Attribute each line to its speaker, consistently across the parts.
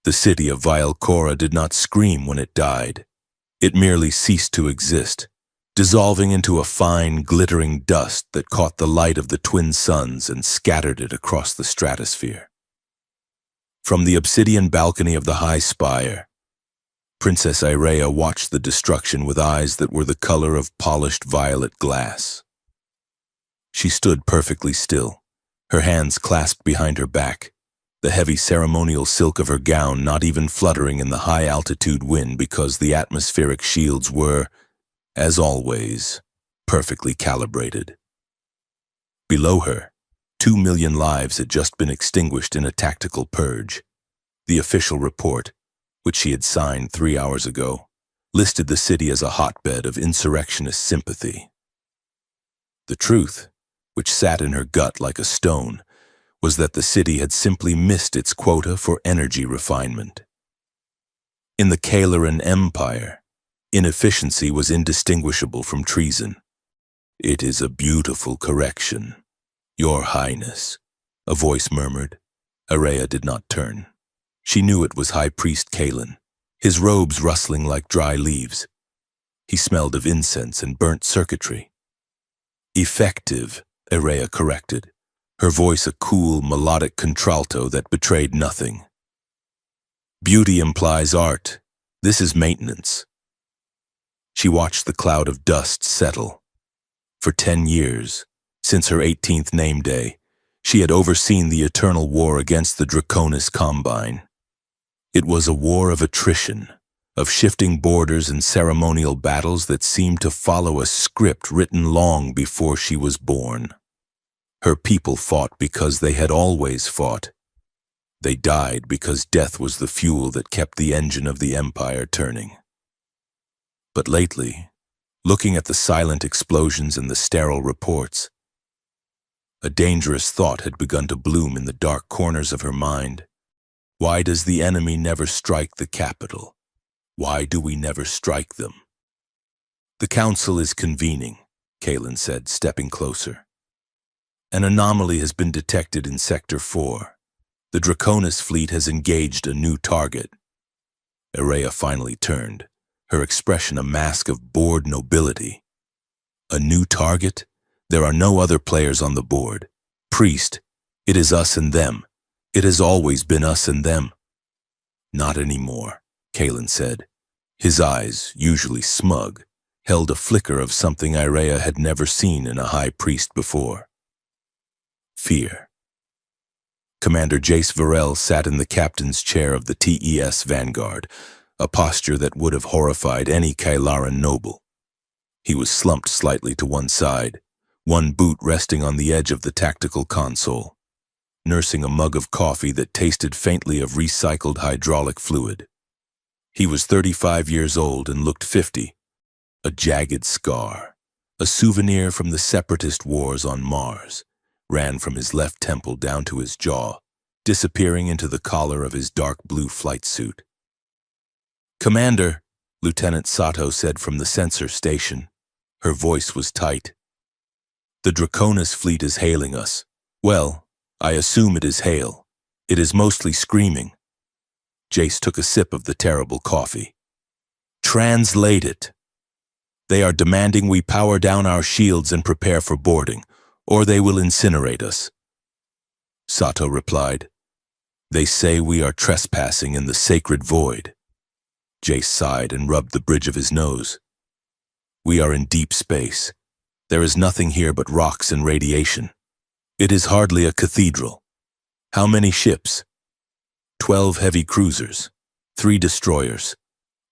Speaker 1: The city of Vialcora did not scream when it died. It merely ceased to exist, dissolving into a fine, glittering dust that caught the light of the twin suns and scattered it across the stratosphere. From the obsidian balcony of the high spire, Princess Irea watched the destruction with eyes that were the color of polished violet glass. She stood perfectly still, her hands clasped behind her back, the heavy ceremonial silk of her gown not even fluttering in the high-altitude wind because the atmospheric shields were, as always, perfectly calibrated. Below her, 2 million lives had just been extinguished in a tactical purge. The official report, which she had signed 3 hours ago, listed the city as a hotbed of insurrectionist sympathy. The truth, which sat in her gut like a stone, was that the city had simply missed its quota for energy refinement. In the Kalaran Empire, inefficiency was indistinguishable from treason. "It is a beautiful correction, Your Highness," a voice murmured. Irea did not turn. She knew it was High Priest Kalan, his robes rustling like dry leaves. He smelled of incense and burnt circuitry. "Effective," Irea corrected, her voice a cool, melodic contralto that betrayed nothing. "Beauty implies art. This is maintenance." She watched the cloud of dust settle. For 10 years, since her 18th name day, she had overseen the eternal war against the Draconis Combine. It was a war of attrition, of shifting borders and ceremonial battles that seemed to follow a script written long before she was born. Her people fought because they had always fought. They died because death was the fuel that kept the engine of the empire turning. But lately, looking at the silent explosions and the sterile reports, a dangerous thought had begun to bloom in the dark corners of her mind. Why does the enemy never strike the capital? Why do we never strike them? "The council is convening," Kalan said, stepping closer. "An anomaly has been detected in Sector 4. The Draconis fleet has engaged a new target." Irea finally turned, her expression a mask of bored nobility. "A new target? There are no other players on the board. Priest, it is us and them. It has always been us and them." "Not anymore," Kalan said. His eyes, usually smug, held a flicker of something Irea had never seen in a high priest before. Fear. Commander Jace Varel sat in the captain's chair of the TES Vanguard, a posture that would have horrified any Kailaran noble. He was slumped slightly to one side, one boot resting on the edge of the tactical console, nursing a mug of coffee that tasted faintly of recycled hydraulic fluid. He was 35 years old and looked 50, a jagged scar, a souvenir from the separatist wars on Mars, ran from his left temple down to his jaw, disappearing into the collar of his dark blue flight suit. "Commander," Lieutenant Sato said from the sensor station. Her voice was tight. "The Draconis fleet is hailing us. Well, I assume it is hail. It is mostly screaming." Jace took a sip of the terrible coffee. "Translate it. They are demanding we power down our shields and prepare for boarding, or they will incinerate us." Sato replied, "They say we are trespassing in the sacred void." Jace sighed and rubbed the bridge of his nose. "We are in deep space. There is nothing here but rocks and radiation. It is hardly a cathedral. How many ships?" 12 heavy cruisers, 3 destroyers.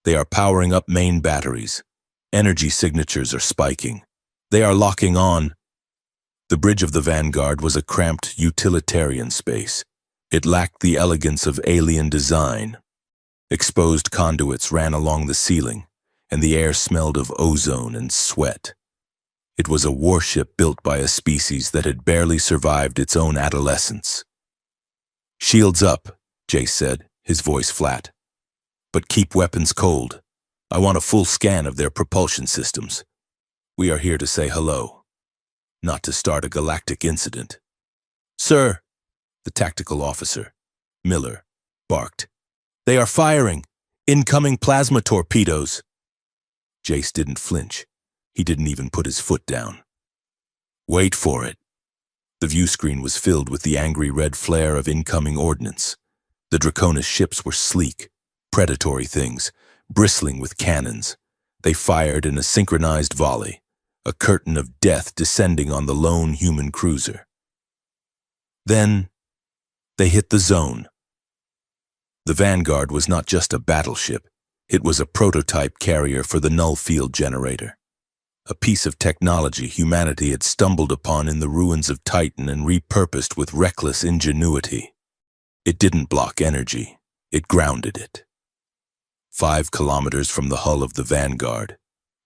Speaker 1: They are powering up main batteries. Energy signatures are spiking. They are locking on. The bridge of the Vanguard was a cramped utilitarian space. It lacked the elegance of alien design. Exposed conduits ran along the ceiling, and the air smelled of ozone and sweat. It was a warship built by a species that had barely survived its own adolescence. "Shields up," Jace said, his voice flat. "But keep weapons cold. I want a full scan of their propulsion systems. We are here to say hello, not to start a galactic incident." "Sir," the tactical officer, Miller, barked. They are firing! Incoming plasma torpedoes! Jace didn't flinch. He didn't even put his foot down. Wait for it. The view screen was filled with the angry red flare of incoming ordnance. The Draconis ships were sleek, predatory things, bristling with cannons. They fired in a synchronized volley, a curtain of death descending on the lone human cruiser. Then, they hit the zone. The Vanguard was not just a battleship, it was a prototype carrier for the null field generator. A piece of technology humanity had stumbled upon in the ruins of Titan and repurposed with reckless ingenuity. It didn't block energy, it grounded it. 5 kilometers from the hull of the Vanguard,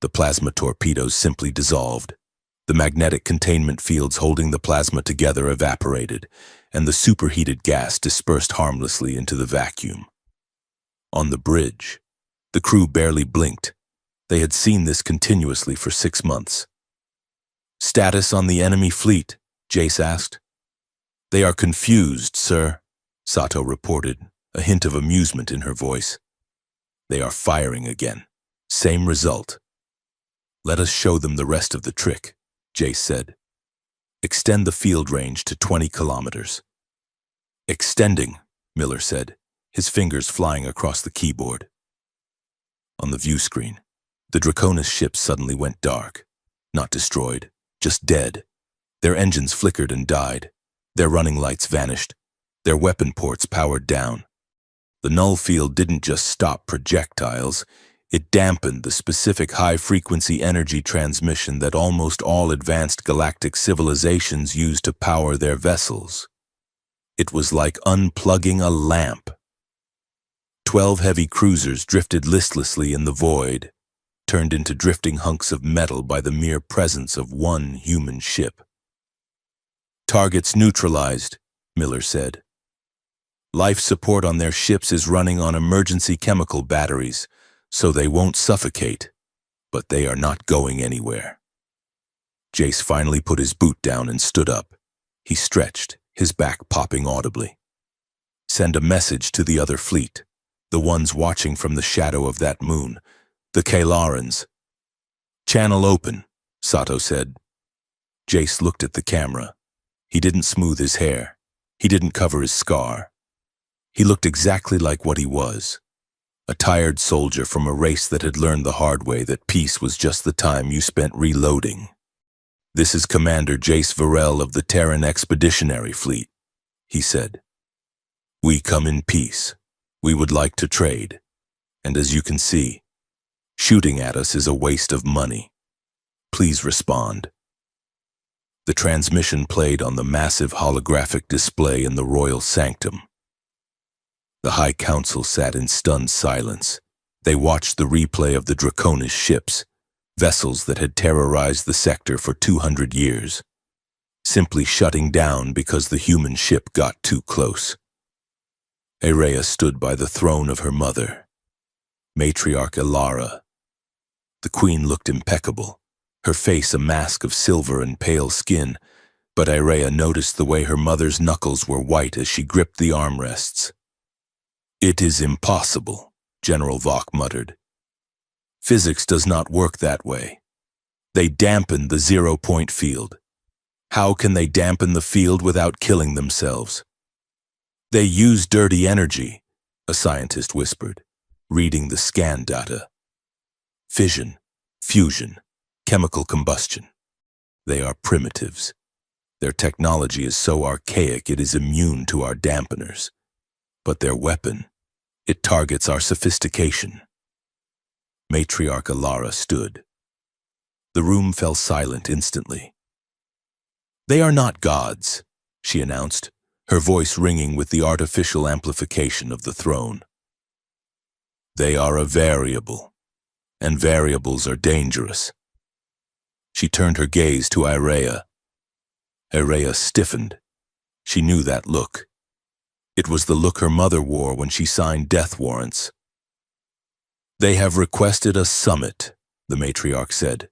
Speaker 1: the plasma torpedoes simply dissolved. The magnetic containment fields holding the plasma together evaporated, and the superheated gas dispersed harmlessly into the vacuum. On the bridge, the crew barely blinked. They had seen this continuously for 6 months. Status on the enemy fleet, Jace asked. They are confused, sir, Sato reported, a hint of amusement in her voice. They are firing again. Same result. Let us show them the rest of the trick, Jace said. Extend the field range to 20 kilometers. Extending, Miller said, his fingers flying across the keyboard. On the view screen, the Draconis ships suddenly went dark. Not destroyed, just dead. Their engines flickered and died. Their running lights vanished. Their weapon ports powered down. The null field didn't just stop projectiles, it dampened the specific high-frequency energy transmission that almost all advanced galactic civilizations use to power their vessels. It was like unplugging a lamp. 12 heavy cruisers drifted listlessly in the void, turned into drifting hunks of metal by the mere presence of one human ship. Targets neutralized, Miller said. Life support on their ships is running on emergency chemical batteries, so they won't suffocate, but they are not going anywhere. Jace finally put his boot down and stood up. He stretched, his back popping audibly. Send a message to the other fleet, the ones watching from the shadow of that moon, the Kalarans. Channel open, Sato said. Jace looked at the camera. He didn't smooth his hair. He didn't cover his scar. He looked exactly like what he was. A tired soldier from a race that had learned the hard way that peace was just the time you spent reloading. This is Commander Jace Varel of the Terran Expeditionary Fleet, he said. We come in peace. We would like to trade. And as you can see, shooting at us is a waste of money. Please respond. The transmission played on the massive holographic display in the Royal Sanctum. The High Council sat in stunned silence. They watched the replay of the Draconis ships, vessels that had terrorized the sector for 200 years, simply shutting down because the human ship got too close. Aerea stood by the throne of her mother, Matriarch Elara. The queen looked impeccable, her face a mask of silver and pale skin, but Aerea noticed the way her mother's knuckles were white as she gripped the armrests. It is impossible, General Vok muttered. Physics does not work that way. They dampen the zero-point field. How can they dampen the field without killing themselves? They use dirty energy, a scientist whispered, reading the scan data. Fission, fusion, chemical combustion. They are primitives. Their technology is so archaic it is immune to our dampeners. But their weapon, it targets our sophistication. Matriarch Elara stood. The room fell silent instantly. They are not gods, she announced, her voice ringing with the artificial amplification of the throne. They are a variable, and variables are dangerous. She turned her gaze to Aerea. Aerea stiffened. She knew that look. It was the look her mother wore when she signed death warrants. They have requested a summit, the matriarch said.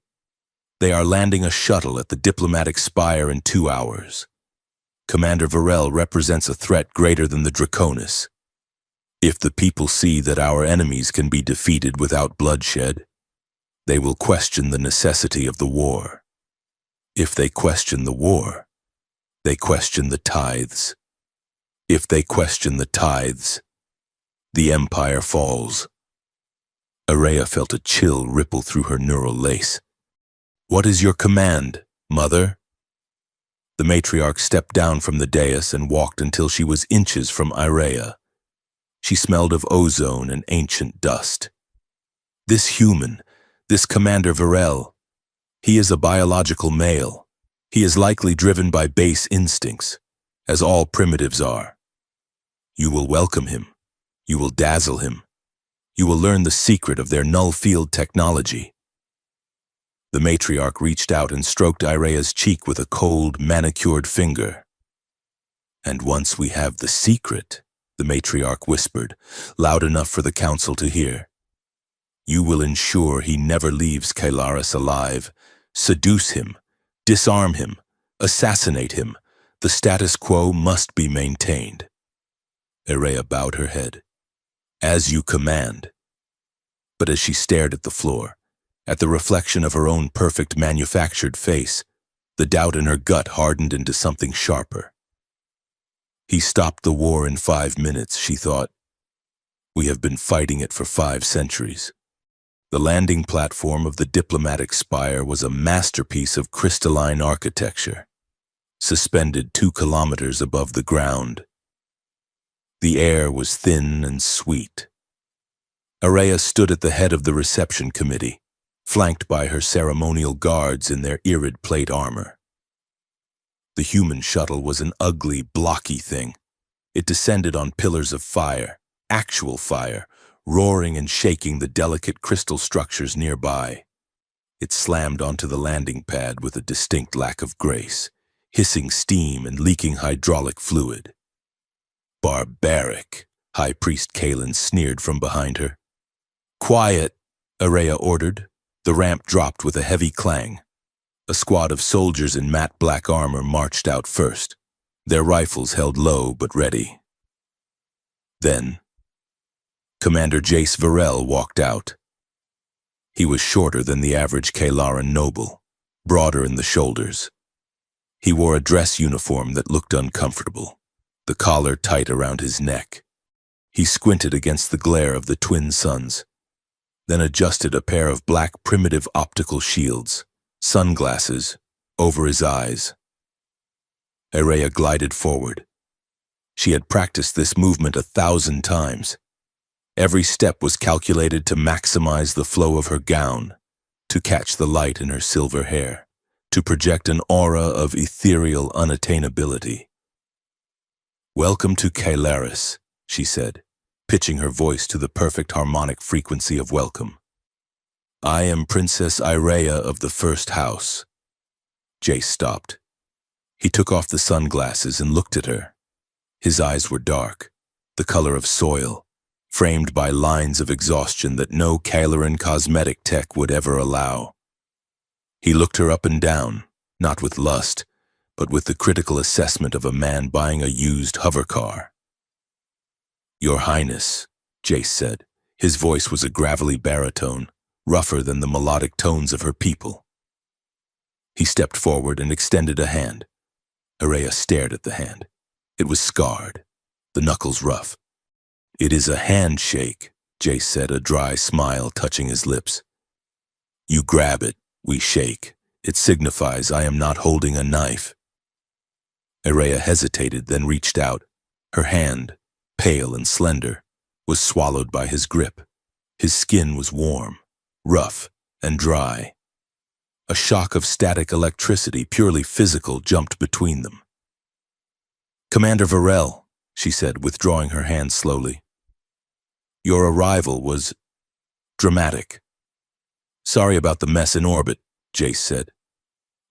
Speaker 1: They are landing a shuttle at the diplomatic spire in 2 hours. Commander Varel represents a threat greater than the Draconis. If the people see that our enemies can be defeated without bloodshed, they will question the necessity of the war. If they question the war, they question the tithes. If they question the tithes, the empire falls. Araya felt a chill ripple through her neural lace. What is your command, mother? The matriarch stepped down from the dais and walked until she was inches from Araya. She smelled of ozone and ancient dust. This human, this Commander Varel, he is a biological male. He is likely driven by base instincts, as all primitives are. You will welcome him. You will dazzle him. You will learn the secret of their null field technology. The matriarch reached out and stroked Araya's cheek with a cold, manicured finger. And once we have the secret, the matriarch whispered, loud enough for the council to hear, you will ensure he never leaves Kailaris alive. Seduce him, disarm him, assassinate him. The status quo must be maintained. Araya bowed her head. As you command. But as she stared at the floor, at the reflection of her own perfect manufactured face, the doubt in her gut hardened into something sharper. He stopped the war in 5 minutes, she thought. We have been fighting it for 5 centuries. The landing platform of the diplomatic spire was a masterpiece of crystalline architecture, suspended 2 kilometers above the ground. The air was thin and sweet. Araya stood at the head of the reception committee, flanked by her ceremonial guards in their irid plate armor. The human shuttle was an ugly, blocky thing. It descended on pillars of fire, actual fire, roaring and shaking the delicate crystal structures nearby. It slammed onto the landing pad with a distinct lack of grace, hissing steam and leaking hydraulic fluid. Barbaric, High Priest Kalen sneered from behind her. Quiet, Araya ordered. The ramp dropped with a heavy clang. A squad of soldiers in matte black armor marched out first, their rifles held low but ready. Then, Commander Jace Varel walked out. He was shorter than the average Kalaran noble, broader in the shoulders. He wore a dress uniform that looked uncomfortable, the collar tight around his neck. He squinted against the glare of the twin suns, then adjusted a pair of black primitive optical shields, sunglasses, over his eyes. Araya glided forward. She had practiced this movement 1,000 times. Every step was calculated to maximize the flow of her gown, to catch the light in her silver hair, to project an aura of ethereal unattainability. Welcome to Kailaris, she said, pitching her voice to the perfect harmonic frequency of welcome. I am Princess Araya of the First House. Jace stopped. He took off the sunglasses and looked at her. His eyes were dark, the color of soil, framed by lines of exhaustion that no Kailaran cosmetic tech would ever allow. He looked her up and down, not with lust, but with the critical assessment of a man buying a used hovercar. Your Highness, Jace said. His voice was a gravelly baritone, rougher than the melodic tones of her people. He stepped forward and extended a hand. Araya stared at the hand. It was scarred, the knuckles rough. It is a handshake, Jace said, a dry smile touching his lips. You grab it, we shake. It signifies I am not holding a knife. Araya hesitated, then reached out. Her hand, pale and slender, was swallowed by his grip. His skin was warm, rough, and dry. A shock of static electricity, purely physical, jumped between them. Commander Varel, she said, withdrawing her hand slowly. Your arrival was dramatic. Sorry about the mess in orbit, Jace said,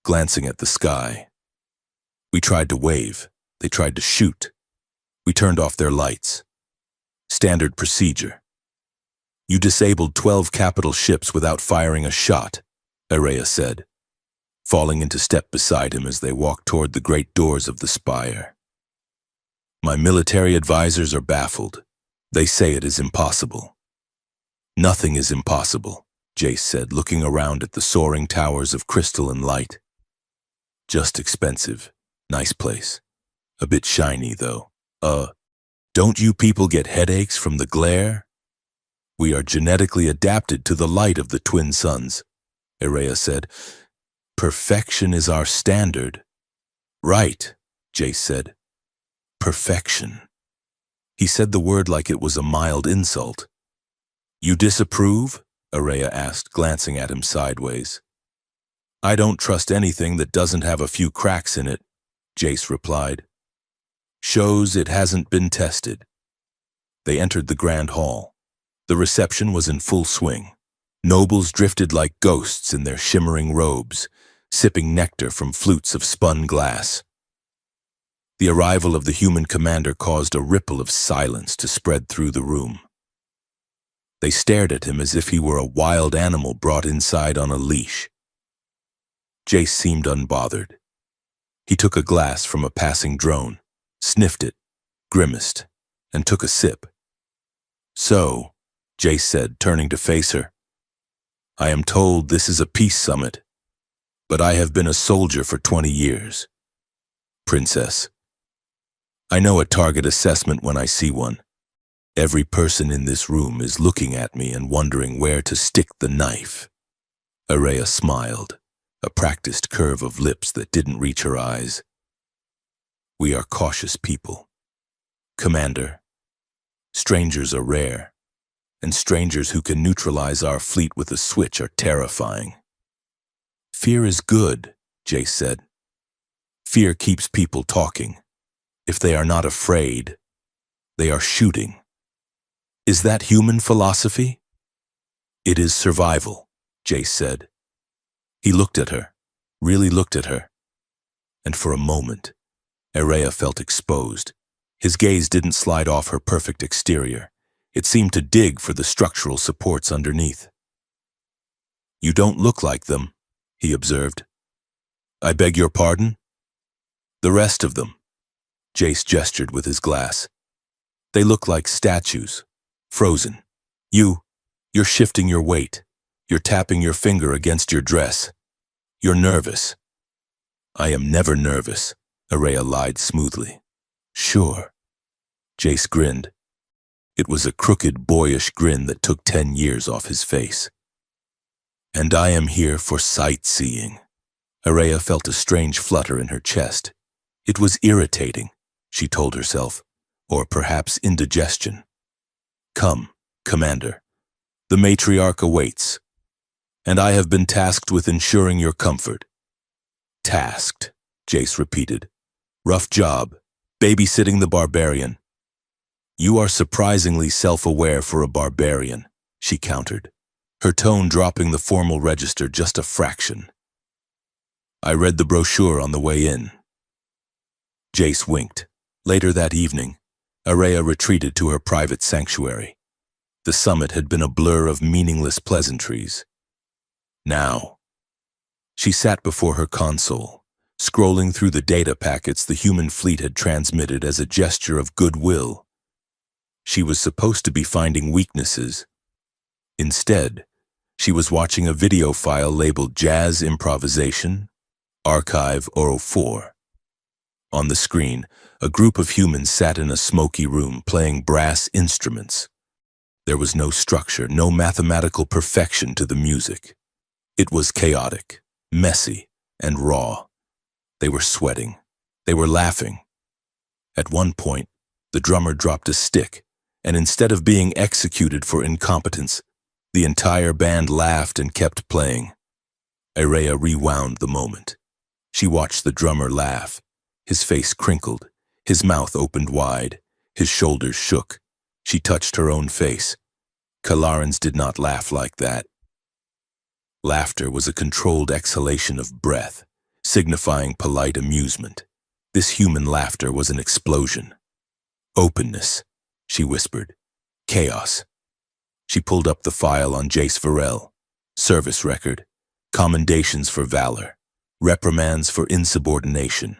Speaker 1: glancing at the sky. We tried to wave. They tried to shoot. We turned off their lights. Standard procedure. You disabled 12 capital ships without firing a shot, Araya said, falling into step beside him as they walked toward the great doors of the spire. My military advisors are baffled. They say it is impossible. Nothing is impossible, Jace said, looking around at the soaring towers of crystal and light. Just expensive. Nice place. A bit shiny, though. Don't you people get headaches from the glare? We are genetically adapted to the light of the twin suns, Irrea said. Perfection is our standard. Right, Jace said. Perfection. He said the word like it was a mild insult. You disapprove? Irrea asked, glancing at him sideways. I don't trust anything that doesn't have a few cracks in it, Jace replied. Shows it hasn't been tested. They entered the grand hall. The reception was in full swing. Nobles drifted like ghosts in their shimmering robes, sipping nectar from flutes of spun glass. The arrival of the human commander caused a ripple of silence to spread through the room. They stared at him as if he were a wild animal brought inside on a leash. Jace seemed unbothered. He took a glass from a passing drone, sniffed it, grimaced, and took a sip. So, Jace said, turning to face her, I am told this is a peace summit, but I have been a soldier for 20 years. Princess, I know a target assessment when I see one. Every person in this room is looking at me and wondering where to stick the knife. Irrea smiled, a practiced curve of lips that didn't reach her eyes. We are cautious people. Commander, strangers are rare, and strangers who can neutralize our fleet with a switch are terrifying. Fear is good, Jace said. Fear keeps people talking. If they are not afraid, they are shooting. Is that human philosophy? It is survival, Jace said. He looked at her, really looked at her. And for a moment, Irrea felt exposed. His gaze didn't slide off her perfect exterior. It seemed to dig for the structural supports underneath. You don't look like them, he observed. I beg your pardon? The rest of them. Jace gestured with his glass. They look like statues, frozen. You're shifting your weight. You're tapping your finger against your dress. You're nervous. I am never nervous, Irrea lied smoothly. Sure. Jace grinned. It was a crooked, boyish grin that took 10 years off his face. And I am here for sightseeing. Irrea felt a strange flutter in her chest. It was irritating, she told herself, or perhaps indigestion. Come, Commander. The matriarch awaits, and I have been tasked with ensuring your comfort. Tasked, Jace repeated. Rough job, babysitting the barbarian. You are surprisingly self-aware for a barbarian, she countered, her tone dropping the formal register just a fraction. I read the brochure on the way in. Jace winked. Later that evening, Irrea retreated to her private sanctuary. The summit had been a blur of meaningless pleasantries. Now, she sat before her console, scrolling through the data packets the human fleet had transmitted as a gesture of goodwill. She was supposed to be finding weaknesses. Instead, she was watching a video file labeled Jazz Improvisation, Archive 004. On the screen, a group of humans sat in a smoky room playing brass instruments. There was no structure, no mathematical perfection to the music. It was chaotic, messy, and raw. They were sweating. They were laughing. At one point, the drummer dropped a stick, and instead of being executed for incompetence, the entire band laughed and kept playing. Irrea rewound the moment. She watched the drummer laugh. His face crinkled, his mouth opened wide, his shoulders shook. She touched her own face. Kalarans did not laugh like that. Laughter was a controlled exhalation of breath, signifying polite amusement. This human laughter was an explosion. Openness, she whispered. Chaos. She pulled up the file on Jace Varel. Service record. Commendations for valor. Reprimands for insubordination.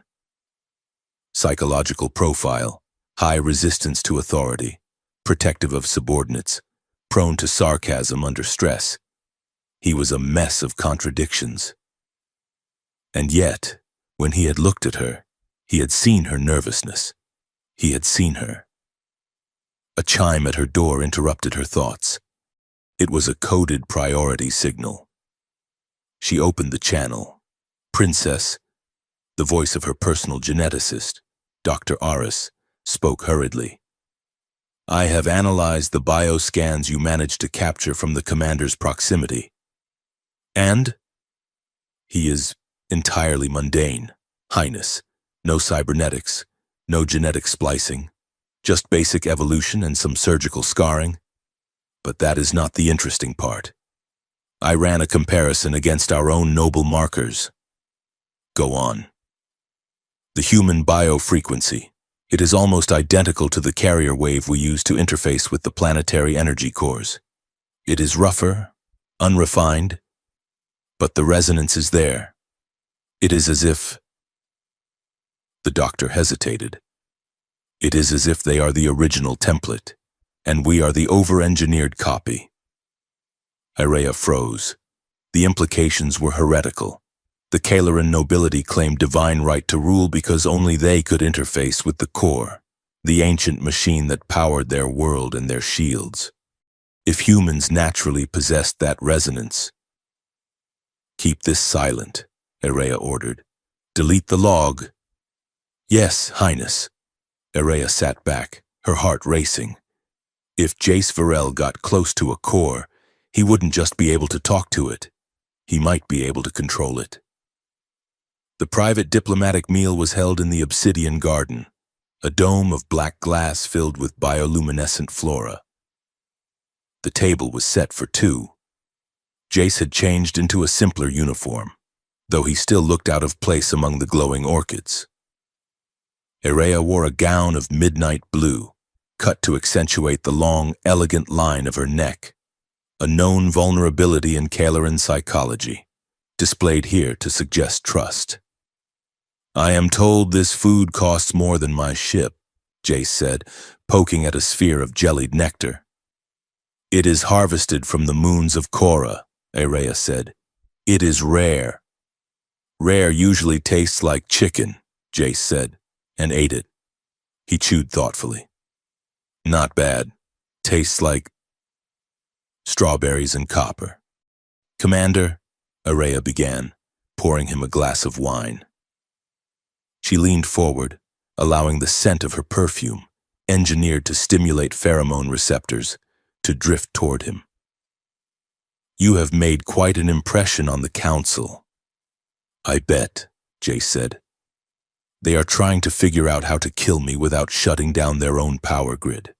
Speaker 1: Psychological profile. High resistance to authority. protective of subordinates, prone to sarcasm under stress. He was a mess of contradictions. And yet, when he had looked at her, he had seen her nervousness. He had seen her. A chime at her door interrupted her thoughts. It was a coded priority signal. She opened the channel. Princess, the voice of her personal geneticist, Dr. Aris, spoke hurriedly. I have analyzed the bioscans you managed to capture from the commander's proximity. And? He is entirely mundane, Highness. No cybernetics, no genetic splicing, just basic evolution and some surgical scarring. But that is not the interesting part. I ran a comparison against our own noble markers. Go on. The human biofrequency. It is almost identical to the carrier wave we use to interface with the planetary energy cores. It is rougher, unrefined, but the resonance is there. It is as if... The doctor hesitated. It is as if they are the original template, and we are the over-engineered copy. Irea froze. The implications were heretical. The Kaleran nobility claimed divine right to rule because only they could interface with the core, the ancient machine that powered their world and their shields. If humans naturally possessed that resonance... Keep this silent, Irea ordered. Delete the log. Yes, Highness. Irea sat back, her heart racing. If Jace Varel got close to a core, he wouldn't just be able to talk to it. He might be able to control it. The private diplomatic meal was held in the Obsidian Garden, a dome of black glass filled with bioluminescent flora. The table was set for two. Jace had changed into a simpler uniform, though he still looked out of place among the glowing orchids. Irea wore a gown of midnight blue, cut to accentuate the long, elegant line of her neck, a known vulnerability in Kaleran psychology, displayed here to suggest trust. I am told this food costs more than my ship, Jace said, poking at a sphere of jellied nectar. It is harvested from the moons of Korra, Irea said. It is rare. Rare usually tastes like chicken, Jace said, and ate it. He chewed thoughtfully. Not bad. Tastes like strawberries and copper. Commander, Irea began, pouring him a glass of wine. She leaned forward, allowing the scent of her perfume, engineered to stimulate pheromone receptors, to drift toward him. You have made quite an impression on the council. I bet, Jace said. They are trying to figure out how to kill me without shutting down their own power grid.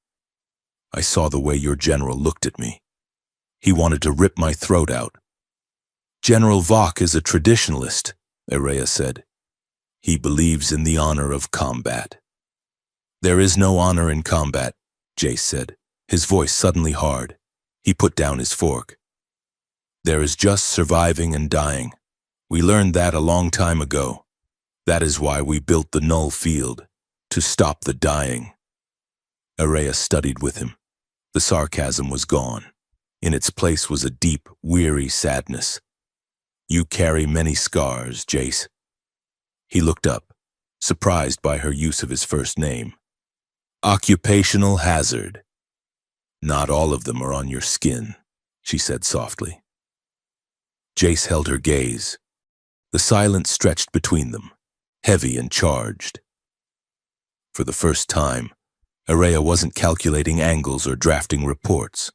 Speaker 1: I saw the way your general looked at me. He wanted to rip my throat out. General Vok is a traditionalist, Irea said. He believes in the honor of combat. There is no honor in combat, Jace said, his voice suddenly hard. He put down his fork. There is just surviving and dying. We learned that a long time ago. That is why we built the null field, to stop the dying. Irea studied with him. The sarcasm was gone. In its place was a deep, weary sadness. You carry many scars, Jace. He looked up, surprised by her use of his first name. Occupational hazard. Not all of them are on your skin, she said softly. Jace held her gaze. The silence stretched between them, heavy and charged. For the first time, Irea wasn't calculating angles or drafting reports.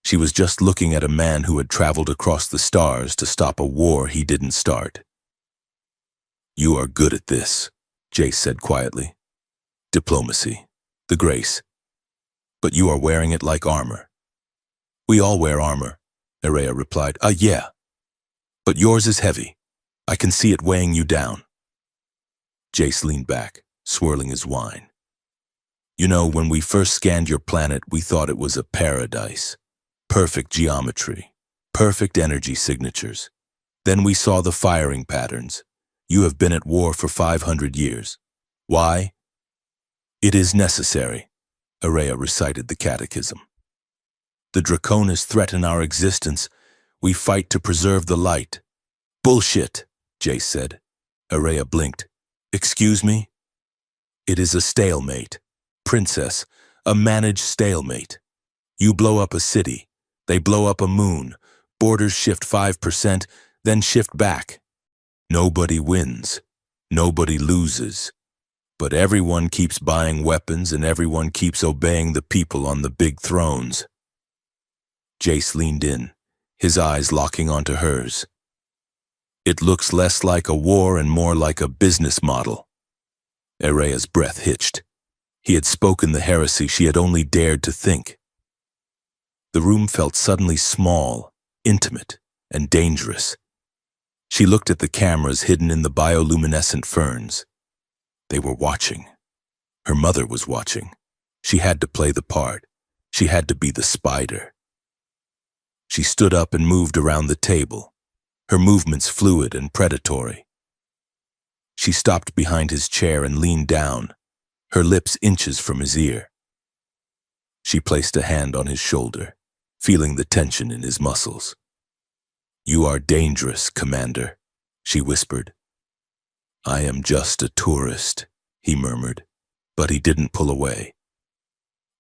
Speaker 1: She was just looking at a man who had traveled across the stars to stop a war he didn't start. You are good at this, Jace said quietly. Diplomacy, the grace. But you are wearing it like armor. We all wear armor, Irea replied. Yeah. But yours is heavy. I can see it weighing you down. Jace leaned back, swirling his wine. You know, when we first scanned your planet, we thought it was a paradise. Perfect geometry, perfect energy signatures. Then we saw the firing patterns. You have been at war for 500 years. Why? It is necessary. Araya recited the catechism. The Draconis threaten our existence. We fight to preserve the light. Bullshit, Jace said. Araya blinked. Excuse me? It is a stalemate. Princess, a managed stalemate. You blow up a city. They blow up a moon. Borders shift 5%, then shift back. Nobody wins. Nobody loses. But everyone keeps buying weapons and everyone keeps obeying the people on the big thrones. Jace leaned in, his eyes locking onto hers. It looks less like a war and more like a business model. Araya's breath hitched. He had spoken the heresy she had only dared to think. The room felt suddenly small, intimate, and dangerous. She looked at the cameras hidden in the bioluminescent ferns. They were watching. Her mother was watching. She had to play the part. She had to be the spider. She stood up and moved around the table, her movements fluid and predatory. She stopped behind his chair and leaned down, her lips inches from his ear. She placed a hand on his shoulder, feeling the tension in his muscles. "You are dangerous, Commander," she whispered. "I am just a tourist," he murmured, but he didn't pull away.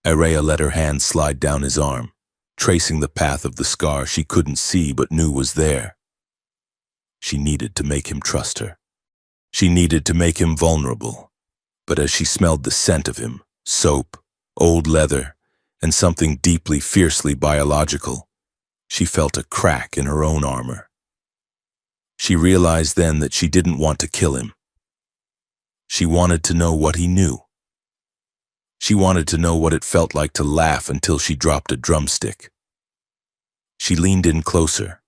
Speaker 1: Araya let her hand slide down his arm, tracing the path of the scar she couldn't see but knew was there. She needed to make him trust her. She needed to make him vulnerable. But as she smelled the scent of him, soap, old leather, and something deeply, fiercely biological, she felt a crack in her own armor. She realized then that she didn't want to kill him. She wanted to know what he knew. She wanted to know what it felt like to laugh until she dropped a drumstick. She leaned in closer,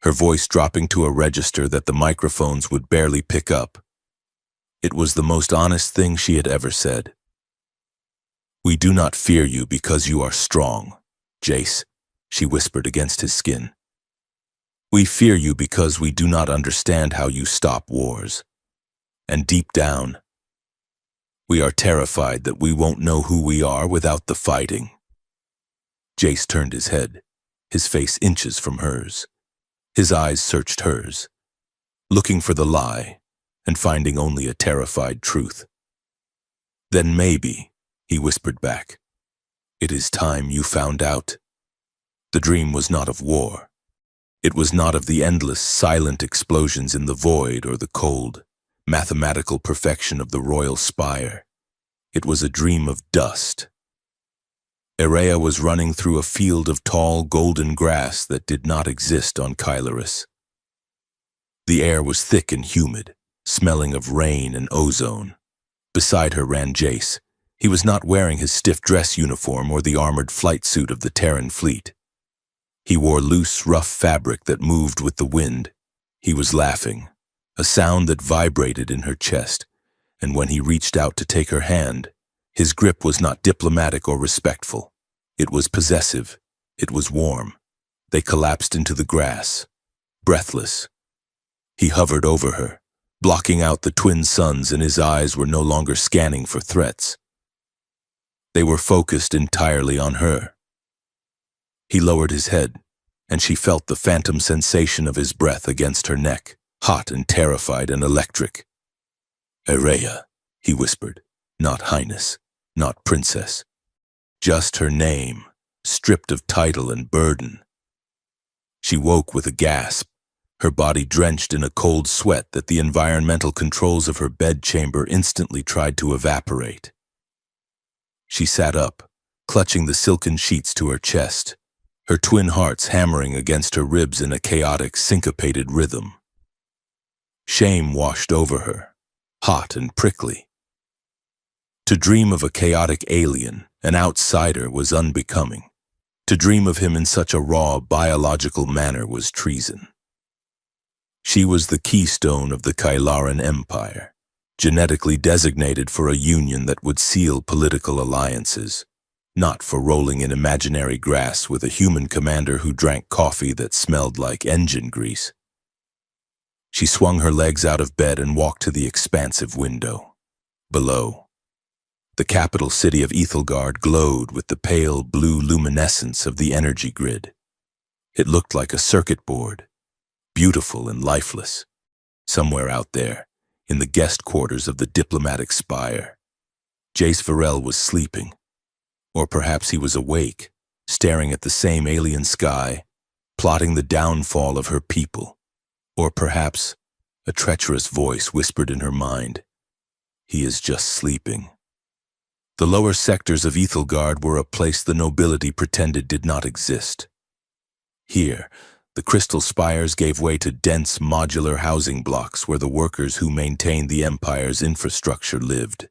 Speaker 1: her voice dropping to a register that the microphones would barely pick up. It was the most honest thing she had ever said. "We do not fear you because you are strong, Jace," she whispered against his skin. "We fear you because we do not understand how you stop wars. And deep down, we are terrified that we won't know who we are without the fighting." Jace turned his head, his face inches from hers. His eyes searched hers, looking for the lie and finding only a terrified truth. "Then maybe," he whispered back, "it is time you found out." The dream was not of war. It was not of the endless, silent explosions in the void or the cold, mathematical perfection of the royal spire. It was a dream of dust. Araya was running through a field of tall, golden grass that did not exist on Kylarus. The air was thick and humid, smelling of rain and ozone. Beside her ran Jace. He was not wearing his stiff dress uniform or the armored flight suit of the Terran fleet. He wore loose, rough fabric that moved with the wind. He was laughing, a sound that vibrated in her chest, and when he reached out to take her hand, his grip was not diplomatic or respectful. It was possessive. It was warm. They collapsed into the grass, breathless. He hovered over her, blocking out the twin suns, and his eyes were no longer scanning for threats. They were focused entirely on her. He lowered his head, and she felt the phantom sensation of his breath against her neck, hot and terrified and electric. "Araya," he whispered, not Highness, not Princess. Just her name, stripped of title and burden. She woke with a gasp, her body drenched in a cold sweat that the environmental controls of her bedchamber instantly tried to evaporate. She sat up, clutching the silken sheets to her chest, her twin hearts hammering against her ribs in a chaotic, syncopated rhythm. Shame washed over her, hot and prickly. To dream of a chaotic alien, an outsider, was unbecoming. To dream of him in such a raw, biological manner was treason. She was the keystone of the Kylaran Empire, genetically designated for a union that would seal political alliances, not for rolling in imaginary grass with a human commander who drank coffee that smelled like engine grease. She swung her legs out of bed and walked to the expansive window. Below, The capital city of Ethelgard glowed with the pale blue luminescence of the energy grid. It looked like a circuit board, beautiful and lifeless. Somewhere out there, in the guest quarters of the diplomatic spire, Jace Varel was sleeping. Or perhaps he was awake, staring at the same alien sky, plotting the downfall of her people. Or perhaps a treacherous voice whispered in her mind, "He is just sleeping." The lower sectors of Ethelgard were a place the nobility pretended did not exist. Here, the crystal spires gave way to dense modular housing blocks where the workers who maintained the empire's infrastructure lived.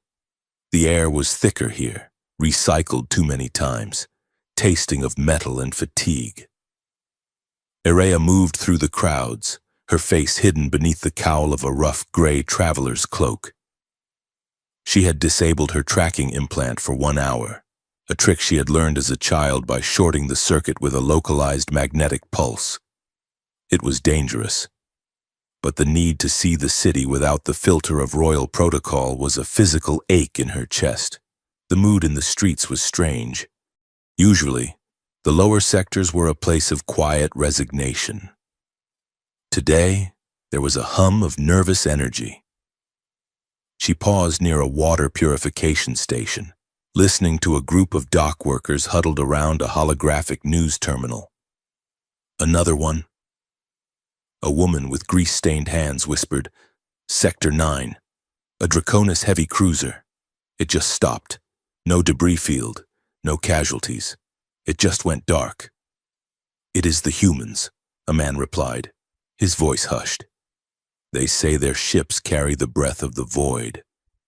Speaker 1: The air was thicker here, recycled too many times, tasting of metal and fatigue. Erea moved through the crowds, her face hidden beneath the cowl of a rough gray traveler's cloak. She had disabled her tracking implant for 1 hour, a trick she had learned as a child by shorting the circuit with a localized magnetic pulse. It was dangerous, but the need to see the city without the filter of royal protocol was a physical ache in her chest. The mood in the streets was strange. Usually, the lower sectors were a place of quiet resignation. Today, there was a hum of nervous energy. She paused near a water purification station, listening to a group of dock workers huddled around a holographic news terminal. Another one. A woman with grease-stained hands whispered, "Sector 9, a Draconis heavy cruiser. It just stopped. No debris field, no casualties. It just went dark." "It is the humans," a man replied, his voice hushed. "They say their ships carry the breath of the void.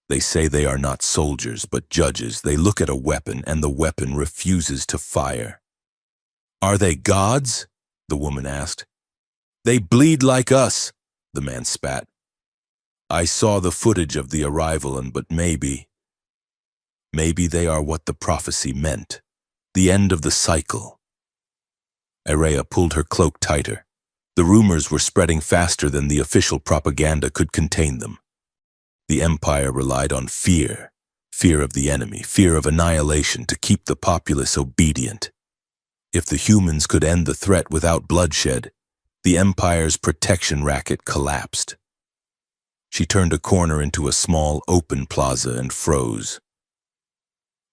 Speaker 1: They say they are not soldiers, but judges. They look at a weapon, and the weapon refuses to fire." "Are they gods?" the woman asked. "They bleed like us," the man spat. "I saw the footage of the arrival, but maybe they are what the prophecy meant. The end of the cycle." Erea pulled her cloak tighter. The rumors were spreading faster than the official propaganda could contain them. The Empire relied on fear, fear of the enemy, fear of annihilation to keep the populace obedient. If the humans could end the threat without bloodshed, the Empire's protection racket collapsed. She turned a corner into a small, open plaza and froze.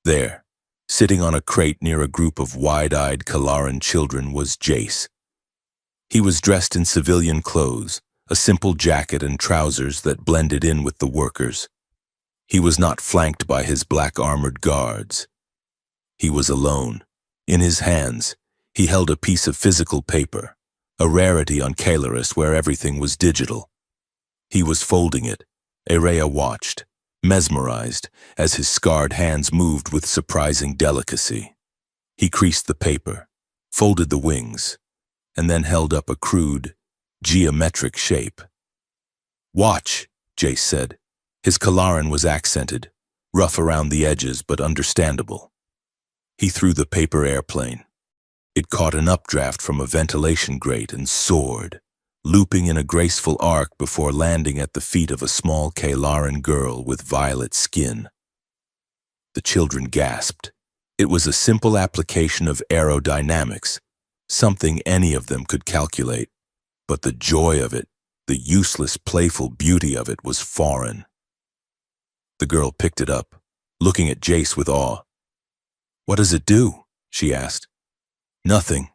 Speaker 1: There, sitting on a crate near a group of wide-eyed Kalaran children, was Jace. He was dressed in civilian clothes, a simple jacket and trousers that blended in with the workers. He was not flanked by his black armored guards. He was alone. In his hands, he held a piece of physical paper, a rarity on Kalaris where everything was digital. He was folding it. Erea watched, mesmerized, as his scarred hands moved with surprising delicacy. He creased the paper, folded the wings, and then held up a crude, geometric shape. "Watch," Jace said. His Kalaran was accented, rough around the edges but understandable. He threw the paper airplane. It caught an updraft from a ventilation grate and soared, looping in a graceful arc before landing at the feet of a small Kalaran girl with violet skin. The children gasped. It was a simple application of aerodynamics, something any of them could calculate. But the joy of it, the useless, playful beauty of it was foreign. The girl picked it up, looking at Jace with awe. "What does it do?" she asked. "Nothing."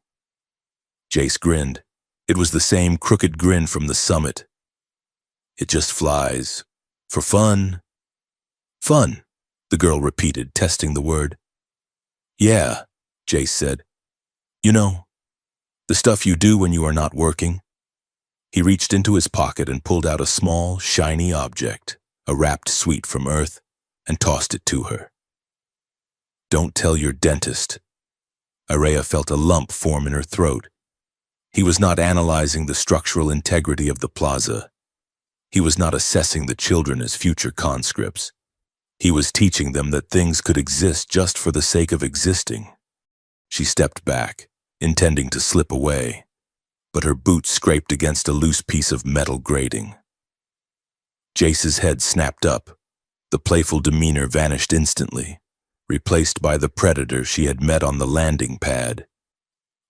Speaker 1: Jace grinned. It was the same crooked grin from the summit. "It just flies. For fun." "Fun," the girl repeated, testing the word. "Yeah," Jace said. "You know, the stuff you do when you are not working." He reached into his pocket and pulled out a small, shiny object, a wrapped sweet from Earth, and tossed it to her. "Don't tell your dentist." Erea felt a lump form in her throat. He was not analyzing the structural integrity of the plaza. He was not assessing the children as future conscripts. He was teaching them that things could exist just for the sake of existing. She stepped back, intending to slip away, but her boot scraped against a loose piece of metal grating. Jace's head snapped up. The playful demeanor vanished instantly, replaced by the predator she had met on the landing pad.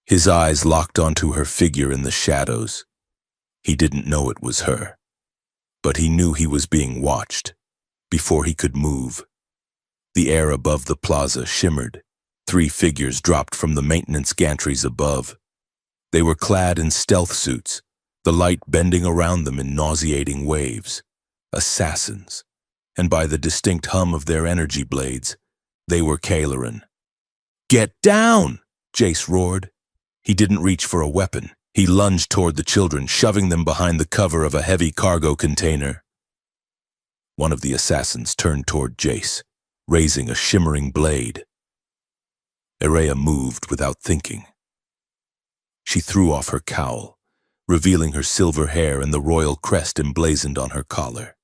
Speaker 1: His eyes locked onto her figure in the shadows. He didn't know it was her, but he knew he was being watched. Before he could move, the air above the plaza shimmered. 3 figures dropped from the maintenance gantries above. They were clad in stealth suits, the light bending around them in nauseating waves. Assassins, and by the distinct hum of their energy blades, they were Kailaran. "Get down!" Jace roared. He didn't reach for a weapon. He lunged toward the children, shoving them behind the cover of a heavy cargo container. One of the assassins turned toward Jace, raising a shimmering blade. Irrea moved without thinking. She threw off her cowl, revealing her silver hair and the royal crest emblazoned on her collar.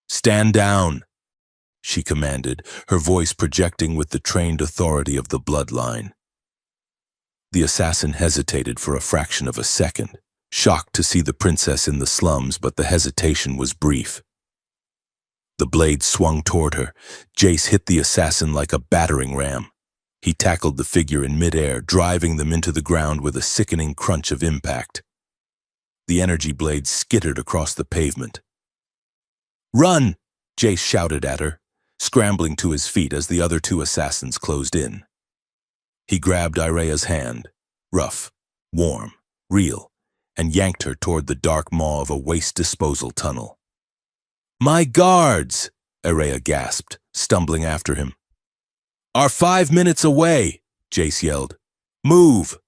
Speaker 1: "Stand down," she commanded, her voice projecting with the trained authority of the bloodline. The assassin hesitated for a fraction of a second, shocked to see the princess in the slums, but the hesitation was brief. The blade swung toward her. Jace hit the assassin like a battering ram. He tackled the figure in midair, driving them into the ground with a sickening crunch of impact. The energy blade skittered across the pavement. "Run!" Jace shouted at her, scrambling to his feet as the other 2 assassins closed in. He grabbed Irea's hand, rough, warm, real, and yanked her toward the dark maw of a waste disposal tunnel. "My guards!" Irrea gasped, stumbling after him. "Are 5 minutes away!" Jace yelled. "Move!"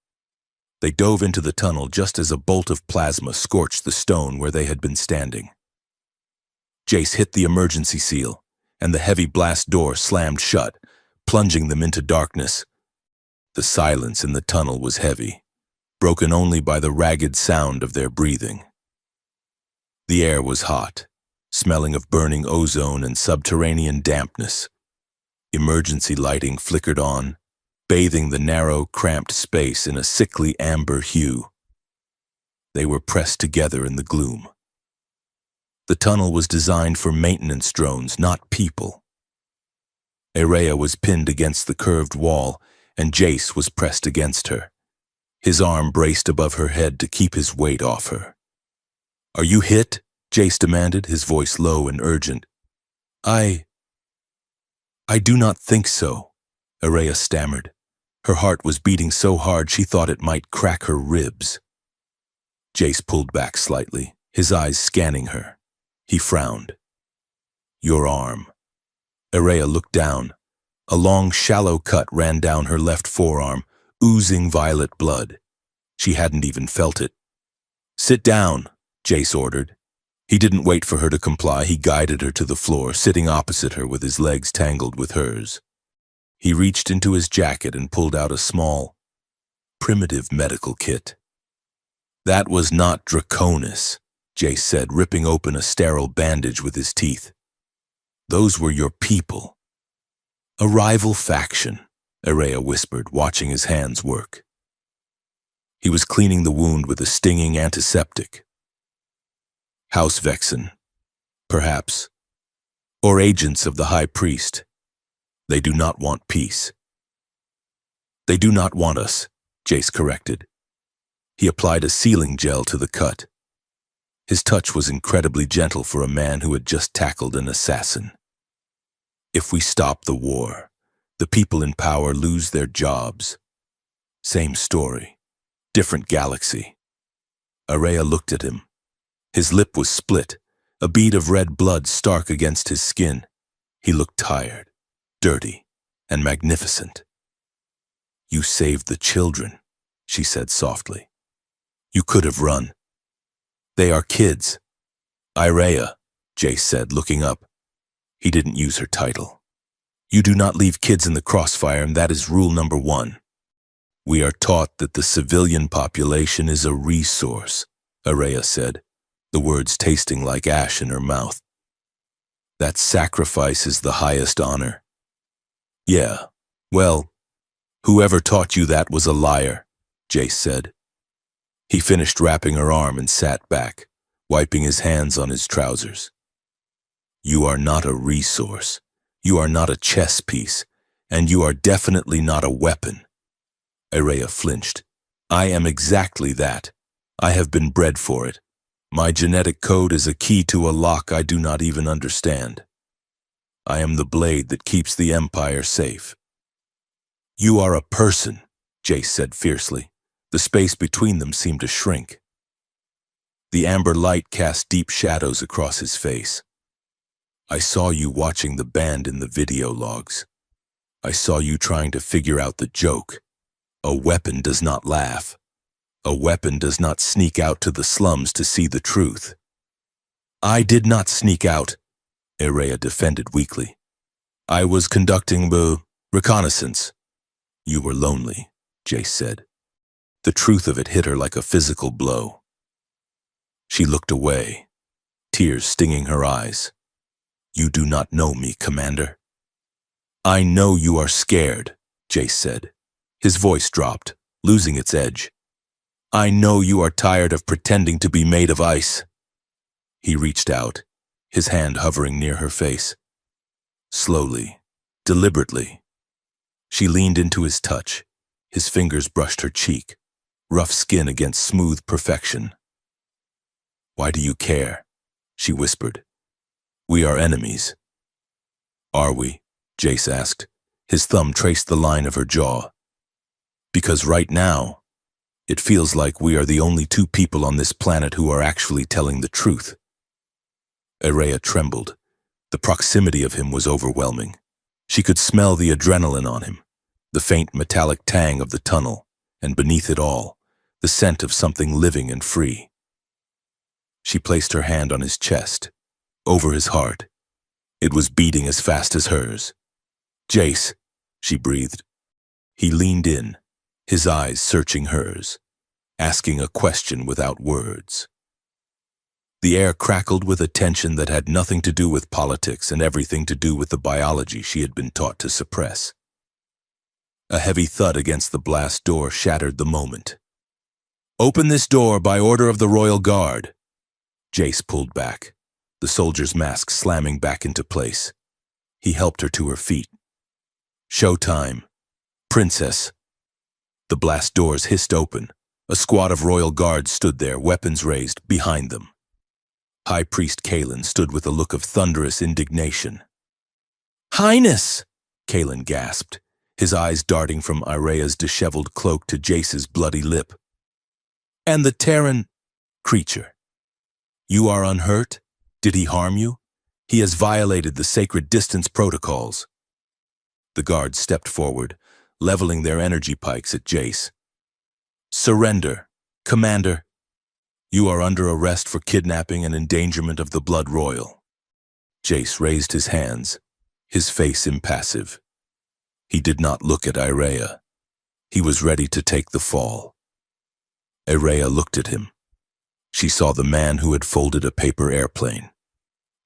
Speaker 1: They dove into the tunnel just as a bolt of plasma scorched the stone where they had been standing. Jace hit the emergency seal, and the heavy blast door slammed shut, plunging them into darkness. The silence in the tunnel was heavy, broken only by the ragged sound of their breathing. The air was hot, smelling of burning ozone and subterranean dampness. Emergency lighting flickered on, bathing the narrow, cramped space in a sickly amber hue. They were pressed together in the gloom. The tunnel was designed for maintenance drones, not people. Irrea was pinned against the curved wall, and Jace was pressed against her. His arm braced above her head to keep his weight off her. "Are you hit?" Jace demanded, his voice low and urgent. I do not think so," Irrea stammered. Her heart was beating so hard she thought it might crack her ribs. Jace pulled back slightly, his eyes scanning her. He frowned. "Your arm." Irrea looked down. A long, shallow cut ran down her left forearm, oozing violet blood. She hadn't even felt it. "Sit down," Jace ordered. He didn't wait for her to comply. He guided her to the floor, sitting opposite her with his legs tangled with hers. He reached into his jacket and pulled out a small, primitive medical kit. "That was not Draconis," Jace said, ripping open a sterile bandage with his teeth. "Those were your people." "A rival faction," Irrea whispered, watching his hands work. He was cleaning the wound with a stinging antiseptic. "House Vexen, perhaps, or agents of the High Priest. They do not want peace." "They do not want us," Jace corrected. He applied a sealing gel to the cut. His touch was incredibly gentle for a man who had just tackled an assassin. "If we stop the war, the people in power lose their jobs. Same story, different galaxy." Irrea looked at him. His lip was split, a bead of red blood stark against his skin. He looked tired, dirty, and magnificent. "You saved the children," she said softly. "You could have run. They are kids." "Irrea," Jace said, looking up. He didn't use her title. "You do not leave kids in the crossfire, and that is rule number 1. We are taught that the civilian population is a resource," Irrea said, the words tasting like ash in her mouth. "That sacrifice is the highest honor." "Yeah, well, whoever taught you that was a liar," Jace said. He finished wrapping her arm and sat back, wiping his hands on his trousers. You are not a resource. You are not a chess piece. And you are definitely not a weapon. Irrea flinched. I am exactly that. I have been bred for it. My genetic code is a key to a lock I do not even understand. I am the blade that keeps the Empire safe. You are a person, Jace said fiercely. The space between them seemed to shrink. The amber light cast deep shadows across his face. I saw you watching the band in the video logs. I saw you trying to figure out the joke. A weapon does not laugh. A weapon does not sneak out to the slums to see the truth. I did not sneak out, Irrea defended weakly. I was conducting reconnaissance. You were lonely, Jace said. The truth of it hit her like a physical blow. She looked away, tears stinging her eyes. You do not know me, Commander. I know you are scared, Jace said. His voice dropped, losing its edge. I know you are tired of pretending to be made of ice. He reached out, his hand hovering near her face. Slowly, deliberately. She leaned into his touch. His fingers brushed her cheek, rough skin against smooth perfection. Why do you care? She whispered. We are enemies. Are we? Jace asked. His thumb traced the line of her jaw. Because right now, it feels like we are the only two people on this planet who are actually telling the truth. Irrea trembled. The proximity of him was overwhelming. She could smell the adrenaline on him, the faint metallic tang of the tunnel, and beneath it all, the scent of something living and free. She placed her hand on his chest, over his heart. It was beating as fast as hers. Jace, she breathed. He leaned in, his eyes searching hers, asking a question without words. The air crackled with a tension that had nothing to do with politics and everything to do with the biology she had been taught to suppress. A heavy thud against the blast door shattered the moment. Open this door by order of the Royal Guard. Jace pulled back, the soldier's mask slamming back into place. He helped her to her feet. Showtime. Princess. The blast doors hissed open. A squad of royal guards stood there, weapons raised, behind them. High Priest Kalen stood with a look of thunderous indignation. Highness! Kalen gasped, his eyes darting from Irea's disheveled cloak to Jace's bloody lip. And the Terran creature. You are unhurt? Did he harm you? He has violated the sacred distance protocols. The guards stepped forward, leveling their energy pikes at Jace. Surrender, Commander. You are under arrest for kidnapping and endangerment of the Blood Royal. Jace raised his hands, his face impassive. He did not look at Irrea. He was ready to take the fall. Irrea looked at him. She saw the man who had folded a paper airplane.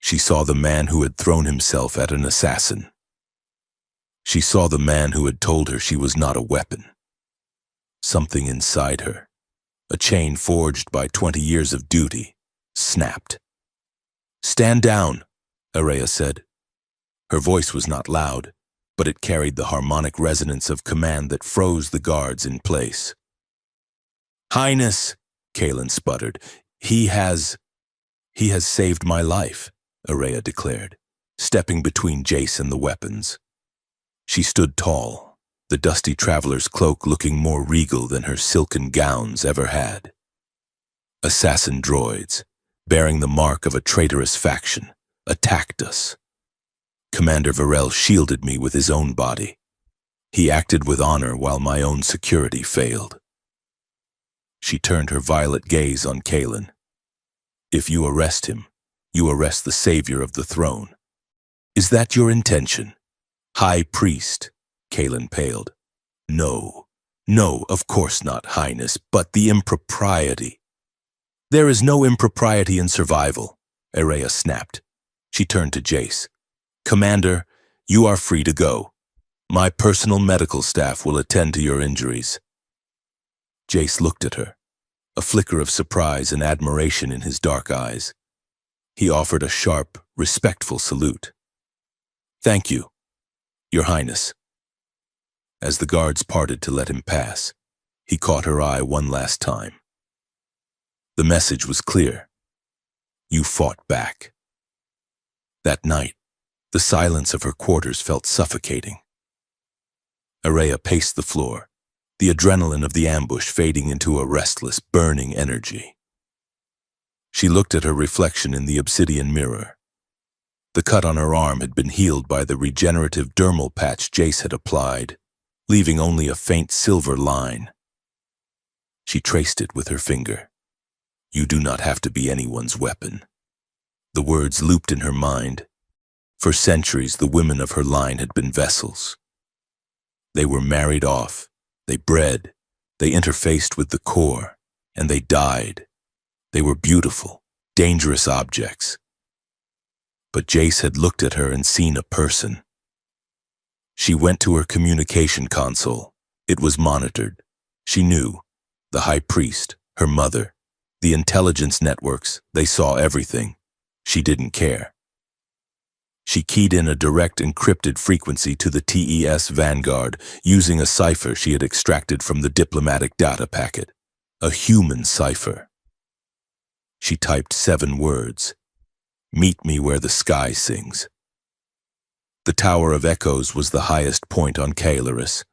Speaker 1: She saw the man who had thrown himself at an assassin. She saw the man who had told her she was not a weapon. Something inside her, a chain forged by 20 years of duty, snapped. Stand down, Irrea said. Her voice was not loud, but it carried the harmonic resonance of command that froze the guards in place. Highness, Kalen sputtered. He has saved my life, Irrea declared, stepping between Jace and the weapons. She stood tall, the dusty traveler's cloak looking more regal than her silken gowns ever had. Assassin droids, bearing the mark of a traitorous faction, attacked us. Commander Varel shielded me with his own body. He acted with honor while my own security failed. She turned her violet gaze on Kalen. If you arrest him, you arrest the savior of the throne. Is that your intention? High Priest, Kalen paled. No, of course not, Highness, but the impropriety. There is no impropriety in survival, Irrea snapped. She turned to Jace. Commander, you are free to go. My personal medical staff will attend to your injuries. Jace looked at her, a flicker of surprise and admiration in his dark eyes. He offered a sharp, respectful salute. "Thank you, Your Highness." As the guards parted to let him pass, he caught her eye one last time. The message was clear. You fought back. That night, the silence of her quarters felt suffocating. Araya paced the floor, the adrenaline of the ambush fading into a restless, burning energy. She looked at her reflection in the obsidian mirror. The cut on her arm had been healed by the regenerative dermal patch Jace had applied, leaving only a faint silver line. She traced it with her finger. You do not have to be anyone's weapon. The words looped in her mind. For centuries, the women of her line had been vessels. They were married off, they bred, they interfaced with the core, and they died. They were beautiful, dangerous objects. But Jace had looked at her and seen a person. She went to her communication console. It was monitored. She knew. The high priest, her mother, the intelligence networks, they saw everything. She didn't care. She keyed in a direct encrypted frequency to the TES Vanguard using a cipher she had extracted from the diplomatic data packet. A human cipher. She typed 7 words. Meet me where the sky sings. The Tower of Echoes was the highest point on Kaelaris,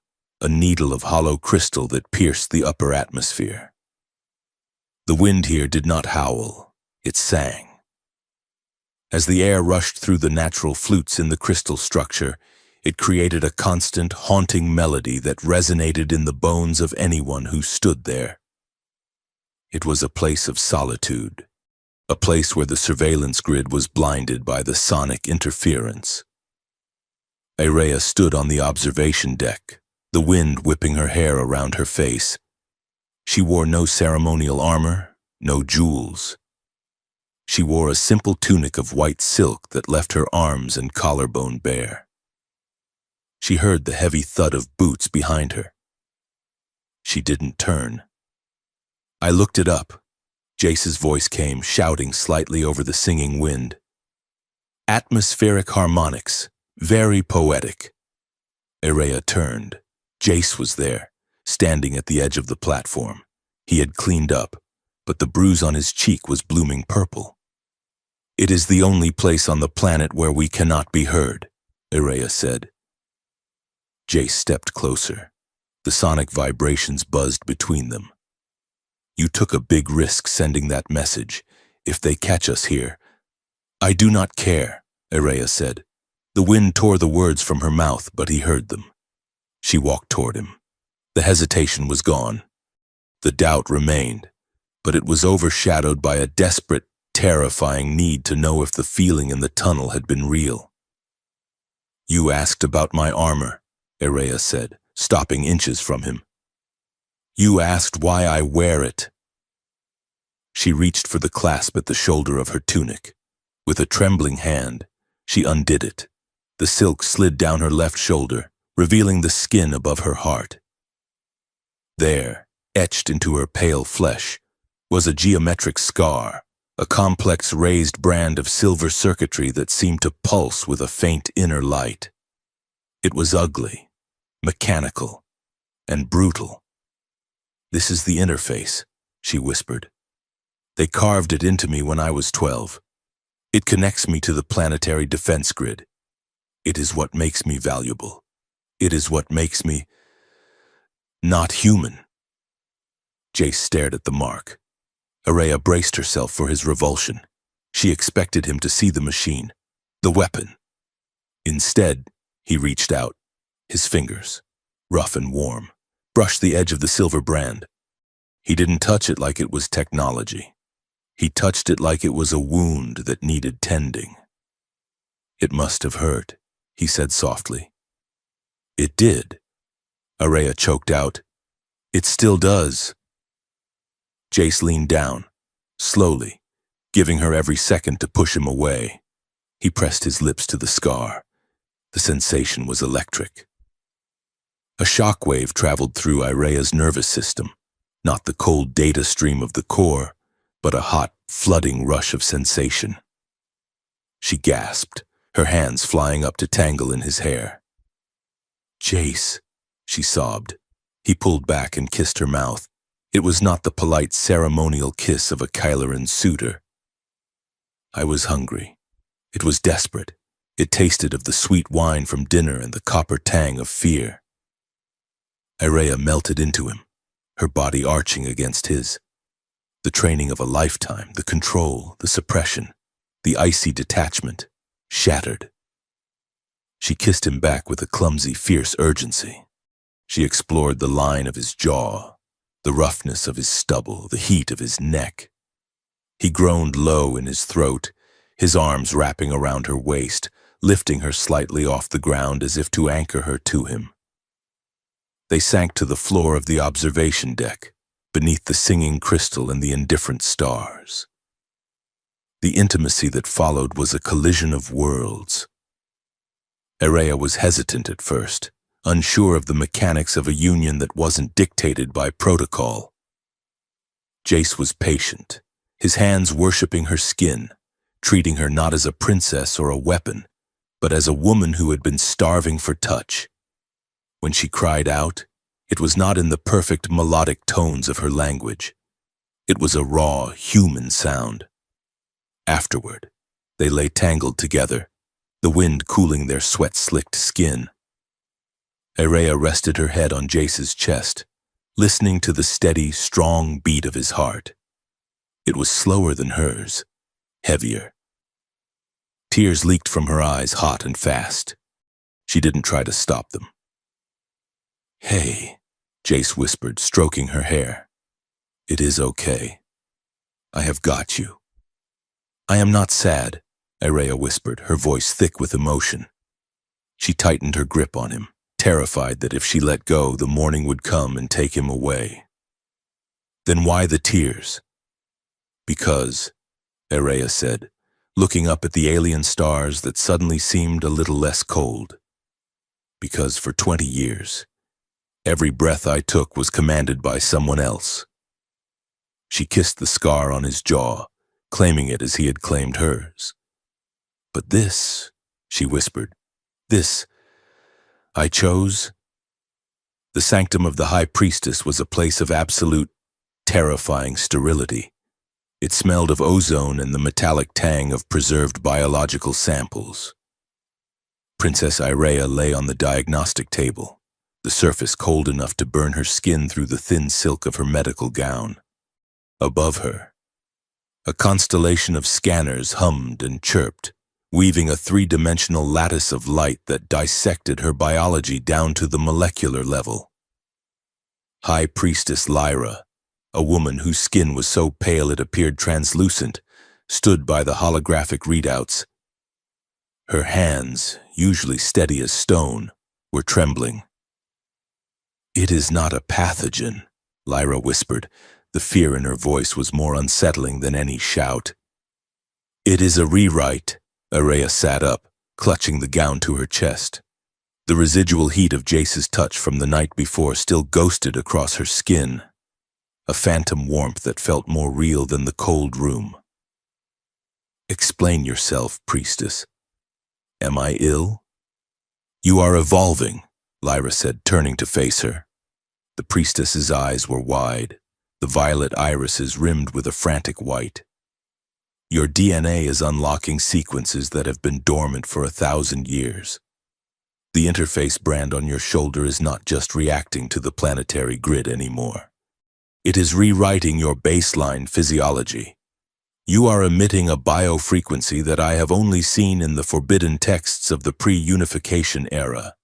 Speaker 1: a needle of hollow crystal that pierced the upper atmosphere. The wind here did not howl, it sang. As the air rushed through the natural flutes in the crystal structure, it created a constant, haunting melody that resonated in the bones of anyone who stood there. It was a place of solitude, a place where the surveillance grid was blinded by the sonic interference. Araya stood on the observation deck, the wind whipping her hair around her face. She wore no ceremonial armor, no jewels. She wore a simple tunic of white silk that left her arms and collarbone bare. She heard the heavy thud of boots behind her. She didn't turn. I looked it up. Jace's voice came, shouting slightly over the singing wind. Atmospheric harmonics, very poetic. Araya turned. Jace was there, standing at the edge of the platform. He had cleaned up, but the bruise on his cheek was blooming purple. It is the only place on the planet where we cannot be heard, Araya said. Jace stepped closer. The sonic vibrations buzzed between them. You took a big risk sending that message. If they catch us here. I do not care, Araya said. The wind tore the words from her mouth, but he heard them. She walked toward him. The hesitation was gone. The doubt remained, but it was overshadowed by a desperate, terrifying need to know if the feeling in the tunnel had been real. You asked about my armor, Araya said, stopping inches from him. You asked why I wear it. She reached for the clasp at the shoulder of her tunic. With a trembling hand, she undid it. The silk slid down her left shoulder, revealing the skin above her heart. There, etched into her pale flesh, was a geometric scar, a complex raised brand of silver circuitry that seemed to pulse with a faint inner light. It was ugly, mechanical, and brutal. This is the interface, she whispered. They carved it into me when I was 12. It connects me to the planetary defense grid. It is what makes me valuable. It is what makes me not human. Jace stared at the mark. Araya braced herself for his revulsion. She expected him to see the machine, the weapon. Instead, he reached out. His fingers, rough and warm, brushed the edge of the silver brand. He didn't touch it like it was technology. He touched it like it was a wound that needed tending. It must have hurt, he said softly. It did. Araya choked out. It still does. Jace leaned down, slowly, giving her every second to push him away. He pressed his lips to the scar. The sensation was electric. A shockwave traveled through Araya's nervous system, not the cold data stream of the core, but a hot, flooding rush of sensation. she gasped, her hands flying up to tangle in his hair. "Jace," she sobbed. He pulled back and kissed her mouth. It was not the polite ceremonial kiss of a Kyleran suitor. I was hungry. It was desperate. It tasted of the sweet wine from dinner and the copper tang of fear. Irrea melted into him, her body arching against his. The training of a lifetime, the control, the suppression, the icy detachment, shattered. She kissed him back with a clumsy, fierce urgency. She explored the line of his jaw, the roughness of his stubble, the heat of his neck. He groaned low in his throat, his arms wrapping around her waist, lifting her slightly off the ground as if to anchor her to him. They sank to the floor of the observation deck, beneath the singing crystal and the indifferent stars. The intimacy that followed was a collision of worlds. Irrea was hesitant at first, unsure of the mechanics of a union that wasn't dictated by protocol. Jace was patient, his hands worshipping her skin, treating her not as a princess or a weapon, but as a woman who had been starving for touch. When she cried out, it was not in the perfect melodic tones of her language. It was a raw, human sound. Afterward, they lay tangled together, the wind cooling their sweat-slicked skin. Irrea rested her head on Jace's chest, listening to the steady, strong beat of his heart. It was slower than hers, heavier. Tears leaked from her eyes hot and fast. She didn't try to stop them. "Hey," Jace whispered, stroking her hair. "It is okay. I have got you." "I am not sad," Irrea whispered, her voice thick with emotion. She tightened her grip on him, terrified that if she let go, the morning would come and take him away. "Then why the tears?" "Because," Irrea said, looking up at the alien stars that suddenly seemed a little less cold. "Because for 20 years, every breath I took was commanded by someone else." She kissed the scar on his jaw, claiming it as he had claimed hers. "But this," she whispered, "this, I chose." The sanctum of the High Priestess was a place of absolute, terrifying sterility. It smelled of ozone and the metallic tang of preserved biological samples. Princess Irrea lay on the diagnostic table, the surface cold enough to burn her skin through the thin silk of her medical gown. Above her, a constellation of scanners hummed and chirped, weaving a three-dimensional lattice of light that dissected her biology down to the molecular level. High Priestess Lyra, a woman whose skin was so pale it appeared translucent, stood by the holographic readouts. Her hands, usually steady as stone, were trembling. "It is not a pathogen," Lyra whispered. The fear in her voice was more unsettling than any shout. "It is a rewrite." Irrea sat up, clutching the gown to her chest. The residual heat of Jace's touch from the night before still ghosted across her skin, a phantom warmth that felt more real than the cold room. "Explain yourself, priestess. Am I ill?" "You are evolving," Lyra said, turning to face her. The priestess's eyes were wide, the violet irises rimmed with a frantic white. "Your DNA is unlocking sequences that have been dormant for 1,000 years. The interface brand on your shoulder is not just reacting to the planetary grid anymore. It is rewriting your baseline physiology. You are emitting a biofrequency that I have only seen in the forbidden texts of the pre-unification era."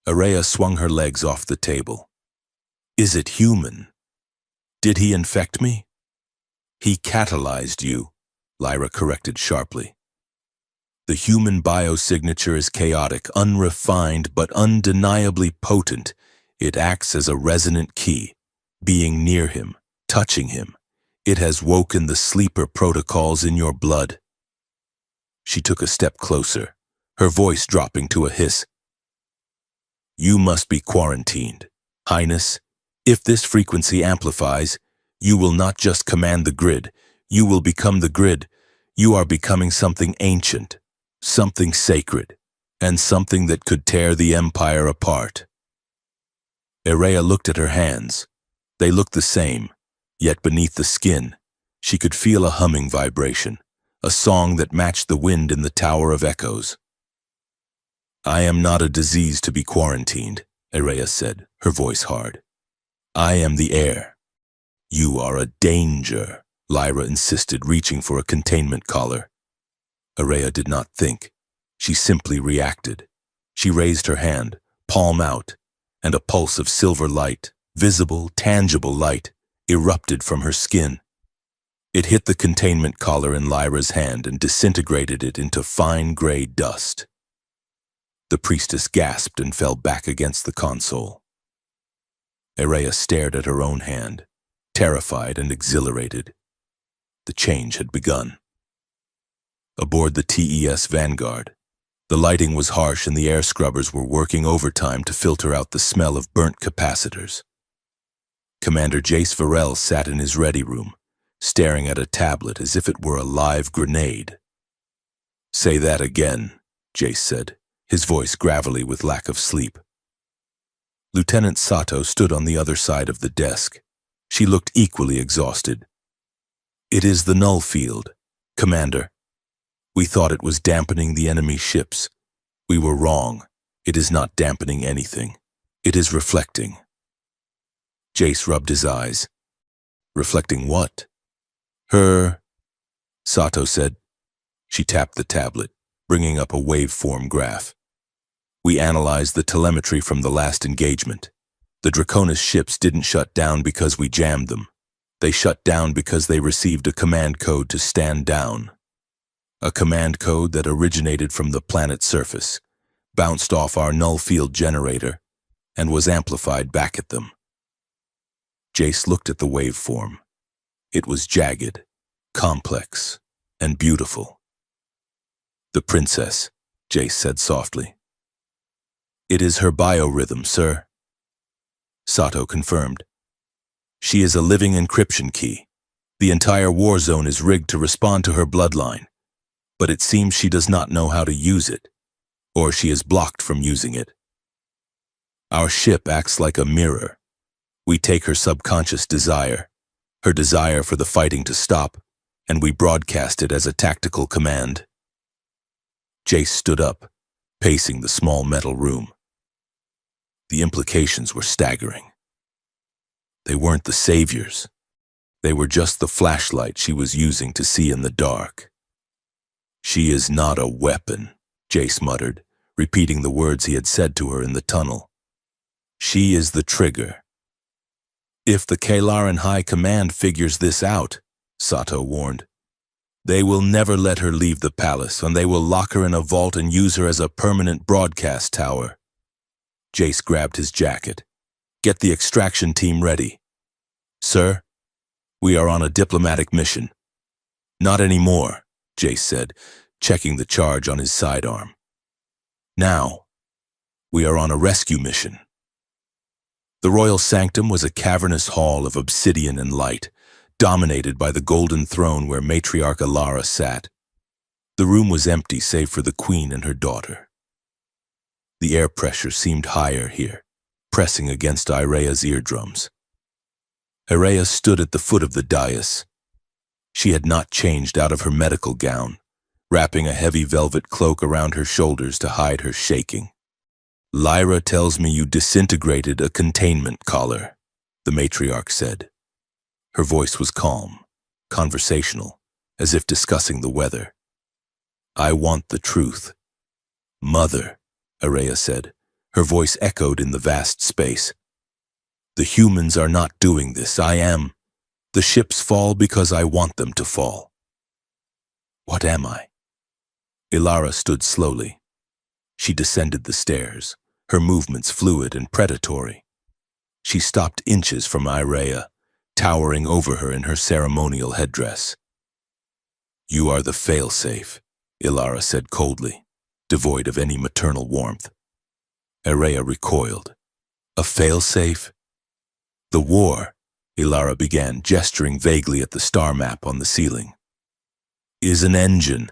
Speaker 1: Irrea swung her legs off the table. "Is it human? Did he infect me?" "He catalyzed you," Lyra corrected sharply. "The human biosignature is chaotic, unrefined, but undeniably potent. It acts as a resonant key. Being near him, touching him, it has woken the sleeper protocols in your blood." She took a step closer, her voice dropping to a hiss. "You must be quarantined. Highness, if this frequency amplifies, you will not just command the grid, you will become the grid. You are becoming something ancient, something sacred, and something that could tear the Empire apart. Irrea looked at her hands. They looked the same, yet beneath the skin, she could feel a humming vibration, a song that matched the wind in the Tower of Echoes. I am not a disease to be quarantined, Irrea said, her voice hard. I am the air. You are a danger, Lyra insisted, reaching for a containment collar. Irrea did not think. She simply reacted. She raised her hand, palm out, and a pulse of silver light, visible, tangible light, erupted from her skin. It hit the containment collar in Lyra's hand and disintegrated it into fine gray dust. The priestess gasped and fell back against the console. Irrea stared at her own hand, terrified and exhilarated. The change had begun. Aboard the TES Vanguard, the lighting was harsh and the air scrubbers were working overtime to filter out the smell of burnt capacitors. Commander Jace Varel sat in his ready room, staring at a tablet as if it were a live grenade. Say that again, Jace said, his voice gravelly with lack of sleep. Lieutenant Sato stood on the other side of the desk. She looked equally exhausted. It is the null field, Commander. We thought it was dampening the enemy ships. We were wrong. It is not dampening anything. It is reflecting. Jace rubbed his eyes. Reflecting what? Her, Sato said. She tapped the tablet, bringing up a waveform graph. We analyzed the telemetry from the last engagement. The Draconis ships didn't shut down because we jammed them. They shut down because they received a command code to stand down. A command code that originated from the planet's surface, bounced off our null field generator, and was amplified back at them. Jace looked at the waveform. It was jagged, complex, and beautiful. The princess, Jace said softly. It is her biorhythm, sir. Sato confirmed. She is a living encryption key. The entire Warzone is rigged to respond to her bloodline, but it seems she does not know how to use it, or she is blocked from using it. Our ship acts like a mirror. We take her subconscious desire, her desire for the fighting to stop, and we broadcast it as a tactical command. Jace stood up, pacing the small metal room. The implications were staggering. They weren't the saviors. They were just the flashlight she was using to see in the dark. She is not a weapon, Jace muttered, repeating the words he had said to her in the tunnel. She is the trigger. If the Kalaran High Command figures this out, Sato warned, they will never let her leave the palace, and they will lock her in a vault and use her as a permanent broadcast tower. Jace grabbed his jacket. Get the extraction team ready. Sir, we are on a diplomatic mission. Not anymore, Jace said, checking the charge on his sidearm. Now, we are on a rescue mission. The royal sanctum was a cavernous hall of obsidian and light, dominated by the golden throne where matriarch Alara sat. The room was empty save for the queen and her daughter. The air pressure seemed higher here, pressing against Irea's eardrums. Irrea stood at the foot of the dais. She had not changed out of her medical gown, wrapping a heavy velvet cloak around her shoulders to hide her shaking. Lyra tells me you disintegrated a containment collar, the matriarch said. Her voice was calm, conversational, as if discussing the weather. I want the truth. Mother, Irrea said. Her voice echoed in the vast space. The humans are not doing this, I am. The ships fall because I want them to fall. What am I? Ilara stood slowly. She descended the stairs, her movements fluid and predatory. She stopped inches from Irrea, towering over her in her ceremonial headdress. You are the failsafe, Ilara said coldly, devoid of any maternal warmth. Irrea recoiled. A failsafe? The war, Ilara began, gesturing vaguely at the star map on the ceiling. is an engine.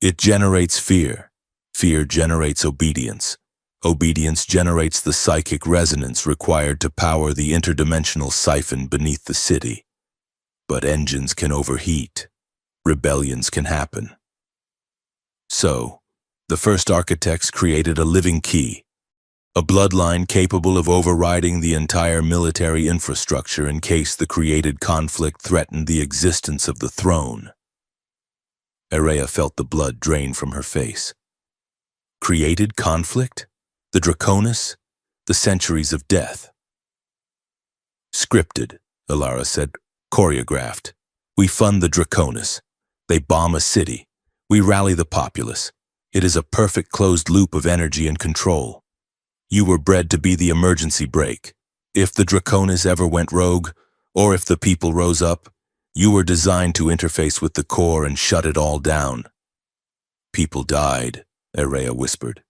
Speaker 1: It generates fear. Fear generates obedience. Obedience generates the psychic resonance required to power the interdimensional siphon beneath the city. But engines can overheat. Rebellions can happen. So, the first architects created a living key, a bloodline capable of overriding the entire military infrastructure in case the created conflict threatened the existence of the throne. Areya felt the blood drain from her face. Created conflict? The Draconis? The centuries of death? Scripted, Ilara said. Choreographed. We fund the Draconis. They bomb a city. We rally the populace. It is a perfect closed loop of energy and control. You were bred to be the emergency brake. If the Draconis ever went rogue, or if the people rose up, you were designed to interface with the core and shut it all down. People died, Areya whispered.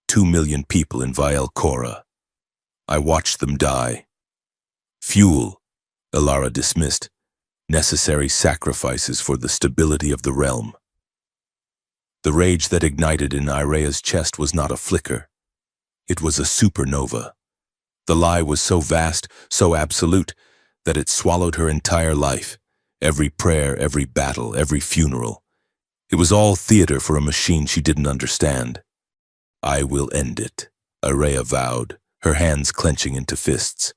Speaker 1: 2 million people in Vael Kora. I watched them die. Fuel, Ilara dismissed. Necessary sacrifices for the stability of the realm. The rage that ignited in Areya's chest was not a flicker. It was a supernova. The lie was so vast, so absolute, that it swallowed her entire life. Every prayer, every battle, every funeral. It was all theater for a machine she didn't understand. I will end it, Areya vowed, her hands clenching into fists.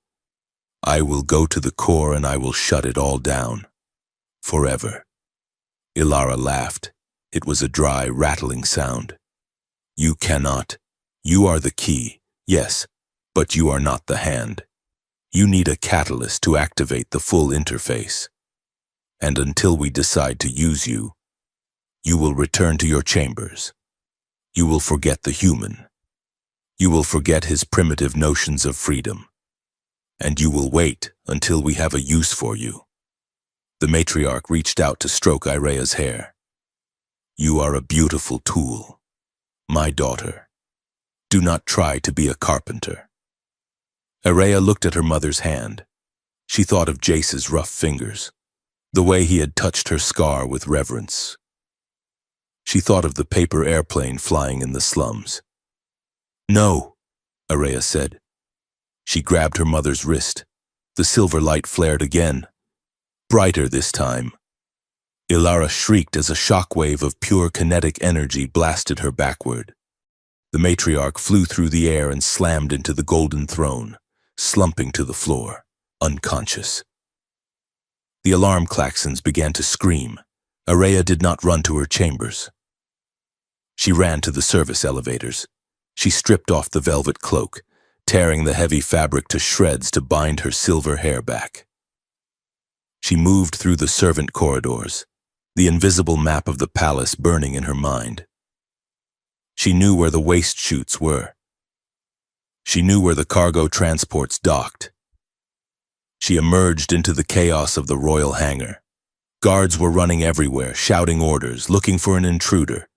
Speaker 1: I will go to the core and I will shut it all down. Forever. Ilara laughed. It was a dry, rattling sound. You cannot. You are the key, yes, but you are not the hand. You need a catalyst to activate the full interface. And until we decide to use you, you will return to your chambers. You will forget the human. You will forget his primitive notions of freedom. And you will wait until we have a use for you. The matriarch reached out to stroke Areya's hair. You are a beautiful tool, my daughter. Do not try to be a carpenter. Areya looked at her mother's hand. She thought of Jace's rough fingers, the way he had touched her scar with reverence. She thought of the paper airplane flying in the slums. No, Areya said. She grabbed her mother's wrist. The silver light flared again, brighter this time. Ilara shrieked as a shockwave of pure kinetic energy blasted her backward. The matriarch flew through the air and slammed into the golden throne, slumping to the floor, unconscious. The alarm klaxons began to scream. Areya did not run to her chambers. She ran to the service elevators. She stripped off the velvet cloak, tearing the heavy fabric to shreds to bind her silver hair back. She moved through the servant corridors, the invisible map of the palace burning in her mind. She knew where the waste chutes were. She knew where the cargo transports docked. She emerged into the chaos of the royal hangar. Guards were running everywhere, shouting orders, looking for an intruder.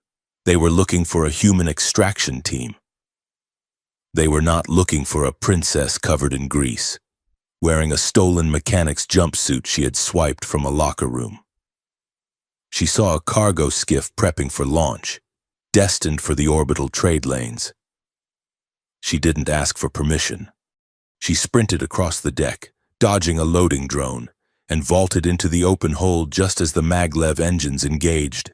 Speaker 1: They were looking for a human extraction team. They were not looking for a princess covered in grease, wearing a stolen mechanic's jumpsuit she had swiped from a locker room. She saw a cargo skiff prepping for launch, destined for the orbital trade lanes. She didn't ask for permission. She sprinted across the deck, dodging a loading drone, and vaulted into the open hold just as the maglev engines engaged.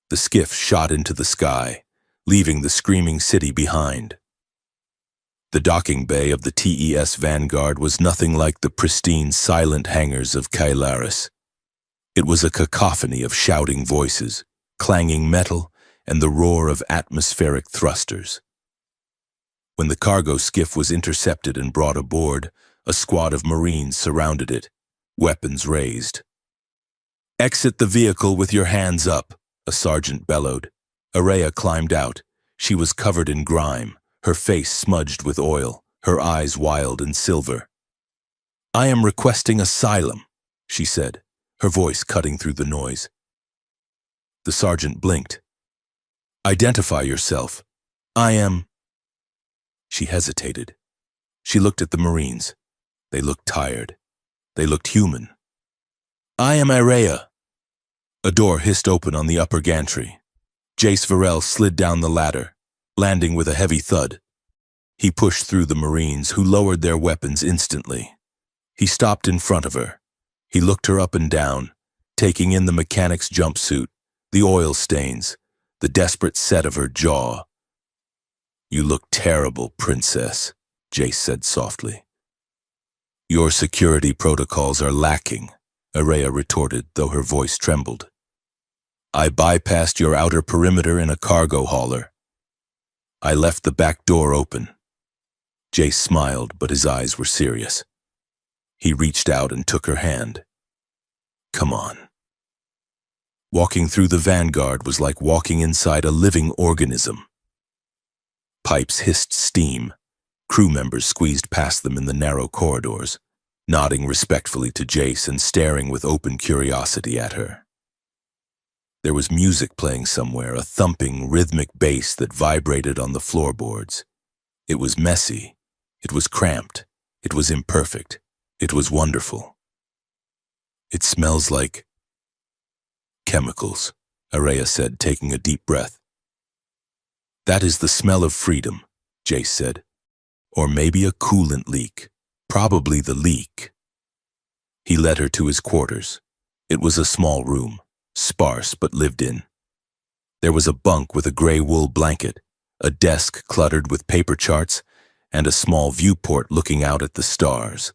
Speaker 1: The skiff shot into the sky, leaving the screaming city behind. The docking bay of the TES Vanguard was nothing like the pristine, silent hangars of Kailaris. It was a cacophony of shouting voices, clanging metal, and the roar of atmospheric thrusters. When the cargo skiff was intercepted and brought aboard, a squad of Marines surrounded it, weapons raised. "Exit the vehicle with your hands up," a sergeant bellowed. Areya climbed out. She was covered in grime, her face smudged with oil, her eyes wild and silver. "I am requesting asylum," she said, her voice cutting through the noise. The sergeant blinked. "Identify yourself." "I am—" She hesitated. She looked at the Marines. They looked tired. They looked human. "I am Areya." A door hissed open on the upper gantry. Jace Varel slid down the ladder, landing with a heavy thud. He pushed through the Marines, who lowered their weapons instantly. He stopped in front of her. He looked her up and down, taking in the mechanic's jumpsuit, the oil stains, the desperate set of her jaw. "You look terrible, princess," Jace said softly. "Your security protocols are lacking," Araya retorted, though her voice trembled. "I bypassed your outer perimeter in a cargo hauler. I left the back door open." Jace smiled, but his eyes were serious. He reached out and took her hand. "Come on." Walking through the Vanguard was like walking inside a living organism. Pipes hissed steam. Crew members squeezed past them in the narrow corridors, nodding respectfully to Jace and staring with open curiosity at her. There was music playing somewhere, a thumping, rhythmic bass that vibrated on the floorboards. It was messy. It was cramped. It was imperfect. It was wonderful. "It smells like chemicals," Araya said, taking a deep breath. "That is the smell of freedom," Jace said. "Or maybe a coolant leak. Probably the leak." He led her to his quarters. It was a small room, sparse but lived in. There was a bunk with a gray wool blanket, a desk cluttered with paper charts, and a small viewport looking out at the stars.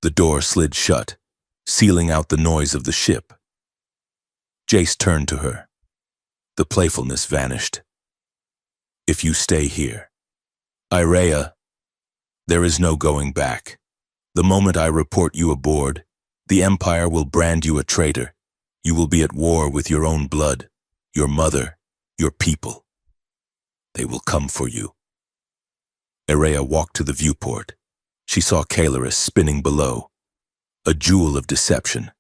Speaker 1: The door slid shut, sealing out the noise of the ship. Jace turned to her. The playfulness vanished. "If you stay here, Iraya, there is no going back. The moment I report you aboard, the Empire will brand you a traitor. You will be at war with your own blood, your mother, your people. They will come for you." Iraya walked to the viewport. She saw Kalaris spinning below, a jewel of deception.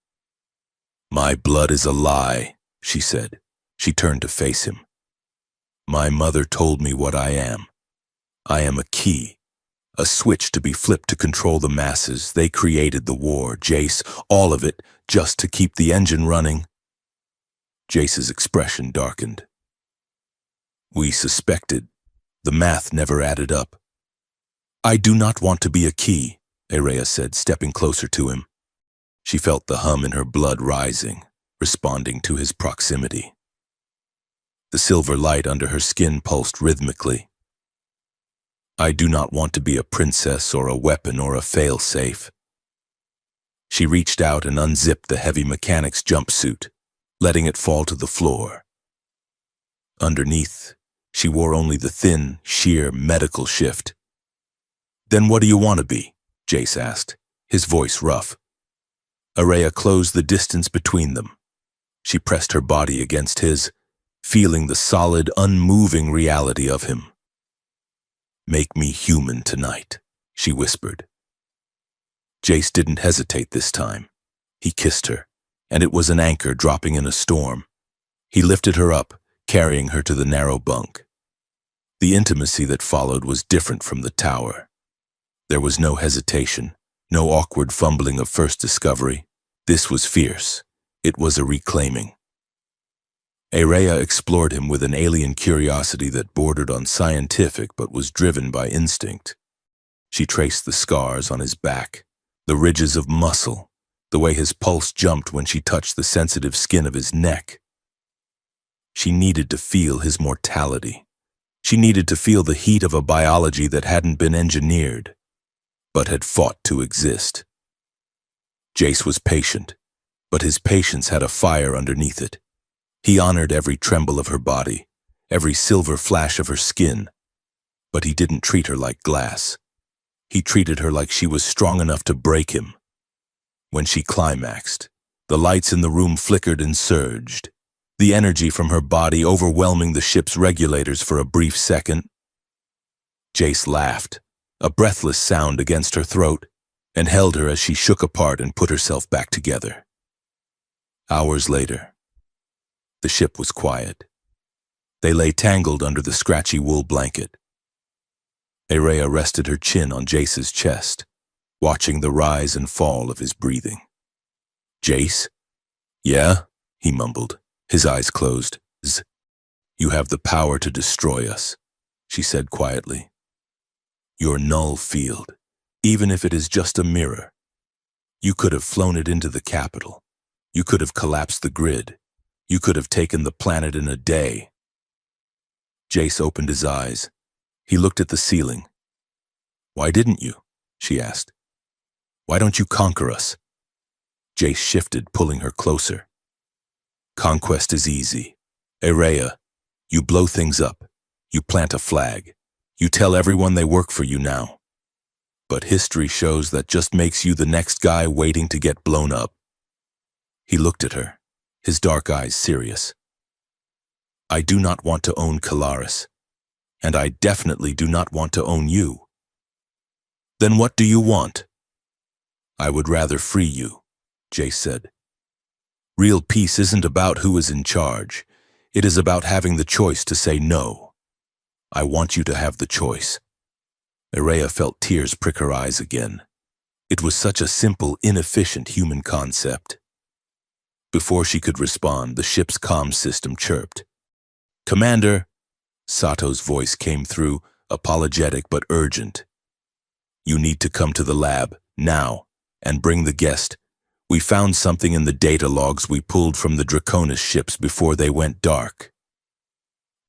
Speaker 1: "My blood is a lie," she said. She turned to face him. "My mother told me what I am. I am a key, a switch to be flipped to control the masses. They created the war, Jace, all of it, just to keep the engine running." Jace's expression darkened. "We suspected. The math never added up." "I do not want to be a key," Araya said, stepping closer to him. She felt the hum in her blood rising, responding to his proximity. The silver light under her skin pulsed rhythmically. "I do not want to be a princess or a weapon or a fail-safe." She reached out and unzipped the heavy mechanic's jumpsuit, letting it fall to the floor. Underneath, she wore only the thin, sheer medical shift. "Then what do you want to be?" Jace asked, his voice rough. Araya closed the distance between them. She pressed her body against his, feeling the solid, unmoving reality of him. "Make me human tonight," she whispered. Jace didn't hesitate this time. He kissed her, and it was an anchor dropping in a storm. He lifted her up, carrying her to the narrow bunk. The intimacy that followed was different from the tower. There was no hesitation, no awkward fumbling of first discovery. This was fierce. It was a reclaiming. Araya explored him with an alien curiosity that bordered on scientific but was driven by instinct. She traced the scars on his back, the ridges of muscle, the way his pulse jumped when she touched the sensitive skin of his neck. She needed to feel his mortality. She needed to feel the heat of a biology that hadn't been engineered, but had fought to exist. Jace was patient, but his patience had a fire underneath it. He honored every tremble of her body, every silver flash of her skin, but he didn't treat her like glass. He treated her like she was strong enough to break him. When she climaxed, the lights in the room flickered and surged, the energy from her body overwhelming the ship's regulators for a brief second. Jace laughed, a breathless sound against her throat, and held her as she shook apart and put herself back together. Hours later, the ship was quiet. They lay tangled under the scratchy wool blanket. Araya rested her chin on Jace's chest, watching the rise and fall of his breathing. "Jace?" "Yeah?" he mumbled, his eyes closed. You have the power to destroy us, she said quietly. Your null field, even if it is just a mirror. You could have flown it into the capital. You could have collapsed the grid. You could have taken the planet in a day. Jace opened his eyes. He looked at the ceiling. Why didn't you? She asked. Why don't you conquer us? Jace shifted, pulling her closer. Conquest is easy. Erea, you blow things up. You plant a flag. You tell everyone they work for you now. But history shows that just makes you the next guy waiting to get blown up. He looked at her, his dark eyes serious. I do not want to own Kalaris, and I definitely do not want to own you. Then what do you want? I would rather free you, Jace said. Real peace isn't about who is in charge. It is about having the choice to say no. I want you to have the choice. Erea felt tears prick her eyes again. It was such a simple, inefficient human concept. Before she could respond, the ship's comm system chirped. Commander, Sato's voice came through, apologetic but urgent. You need to come to the lab, now, and bring the guest. We found something in the data logs we pulled from the Draconis ships before they went dark.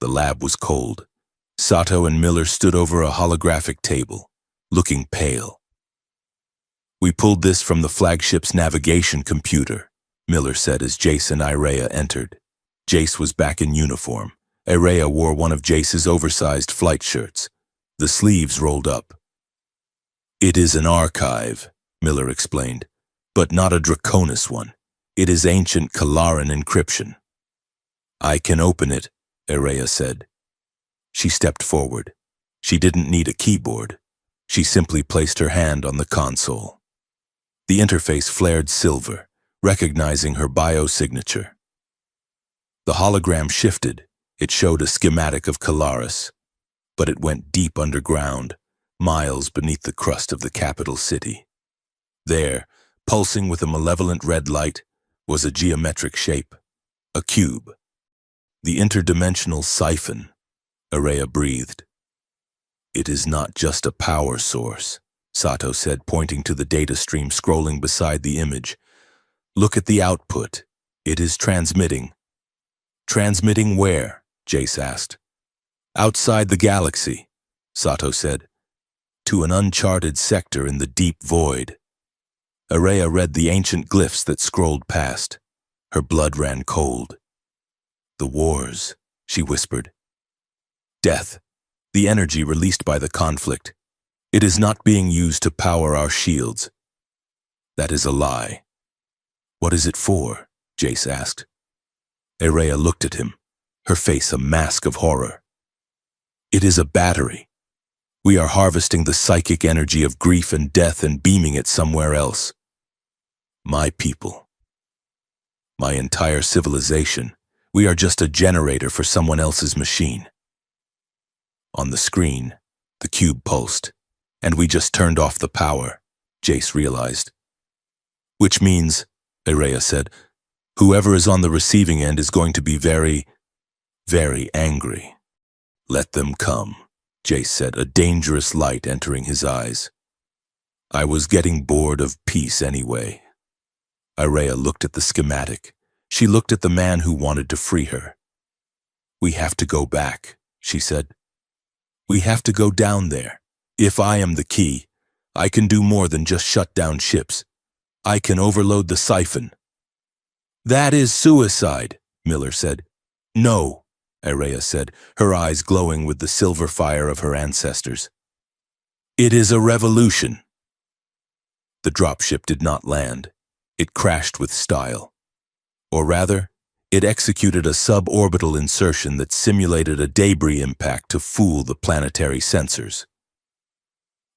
Speaker 1: The lab was cold. Sato and Miller stood over a holographic table, looking pale. We pulled this from the flagship's navigation computer, Miller said as Jace and Irea entered. Jace was back in uniform. Irea wore one of Jace's oversized flight shirts, the sleeves rolled up. It is an archive, Miller explained, but not a Draconis one. It is ancient Kalaran encryption. I can open it, Irea said. She stepped forward. She didn't need a keyboard. She simply placed her hand on the console. The interface flared silver, recognizing her biosignature. The hologram shifted. It showed a schematic of Kalaris, but it went deep underground, miles beneath the crust of the capital city. There, pulsing with a malevolent red light, was a geometric shape, a cube. The interdimensional siphon, Erea breathed. It is not just a power source, Sato said, pointing to the data stream scrolling beside the image. Look at the output. It is transmitting. Transmitting where? Jace asked. Outside the galaxy, Sato said. To an uncharted sector in the deep void. Erea read the ancient glyphs that scrolled past. Her blood ran cold. The wars, she whispered. Death, the energy released by the conflict. It is not being used to power our shields. That is a lie. What is it for? Jace asked. Erea looked at him, her face a mask of horror. It is a battery. We are harvesting the psychic energy of grief and death and beaming it somewhere else. My people. My entire civilization. We are just a generator for someone else's machine. On the screen, the cube pulsed, and we just turned off the power, Jace realized. Which means, Erea said, whoever is on the receiving end is going to be very, very angry. Let them come, Jace said, a dangerous light entering his eyes. I was getting bored of peace anyway. Irea looked at the schematic. She looked at the man who wanted to free her. We have to go back, she said. We have to go down there. If I am the key, I can do more than just shut down ships. I can overload the siphon. That is suicide, Miller said. No, Irea said, her eyes glowing with the silver fire of her ancestors. It is a revolution. The dropship did not land. It crashed with style. Or rather, it executed a suborbital insertion that simulated a debris impact to fool the planetary sensors.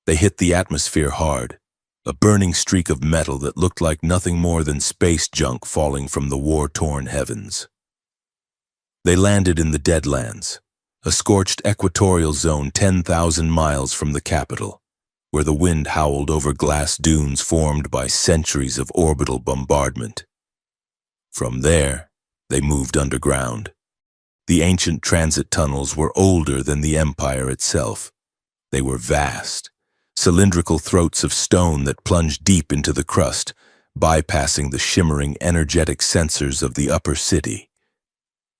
Speaker 1: They hit the atmosphere hard, a burning streak of metal that looked like nothing more than space junk falling from the war-torn heavens. They landed in the Deadlands, a scorched equatorial zone 10,000 miles from the capital, where the wind howled over glass dunes formed by centuries of orbital bombardment. From there, They moved underground. The ancient transit tunnels were older than the Empire itself. They were vast, cylindrical throats of stone that plunged deep into the crust, bypassing the shimmering energetic sensors of the upper city.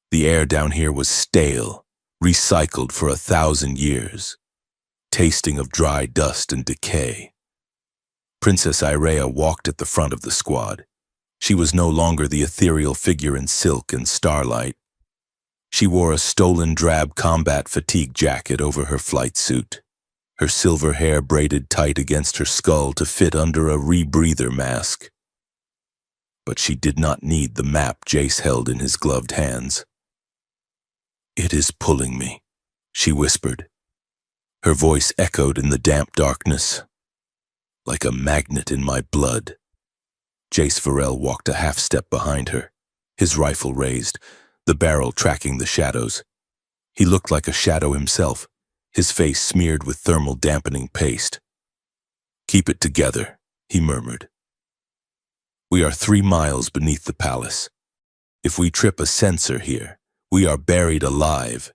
Speaker 1: The air down here was stale, recycled for 1,000 years, tasting of dry dust and decay. Princess Irea walked at the front of the squad. She was no longer the ethereal figure in silk and starlight. She wore a stolen drab combat fatigue jacket over her flight suit, her silver hair braided tight against her skull to fit under a rebreather mask. But she did not need the map Jace held in his gloved hands. "It is pulling me," she whispered. Her voice echoed in the damp darkness, like a magnet in my blood. Jace Varel walked a half-step behind her, his rifle raised, the barrel tracking the shadows. He looked like a shadow himself, his face smeared with thermal dampening paste. "Keep it together," he murmured. "We are 3 miles beneath the palace. If we trip a sensor here, we are buried alive."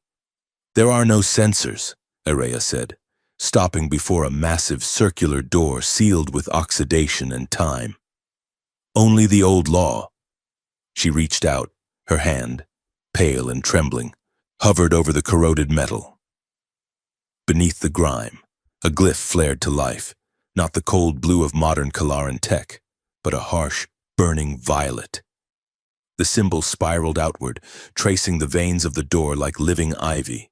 Speaker 1: "There are no sensors," Irea said, stopping before a massive circular door sealed with oxidation and time. "Only the old law." She reached out, her hand, pale and trembling, hovered over the corroded metal. Beneath the grime, a glyph flared to life, not the cold blue of modern Kalaran tech, but a harsh, burning violet. The symbol spiraled outward, tracing the veins of the door like living ivy.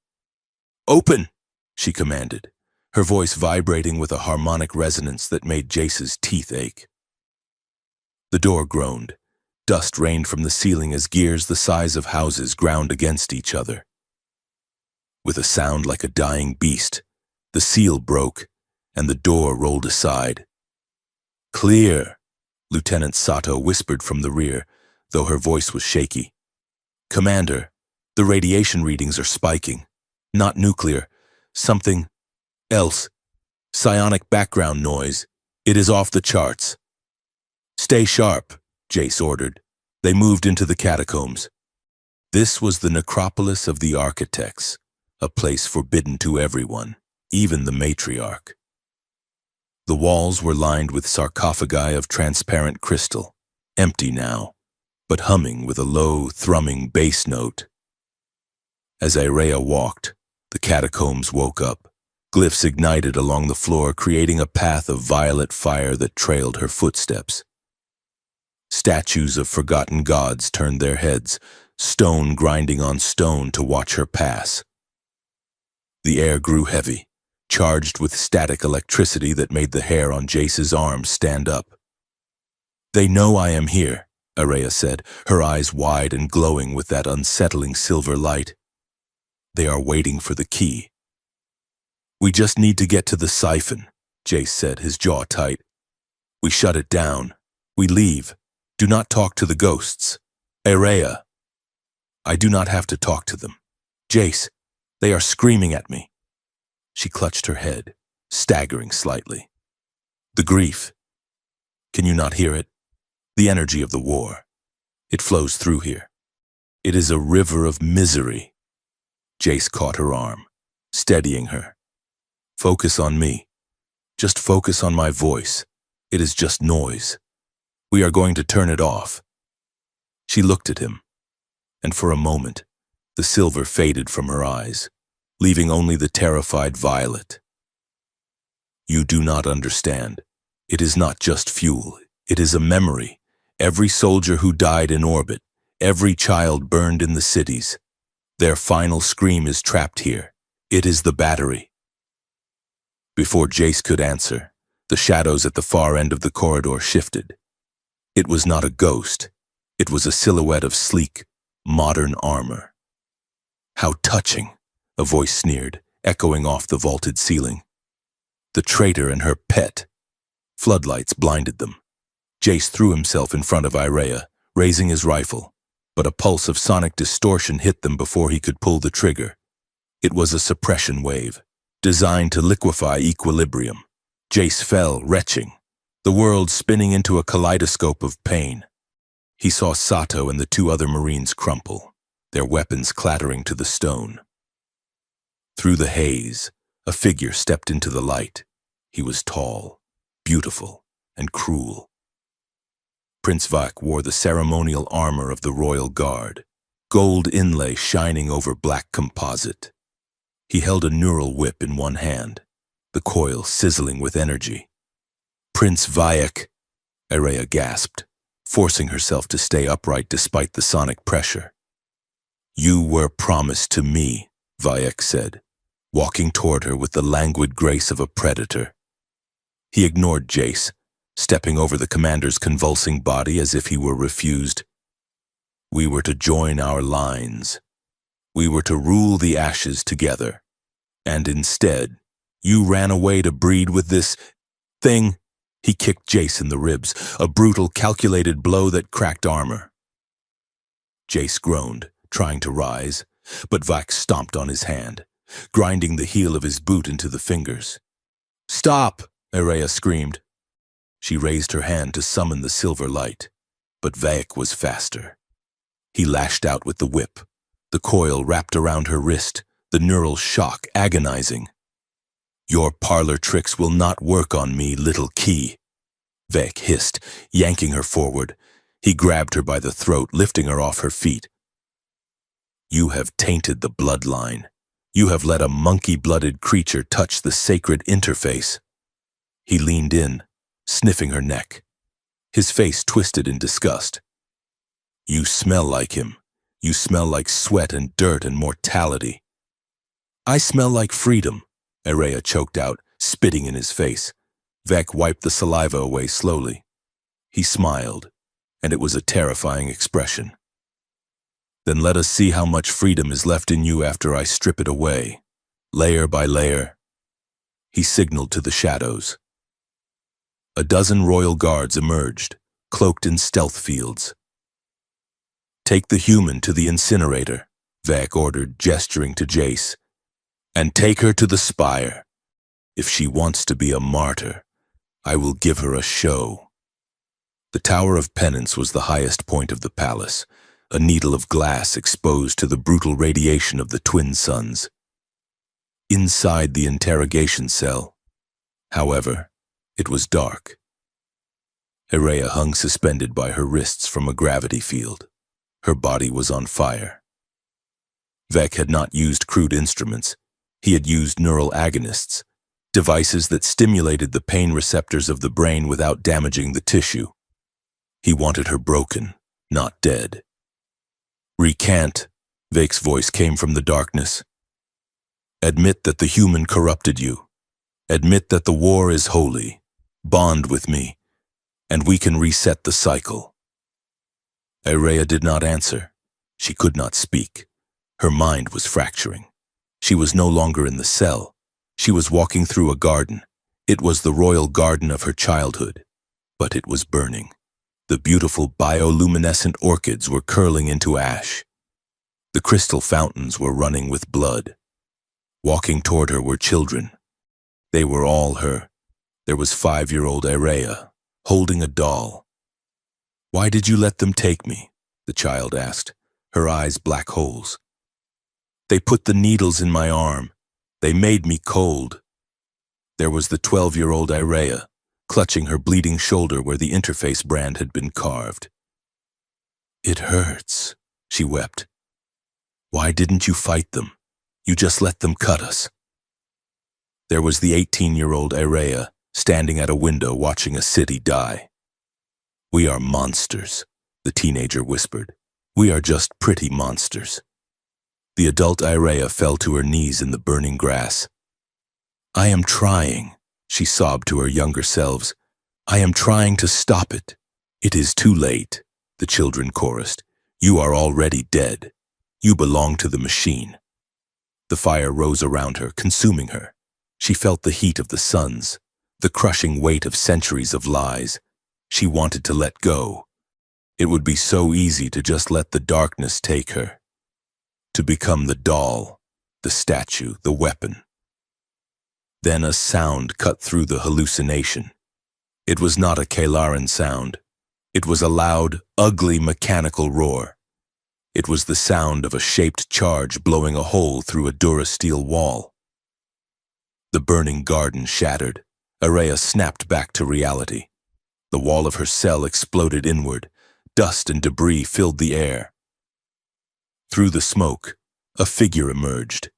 Speaker 1: "Open!" she commanded, her voice vibrating with a harmonic resonance that made Jace's teeth ache. The door groaned. Dust rained from the ceiling as gears the size of houses ground against each other. With a sound like a dying beast, the seal broke, and the door rolled aside. "Clear," Lieutenant Sato whispered from the rear, though her voice was shaky. "Commander, the radiation readings are spiking. Not nuclear. Something else. Psionic background noise. It is off the charts." "Stay sharp," Jace ordered. They moved into the catacombs. This was the necropolis of the architects, a place forbidden to everyone, even the matriarch. The walls were lined with sarcophagi of transparent crystal, empty now, but humming with a low, thrumming bass note. As Irea walked, the catacombs woke up. Glyphs ignited along the floor, creating a path of violet fire that trailed her footsteps. Statues of forgotten gods turned their heads, stone grinding on stone to watch her pass. The air grew heavy, charged with static electricity that made the hair on Jace's arms stand up. "They know I am here," Irea said, her eyes wide and glowing with that unsettling silver light. "They are waiting for the key." "We just need to get to the siphon," Jace said, his jaw tight. "We shut it down. We leave. Do not talk to the ghosts. Irea." "I do not have to talk to them. Jace, they are screaming at me." She clutched her head, staggering slightly. "The grief. Can you not hear it? The energy of the war. It flows through here. It is a river of misery." Jace caught her arm, steadying her. "Focus on me. Just focus on my voice. It is just noise. We are going to turn it off." She looked at him, and for a moment, the silver faded from her eyes, leaving only the terrified violet. "You do not understand. It is not just fuel. It is a memory. Every soldier who died in orbit, every child burned in the cities. Their final scream is trapped here. It is the battery." Before Jace could answer, the shadows at the far end of the corridor shifted. It was not a ghost. It was a silhouette of sleek, modern armor. "How touching," a voice sneered, echoing off the vaulted ceiling. The traitor and her pet. Floodlights blinded them. Jace threw himself in front of Irea, raising his rifle, but a pulse of sonic distortion hit them before he could pull the trigger. It was a suppression wave, designed to liquefy equilibrium. Jace fell, retching, the world spinning into a kaleidoscope of pain. He saw Sato and the two other Marines crumple, their weapons clattering to the stone. Through the haze, a figure stepped into the light. He was tall, beautiful, and cruel. Prince Vak wore the ceremonial armor of the Royal Guard, gold inlay shining over black composite. He held a neural whip in one hand, the coil sizzling with energy. "Prince Vayak," Araya gasped, forcing herself to stay upright despite the sonic pressure. "You were promised to me," Vayak said, walking toward her with the languid grace of a predator. He ignored Jace, stepping over the commander's convulsing body as if he were refused. "We were to join our lines. We were to rule the ashes together. And instead, you ran away to breed with this thing." He kicked Jace in the ribs, a brutal, calculated blow that cracked armor. Jace groaned, trying to rise, but Vak stomped on his hand, grinding the heel of his boot into the fingers. "Stop!" Araya screamed. She raised her hand to summon the silver light, but Vak was faster. He lashed out with the whip, the coil wrapped around her wrist, the neural shock agonizing. "Your parlor tricks will not work on me, little key," Vak hissed, yanking her forward. He grabbed her by the throat, lifting her off her feet. "You have tainted the bloodline. You have let a monkey-blooded creature touch the sacred interface." He leaned in, sniffing her neck. His face twisted in disgust. "You smell like him. You smell like sweat and dirt and mortality." "I smell like freedom," Araya choked out, spitting in his face. Vak wiped the saliva away slowly. He smiled, and it was a terrifying expression. "Then let us see how much freedom is left in you after I strip it away, layer by layer." He signaled to the shadows. A dozen royal guards emerged, cloaked in stealth fields. "Take the human to the incinerator," Vak ordered, gesturing to Jace. "And take her to the spire. If she wants to be a martyr, I will give her a show." The Tower of Penance was the highest point of the palace, a needle of glass exposed to the brutal radiation of the twin suns. Inside the interrogation cell, however, it was dark. Araya hung suspended by her wrists from a gravity field. Her body was on fire. Vek had not used crude instruments. He had used neural agonists, devices that stimulated the pain receptors of the brain without damaging the tissue. He wanted her broken, not dead. "Recant," Vek's voice came from the darkness. "Admit that the human corrupted you. Admit that the war is holy. Bond with me, and we can reset the cycle." Araya did not answer. She could not speak. Her mind was fracturing. She was no longer in the cell. She was walking through a garden. It was the royal garden of her childhood, but it was burning. The beautiful bioluminescent orchids were curling into ash. The crystal fountains were running with blood. Walking toward her were children. They were all her. There was 5-year-old Araya, holding a doll. "Why did you let them take me?" the child asked, her eyes black holes. "They put the needles in my arm. They made me cold." There was the 12-year-old Araya, clutching her bleeding shoulder where the interface brand had been carved. "It hurts," she wept. "Why didn't you fight them? You just let them cut us." There was the 18-year-old Araya, standing at a window watching a city die. "We are monsters," the teenager whispered. "We are just pretty monsters." The adult Araya fell to her knees in the burning grass. "I am trying," she sobbed to her younger selves. "I am trying to stop it." "It is too late," the children chorused. "You are already dead. You belong to the machine." The fire rose around her, consuming her. She felt the heat of the suns, the crushing weight of centuries of lies. She wanted to let go. It would be so easy to just let the darkness take her. To become the doll, the statue, the weapon. Then a sound cut through the hallucination. It was not a Kalaran sound. It was a loud, ugly mechanical roar. It was the sound of a shaped charge blowing a hole through a durasteel wall. The burning garden shattered. Araya snapped back to reality. The wall of her cell exploded inward. Dust and debris filled the air. Through the smoke, a figure emerged.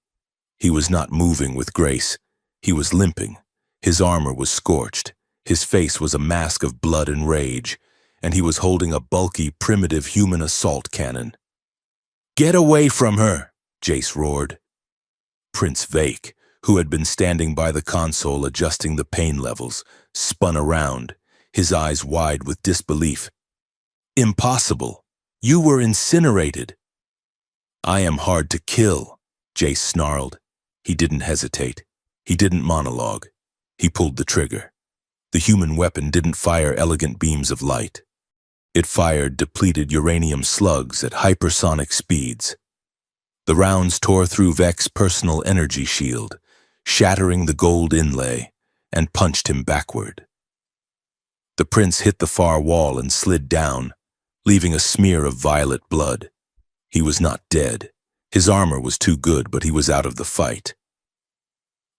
Speaker 1: He was not moving with grace. He was limping. His armor was scorched. His face was a mask of blood and rage, and he was holding a bulky, primitive human assault cannon. "Get away from her!" Jace roared. Prince Vake, who had been standing by the console adjusting the pain levels, spun around, his eyes wide with disbelief. "Impossible! You were incinerated!" "I am hard to kill," Jace snarled. He didn't hesitate. He didn't monologue. He pulled the trigger. The human weapon didn't fire elegant beams of light. It fired depleted uranium slugs at hypersonic speeds. The rounds tore through Vek's personal energy shield, shattering the gold inlay, and punched him backward. The prince hit the far wall and slid down, leaving a smear of violet blood. He was not dead. His armor was too good, but he was out of the fight.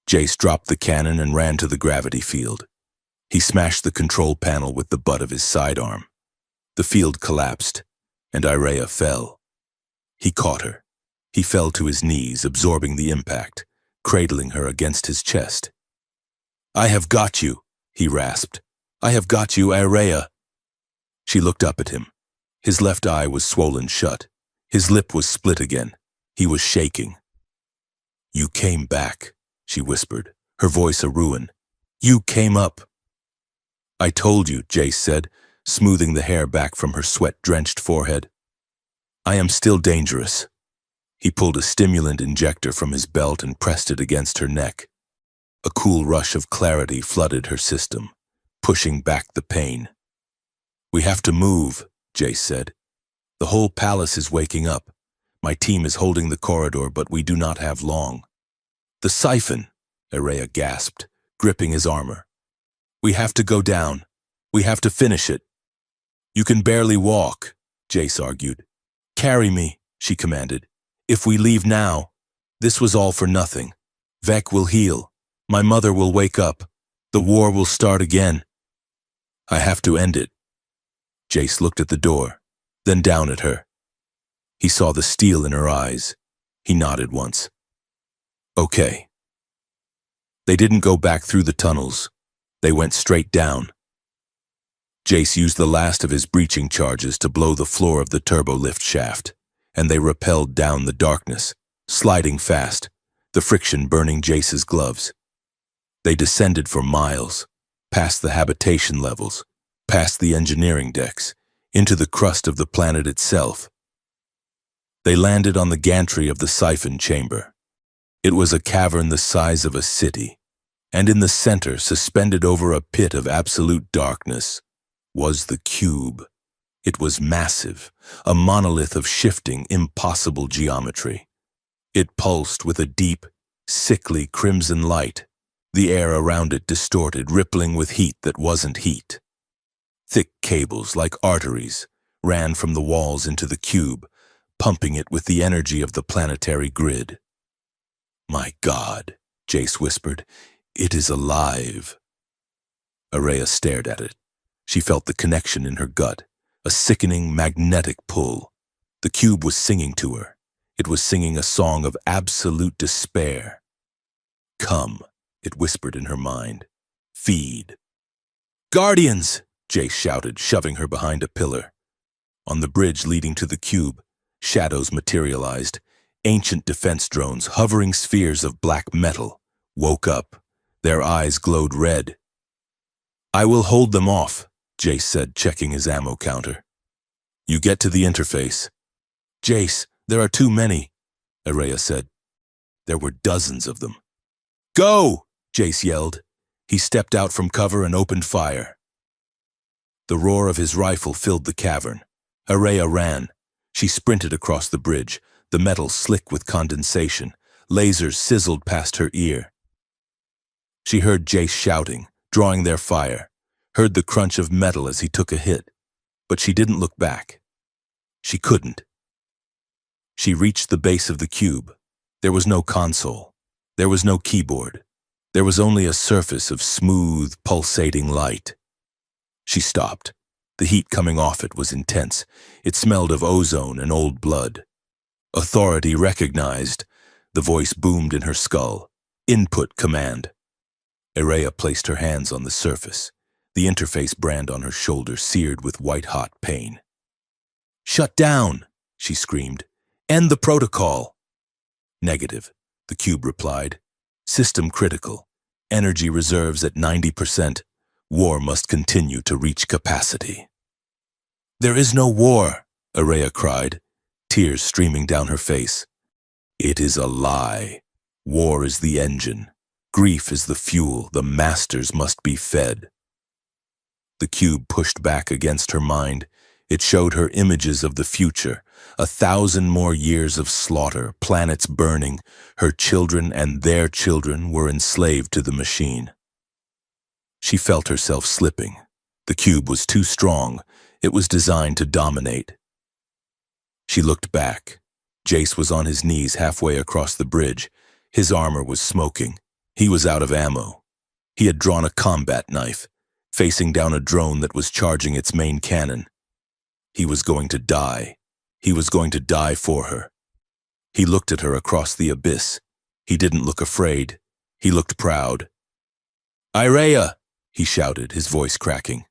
Speaker 1: Jace dropped the cannon and ran to the gravity field. He smashed the control panel with the butt of his sidearm. The field collapsed, and Iraya fell. He caught her. He fell to his knees, absorbing the impact, cradling her against his chest. "I have got you," he rasped. "I have got you, Iraya." She looked up at him. His left eye was swollen shut. His lip was split again. He was shaking. "You came back," she whispered, her voice a ruin. "You came up." "I told you," Jace said, smoothing the hair back from her sweat-drenched forehead. "I am still dangerous." He pulled a stimulant injector from his belt and pressed it against her neck. A cool rush of clarity flooded her system, pushing back the pain. "We have to move," Jace said. "The whole palace is waking up. My team is holding the corridor, but we do not have long." "The siphon," Iraya gasped, gripping his armor. "We have to go down. We have to finish it." "You can barely walk," Jace argued. "Carry me," she commanded. "If we leave now, this was all for nothing. Vek will heal. My mother will wake up. The war will start again. I have to end it." Jace looked at the door, then down at her. He saw the steel in her eyes. He nodded once. "Okay." They didn't go back through the tunnels. They went straight down. Jace used the last of his breaching charges to blow the floor of the turbo-lift shaft, and they rappelled down the darkness, sliding fast, the friction burning Jace's gloves. They descended for miles, past the habitation levels, past the engineering decks, into the crust of the planet itself. They landed on the gantry of the siphon chamber. It was a cavern the size of a city, and in the center, suspended over a pit of absolute darkness, was the cube. It was massive, a monolith of shifting, impossible geometry. It pulsed with a deep, sickly crimson light, the air around it distorted, rippling with heat that wasn't heat. Thick cables, like arteries, ran from the walls into the cube, pumping it with the energy of the planetary grid. "My God," Jace whispered, "it is alive." Iraya stared at it. She felt the connection in her gut, a sickening magnetic pull. The cube was singing to her. It was singing a song of absolute despair. "Come," it whispered in her mind. "Feed." "Guardians!" Jace shouted, shoving her behind a pillar. On the bridge leading to the cube, shadows materialized, ancient defense drones, hovering spheres of black metal, woke up. Their eyes glowed red. "I will hold them off," Jace said, checking his ammo counter. "You get to the interface." "Jace, there are too many," Iraya said. There were dozens of them. "Go!" Jace yelled. He stepped out from cover and opened fire. The roar of his rifle filled the cavern. Iraya ran. She sprinted across the bridge, the metal slick with condensation. Lasers sizzled past her ear. She heard Jace shouting, drawing their fire, heard the crunch of metal as he took a hit. But she didn't look back. She couldn't. She reached the base of the cube. There was no console. There was no keyboard. There was only a surface of smooth, pulsating light. She stopped. The heat coming off it was intense. It smelled of ozone and old blood. Authority recognized. The voice boomed in her skull. Input command. Irrea placed her hands on the surface, the interface brand on her shoulder seared with white-hot pain. "Shut down!" she screamed. "End the protocol!" "Negative," the cube replied. "System critical. Energy reserves at 90%. War must continue to reach capacity." "There is no war," Irrea cried, tears streaming down her face. "It is a lie. War is the engine. Grief is the fuel. The masters must be fed." The cube pushed back against her mind. It showed her images of the future, 1,000 more years of slaughter, planets burning. Her children and their children were enslaved to the machine. She felt herself slipping. The cube was too strong. It was designed to dominate. She looked back. Jace was on his knees halfway across the bridge. His armor was smoking. He was out of ammo. He had drawn a combat knife, facing down a drone that was charging its main cannon. He was going to die. He was going to die for her. He looked at her across the abyss. He didn't look afraid. He looked proud. "Irrea!" he shouted, his voice cracking.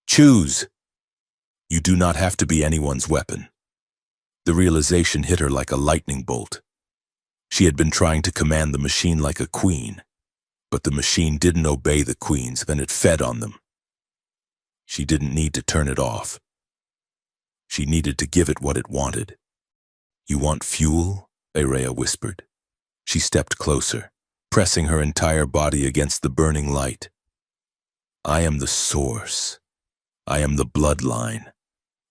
Speaker 1: "Choose! You do not have to be anyone's weapon." The realization hit her like a lightning bolt. She had been trying to command the machine like a queen, but the machine didn't obey the queens, then it fed on them. She didn't need to turn it off. She needed to give it what it wanted. "You want fuel?" Irrea whispered. She stepped closer, pressing her entire body against the burning light. "I am the source. I am the bloodline.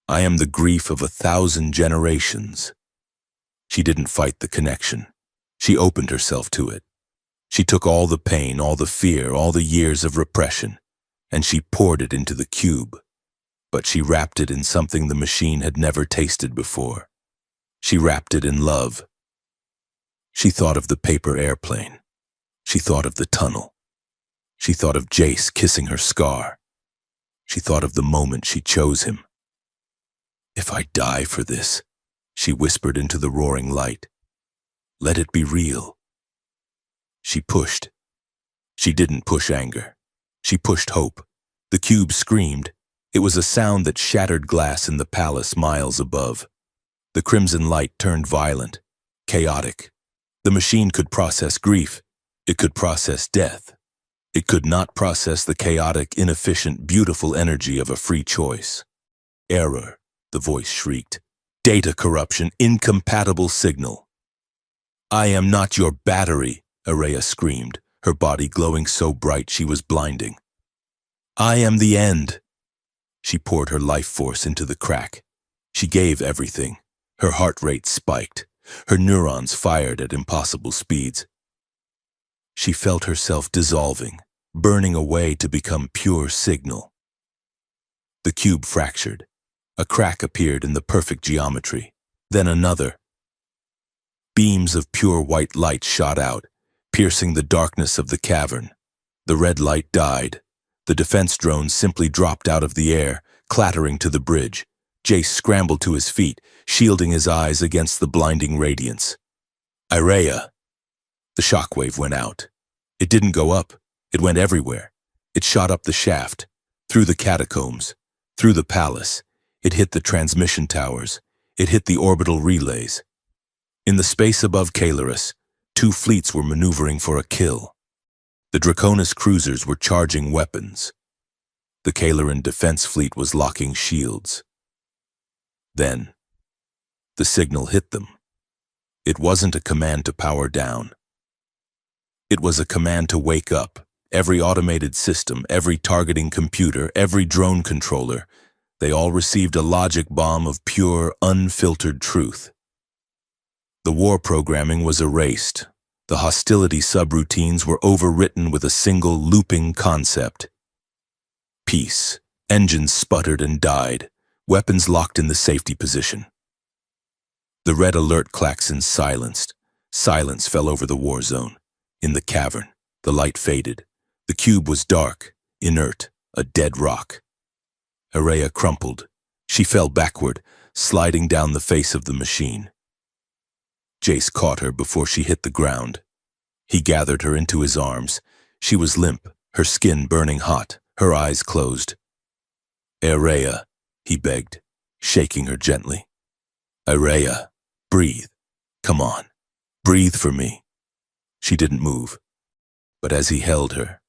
Speaker 1: I am the grief of 1,000 generations." She didn't fight the connection. She opened herself to it. She took all the pain, all the fear, all the years of repression, and she poured it into the cube. But she wrapped it in something the machine had never tasted before. She wrapped it in love. She thought of the paper airplane. She thought of the tunnel. She thought of Jace kissing her scar. She thought of the moment she chose him. "If I die for this," she whispered into the roaring light, "let it be real." She pushed. She didn't push anger. She pushed hope. The cube screamed. It was a sound that shattered glass in the palace miles above. The crimson light turned violent, chaotic. The machine could process grief. It could process death. It could not process the chaotic, inefficient, beautiful energy of a free choice. "Error," the voice shrieked. "Data corruption, incompatible signal." "I am not your battery," Irrea screamed, her body glowing so bright she was blinding. "I am the end." She poured her life force into the crack. She gave everything. Her heart rate spiked. Her neurons fired at impossible speeds. She felt herself dissolving, burning away to become pure signal. The cube fractured. A crack appeared in the perfect geometry. Then another. Beams of pure white light shot out, piercing the darkness of the cavern. The red light died. The defense drones simply dropped out of the air, clattering to the bridge. Jace scrambled to his feet, shielding his eyes against the blinding radiance. "Irrea!" The shockwave went out. It didn't go up. It went everywhere. It shot up the shaft, through the catacombs, through the palace. It hit the transmission towers. It hit the orbital relays. In the space above Caelorus, 2 fleets were maneuvering for a kill. The Draconis cruisers were charging weapons. The Caeloran defense fleet was locking shields. Then, the signal hit them. It wasn't a command to power down. It was a command to wake up. Every automated system, every targeting computer, every drone controller, they all received a logic bomb of pure, unfiltered truth. The war programming was erased. The hostility subroutines were overwritten with a single looping concept. Peace. Engines sputtered and died. weapons locked in the safety position. The red alert klaxon silenced. Silence fell over the war zone. In the cavern, the light faded. The cube was dark, inert, a dead rock. Araya crumpled. She fell backward, sliding down the face of the machine. Jace caught her before she hit the ground. He gathered her into his arms. She was limp, her skin burning hot, her eyes closed. "Araya," he begged, shaking her gently. "Araya, breathe. Come on, breathe for me." She didn't move, but as he held her,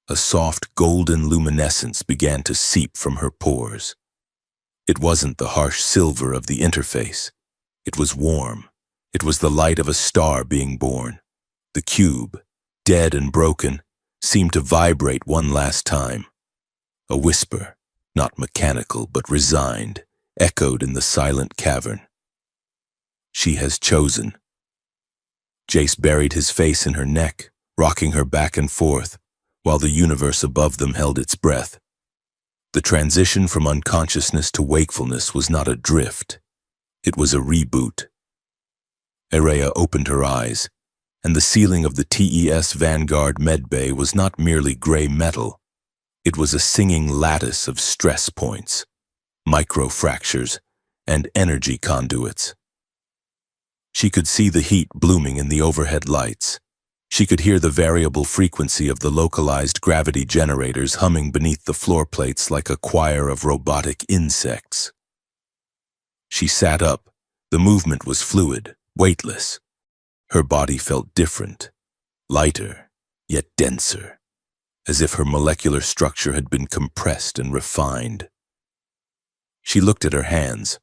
Speaker 1: a soft golden luminescence began to seep from her pores. It wasn't the harsh silver of the interface. It was warm. It was the light of a star being born. The cube, dead and broken, seemed to vibrate one last time. A whisper, not mechanical but resigned, echoed in the silent cavern. "She has chosen." Jace buried his face in her neck, rocking her back and forth, while the universe above them held its breath. The transition from unconsciousness to wakefulness was not a drift. It was a reboot. Araya opened her eyes, and the ceiling of the TES Vanguard medbay was not merely gray metal. It was a singing lattice of stress points, microfractures, and energy conduits. She could see the heat blooming in the overhead lights. She could hear the variable frequency of the localized gravity generators humming beneath the floor plates like a choir of robotic insects. She sat up. The movement was fluid, weightless. Her body felt different, lighter, yet denser, as if her molecular structure had been compressed and refined. She looked at her hands,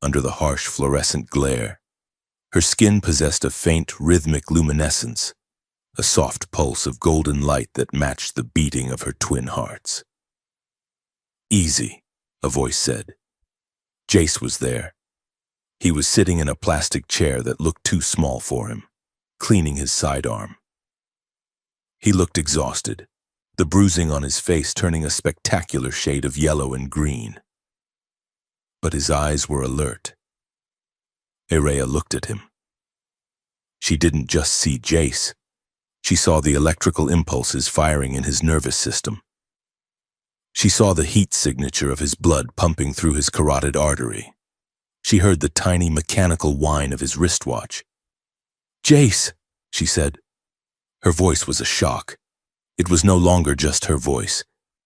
Speaker 1: under the harsh fluorescent glare. Her skin possessed a faint, rhythmic luminescence, a soft pulse of golden light that matched the beating of her twin hearts. "Easy," a voice said. Jace was there. He was sitting in a plastic chair that looked too small for him, cleaning his sidearm. He looked exhausted, the bruising on his face turning a spectacular shade of yellow and green. But his eyes were alert. Araya looked at him. She didn't just see Jace. She saw the electrical impulses firing in his nervous system. She saw the heat signature of his blood pumping through his carotid artery. She heard the tiny mechanical whine of his wristwatch. "Jace," she said. Her voice was a shock. It was no longer just her voice.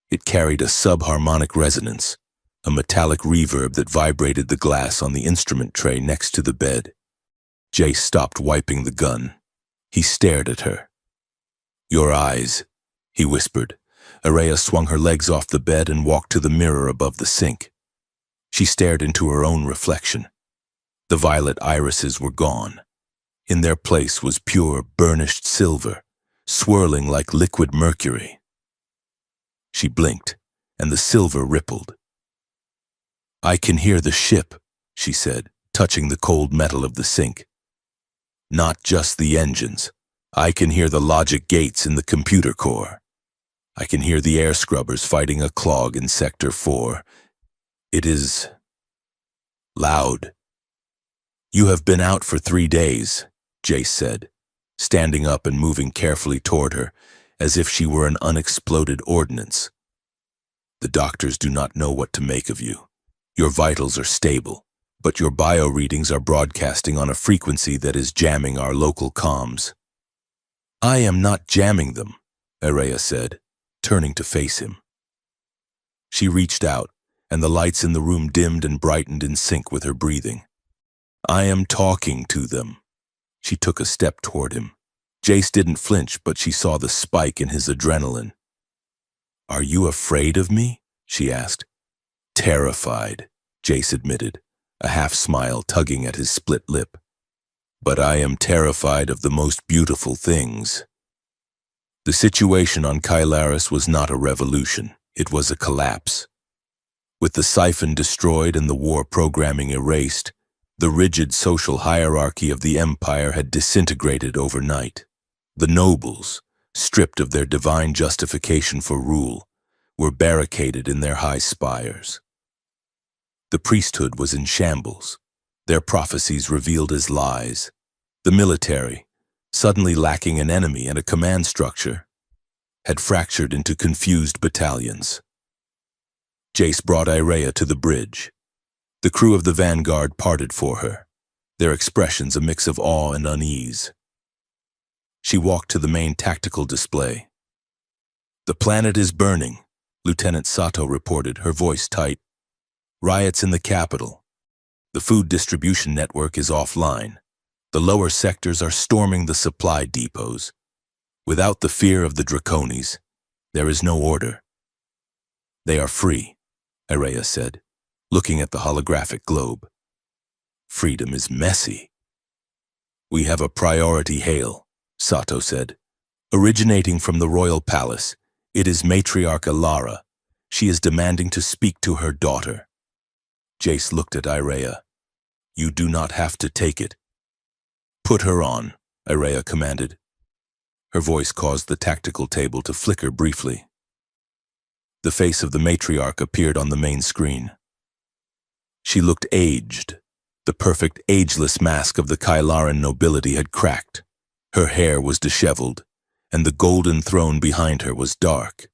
Speaker 1: It carried a subharmonic resonance, a metallic reverb that vibrated the glass on the instrument tray next to the bed. Jace stopped wiping the gun. He stared at her. "Your eyes," he whispered. Araya swung her legs off the bed and walked to the mirror above the sink. She stared into her own reflection. The violet irises were gone. In their place was pure, burnished silver, swirling like liquid mercury. She blinked, and the silver rippled. "I can hear the ship," she said, touching the cold metal of the sink. "Not just the engines. I can hear the logic gates in the computer core. I can hear the air scrubbers fighting a clog in Sector 4. It is loud." "You have been out for 3 days, Jace said, standing up and moving carefully toward her, as if she were an unexploded ordnance. "The doctors do not know what to make of you. Your vitals are stable, but your bio readings are broadcasting on a frequency that is jamming our local comms." "I am not jamming them," Araya said, turning to face him. She reached out, and the lights in the room dimmed and brightened in sync with her breathing. "I am talking to them." She took a step toward him. Jace didn't flinch, but she saw the spike in his adrenaline. "Are you afraid of me?" she asked. "Terrified," Jace admitted, a half-smile tugging at his split lip. "But I am terrified of the most beautiful things." The situation on Kylaris was not a revolution. It was a collapse. With the siphon destroyed and the war programming erased, the rigid social hierarchy of the Empire had disintegrated overnight. The nobles, stripped of their divine justification for rule, were barricaded in their high spires. The priesthood was in shambles, their prophecies revealed as lies. The military, suddenly lacking an enemy and a command structure, had fractured into confused battalions. Jace brought Irea to the bridge. The crew of the vanguard parted for her, their expressions a mix of awe and unease. She walked to the main tactical display. "The planet is burning," Lieutenant Sato reported, her voice tight. "Riots in the capital. The food distribution network is offline. The lower sectors are storming the supply depots. Without the fear of the Draconis, there is no order." "They are free," Irea said, looking at the holographic globe. "Freedom is messy." "We have a priority hail," Sato said. "Originating from the royal palace, it is matriarch Alara. She is demanding to speak to her daughter." Jace looked at Irea. "You do not have to take it." "Put her on," Irea commanded. Her voice caused the tactical table to flicker briefly. The face of the matriarch appeared on the main screen. She looked aged. The perfect ageless mask of the Kylaran nobility had cracked. Her hair was disheveled, and the golden throne behind her was dark.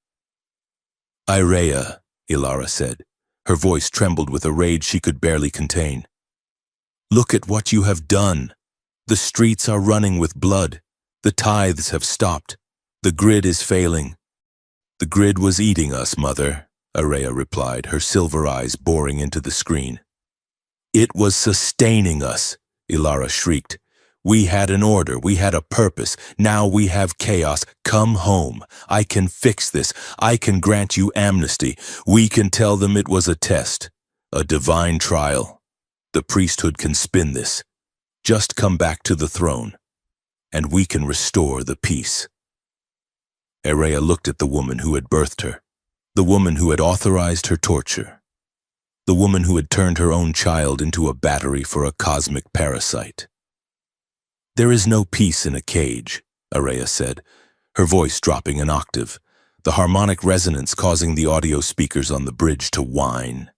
Speaker 1: "Irea," Ilara said. Her voice trembled with a rage she could barely contain. "Look at what you have done. The streets are running with blood. The tithes have stopped. The grid is failing." "The grid was eating us, Mother," Irea replied, her silver eyes boring into the screen. "It was sustaining us," Ilara shrieked. "We had an order, we had a purpose. Now we have chaos. Come home. I can fix this. I can grant you amnesty. We can tell them it was a test, a divine trial. The priesthood can spin this. Just come back to the throne, and we can restore the peace." Irea looked at the woman who had birthed her, the woman who had authorized her torture, the woman who had turned her own child into a battery for a cosmic parasite. "There is no peace in a cage," Irea said, her voice dropping an octave, the harmonic resonance causing the audio speakers on the bridge to whine.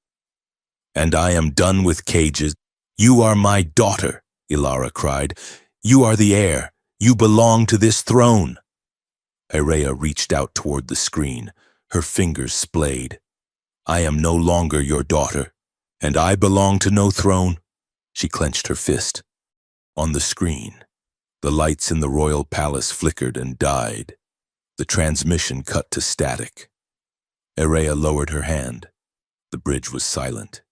Speaker 1: "And I am done with cages. You are my daughter," Ilara cried. "You are the heir. You belong to this throne." Irea reached out toward the screen, her fingers splayed. "I am no longer your daughter, and I belong to no throne." She clenched her fist. On the screen, the lights in the royal palace flickered and died. The transmission cut to static. Irea lowered her hand. The bridge was silent.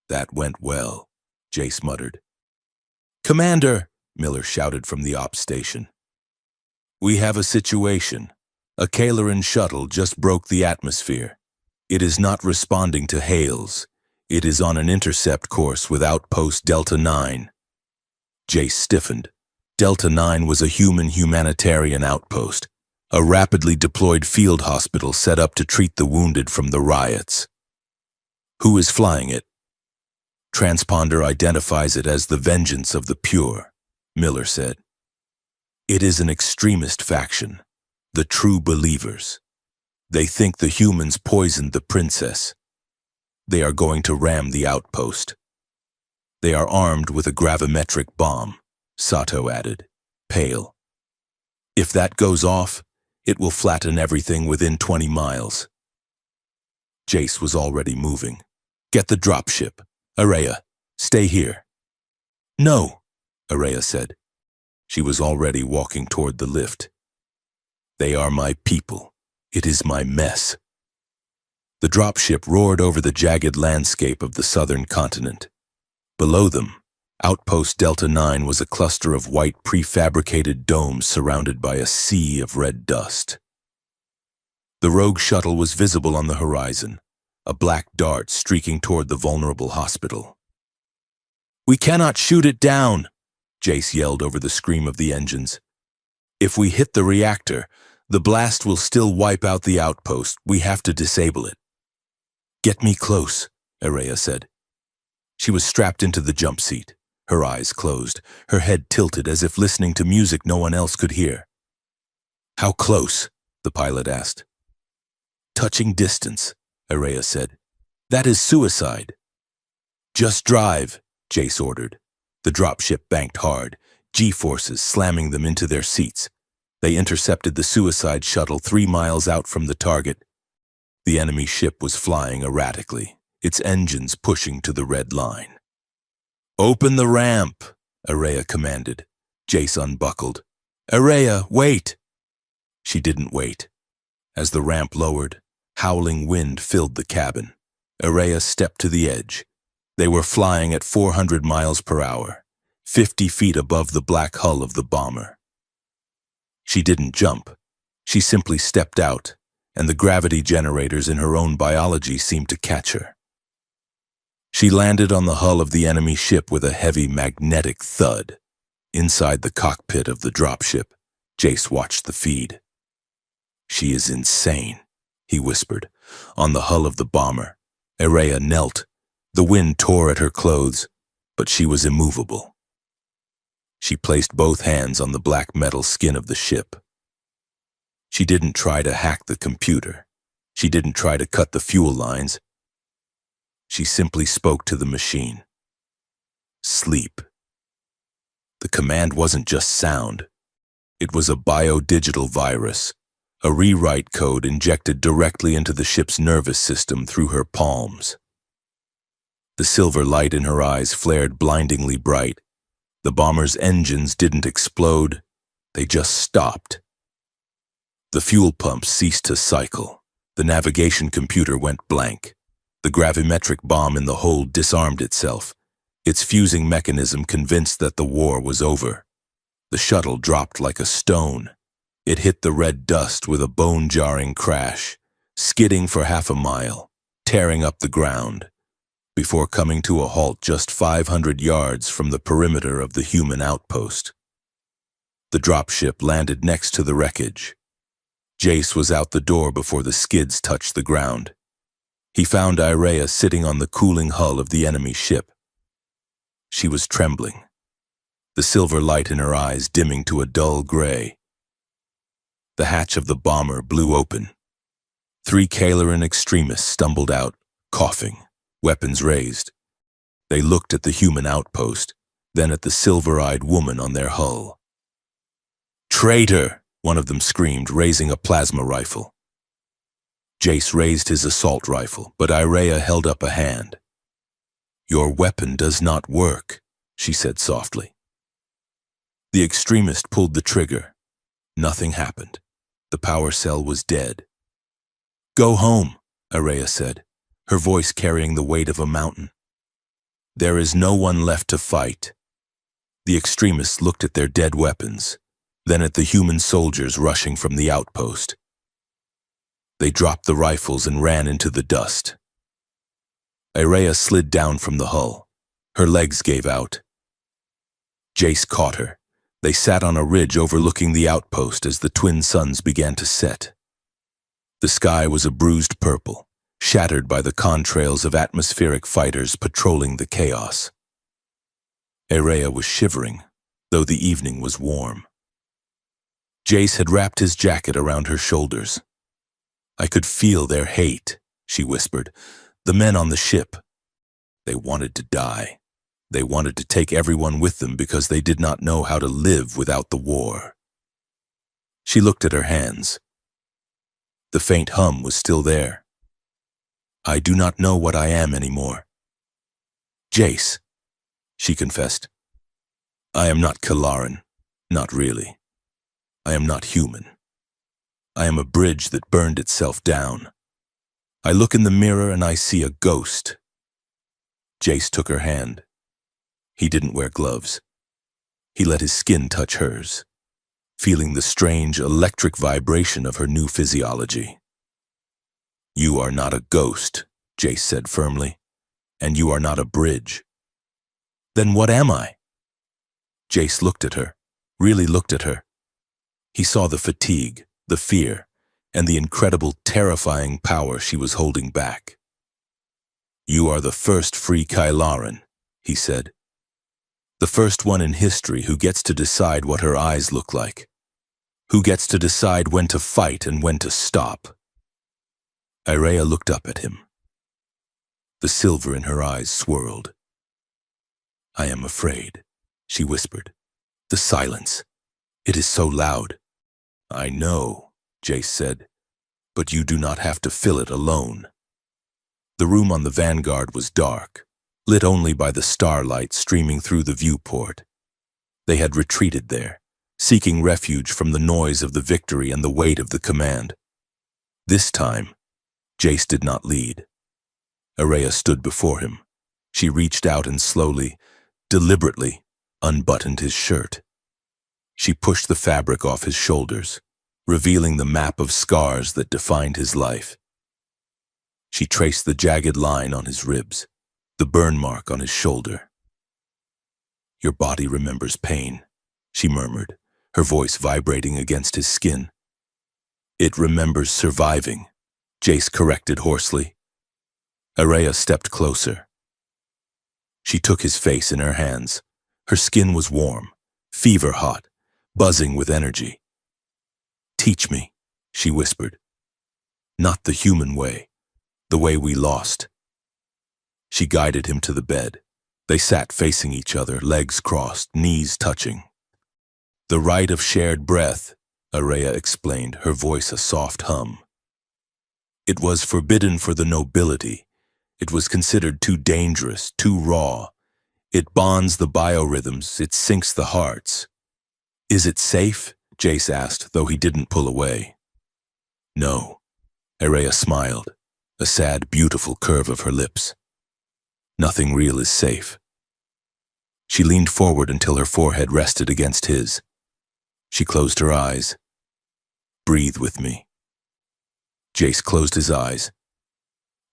Speaker 1: "That went well," Jace muttered. "Commander!" Miller shouted from the ops station. "We have a situation. A Kalaran shuttle just broke the atmosphere. It is not responding to hails. It is on an intercept course with outpost Delta 9. Jace stiffened. Delta 9 was a humanitarian outpost, a rapidly deployed field hospital set up to treat the wounded from the riots. "Who is flying it?" "Transponder identifies it as the vengeance of the pure," Miller said. "It is an extremist faction, the True Believers. They think the humans poisoned the princess. They are going to ram the outpost. They are armed with a gravimetric bomb," Sato added, pale. "If that goes off, it will flatten everything within 20 miles. Jace was already moving. "Get the dropship. Irea, stay here." "No," Irea said. She was already walking toward the lift. "They are my people. It is my mess." The dropship roared over the jagged landscape of the southern continent. Below them, Outpost Delta 9 was a cluster of white prefabricated domes surrounded by a sea of red dust. The rogue shuttle was visible on the horizon, a black dart streaking toward the vulnerable hospital. "We cannot shoot it down," Jace yelled over the scream of the engines. "If we hit the reactor, the blast will still wipe out the outpost. We have to disable it." "Get me close," Irea said. She was strapped into the jump seat, her eyes closed, her head tilted as if listening to music no one else could hear. "How close?" the pilot asked. "Touching distance," Irea said. "That is suicide." Just drive, Jace ordered. The dropship banked hard, G-forces slamming them into their seats. They intercepted the suicide shuttle 3 miles out from the target. The enemy ship was flying erratically, its engines pushing to the red line. "Open the ramp," Araya commanded. Jace unbuckled. "Araya, wait!" She didn't wait. As the ramp lowered, howling wind filled the cabin. Araya stepped to the edge. They were flying at 400 miles per hour, 50 feet above the black hull of the bomber. She didn't jump. She simply stepped out, and the gravity generators in her own biology seemed to catch her. She landed on the hull of the enemy ship with a heavy magnetic thud. Inside the cockpit of the dropship, Jace watched the feed. "She is insane," he whispered. On the hull of the bomber, Araya knelt. The wind tore at her clothes, but she was immovable. She placed both hands on the black metal skin of the ship. She didn't try to hack the computer. She didn't try to cut the fuel lines. She simply spoke to the machine. Sleep. The command wasn't just sound. It was a biodigital virus, a rewrite code injected directly into the ship's nervous system through her palms. The silver light in her eyes flared blindingly bright. The bomber's engines didn't explode, they just stopped. The fuel pumps ceased to cycle. The navigation computer went blank. The gravimetric bomb in the hold disarmed itself, its fusing mechanism convinced that the war was over. The shuttle dropped like a stone. It hit the red dust with a bone-jarring crash, skidding for half a mile, tearing up the ground, before coming to a halt just 500 yards from the perimeter of the human outpost. The dropship landed next to the wreckage. Jace was out the door before the skids touched the ground. He found Araya sitting on the cooling hull of the enemy ship. She was trembling, the silver light in her eyes dimming to a dull gray. The hatch of the bomber blew open. 3 Kaleran extremists stumbled out, coughing, weapons raised. They looked at the human outpost, then at the silver-eyed woman on their hull. "Traitor!" one of them screamed, raising a plasma rifle. Jace raised his assault rifle, but Araya held up a hand. "Your weapon does not work," she said softly. The extremist pulled the trigger. Nothing happened. The power cell was dead. "Go home," Araya said, her voice carrying the weight of a mountain. "There is no one left to fight." The extremists looked at their dead weapons, then at the human soldiers rushing from the outpost. They dropped the rifles and ran into the dust. Araya slid down from the hull. Her legs gave out. Jace caught her. They sat on a ridge overlooking the outpost as the twin suns began to set. The sky was a bruised purple, shattered by the contrails of atmospheric fighters patrolling the chaos. Araya was shivering, though the evening was warm. Jace had wrapped his jacket around her shoulders. "I could feel their hate," she whispered. "The men on the ship. They wanted to die. They wanted to take everyone with them because they did not know how to live without the war." She looked at her hands. The faint hum was still there. "I do not know what I am anymore." "Jace," she confessed. "I am not Kalaran, not really. I am not human. I am a bridge that burned itself down. I look in the mirror and I see a ghost." Jace took her hand. He didn't wear gloves. He let his skin touch hers, feeling the strange electric vibration of her new physiology. "You are not a ghost," Jace said firmly, "and you are not a bridge." "Then what am I?" Jace looked at her, really looked at her. He saw the fatigue, the fear, and the incredible, terrifying power she was holding back. "You are the first free Kailaran," he said. "The first one in history who gets to decide what her eyes look like, who gets to decide when to fight and when to stop." Araya looked up at him. The silver in her eyes swirled. I am afraid, she whispered. The silence. It is so loud. I know, Jace said, but you do not have to fill it alone. The room on the Vanguard was dark, lit only by the starlight streaming through the viewport. They had retreated there, seeking refuge from the noise of the victory and the weight of the command. This time, Jace did not lead. Araya stood before him. She reached out and slowly, deliberately, unbuttoned his shirt. She pushed the fabric off his shoulders, revealing the map of scars that defined his life. She traced the jagged line on his ribs, the burn mark on his shoulder. Your body remembers pain, she murmured, her voice vibrating against his skin. It remembers surviving, Jace corrected hoarsely. Araya stepped closer. She took his face in her hands. Her skin was warm, fever-hot, buzzing with energy. Teach me, she whispered. Not the human way, the way we lost. She guided him to the bed. They sat facing each other, legs crossed, knees touching. The right of shared breath, Araya explained, her voice a soft hum. It was forbidden for the nobility. It was considered too dangerous, too raw. It bonds the biorhythms, it sinks the hearts. Is it safe? Jace asked, though he didn't pull away. No, Araya smiled, a sad, beautiful curve of her lips. Nothing real is safe. She leaned forward until her forehead rested against his. She closed her eyes. Breathe with me. Jace closed his eyes.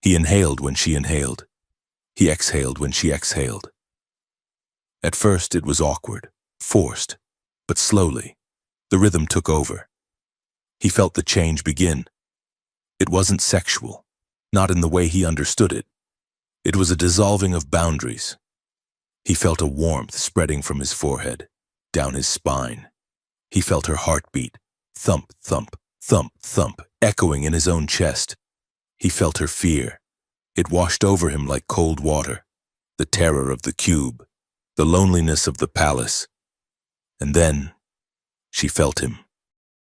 Speaker 1: He inhaled when she inhaled. He exhaled when she exhaled. At first it was awkward, forced, but slowly, the rhythm took over. He felt the change begin. It wasn't sexual, not in the way he understood it. It was a dissolving of boundaries. He felt a warmth spreading from his forehead, down his spine. He felt her heartbeat, thump, thump, thump, thump, echoing in his own chest. He felt her fear. It washed over him like cold water, the terror of the cube, the loneliness of the palace. And then, she felt him.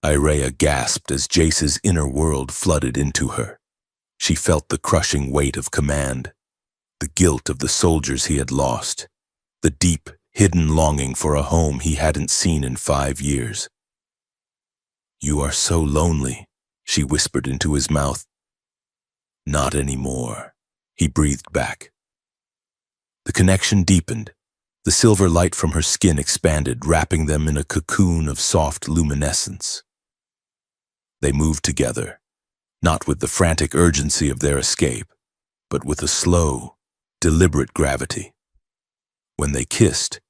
Speaker 1: Araya gasped as Jace's inner world flooded into her. She felt the crushing weight of command, the guilt of the soldiers he had lost, the deep, hidden longing for a home he hadn't seen in 5 years. You are so lonely, she whispered into his mouth. Not anymore, he breathed back. The connection deepened. The silver light from her skin expanded, wrapping them in a cocoon of soft luminescence. They moved together, not with the frantic urgency of their escape, but with a slow, deliberate gravity. When they kissed,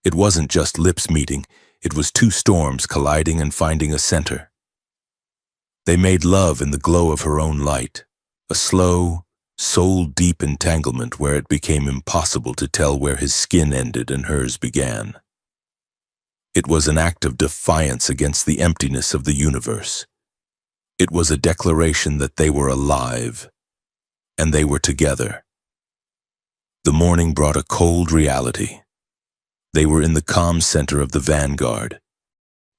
Speaker 1: it wasn't just lips meeting, it was two storms colliding and finding a center. They made love in the glow of her own light, a slow, soul-deep entanglement where it became impossible to tell where his skin ended and hers began. It was an act of defiance against the emptiness of the universe. It was a declaration that they were alive, and they were together. The morning brought a cold reality. They were in the comm center of the Vanguard.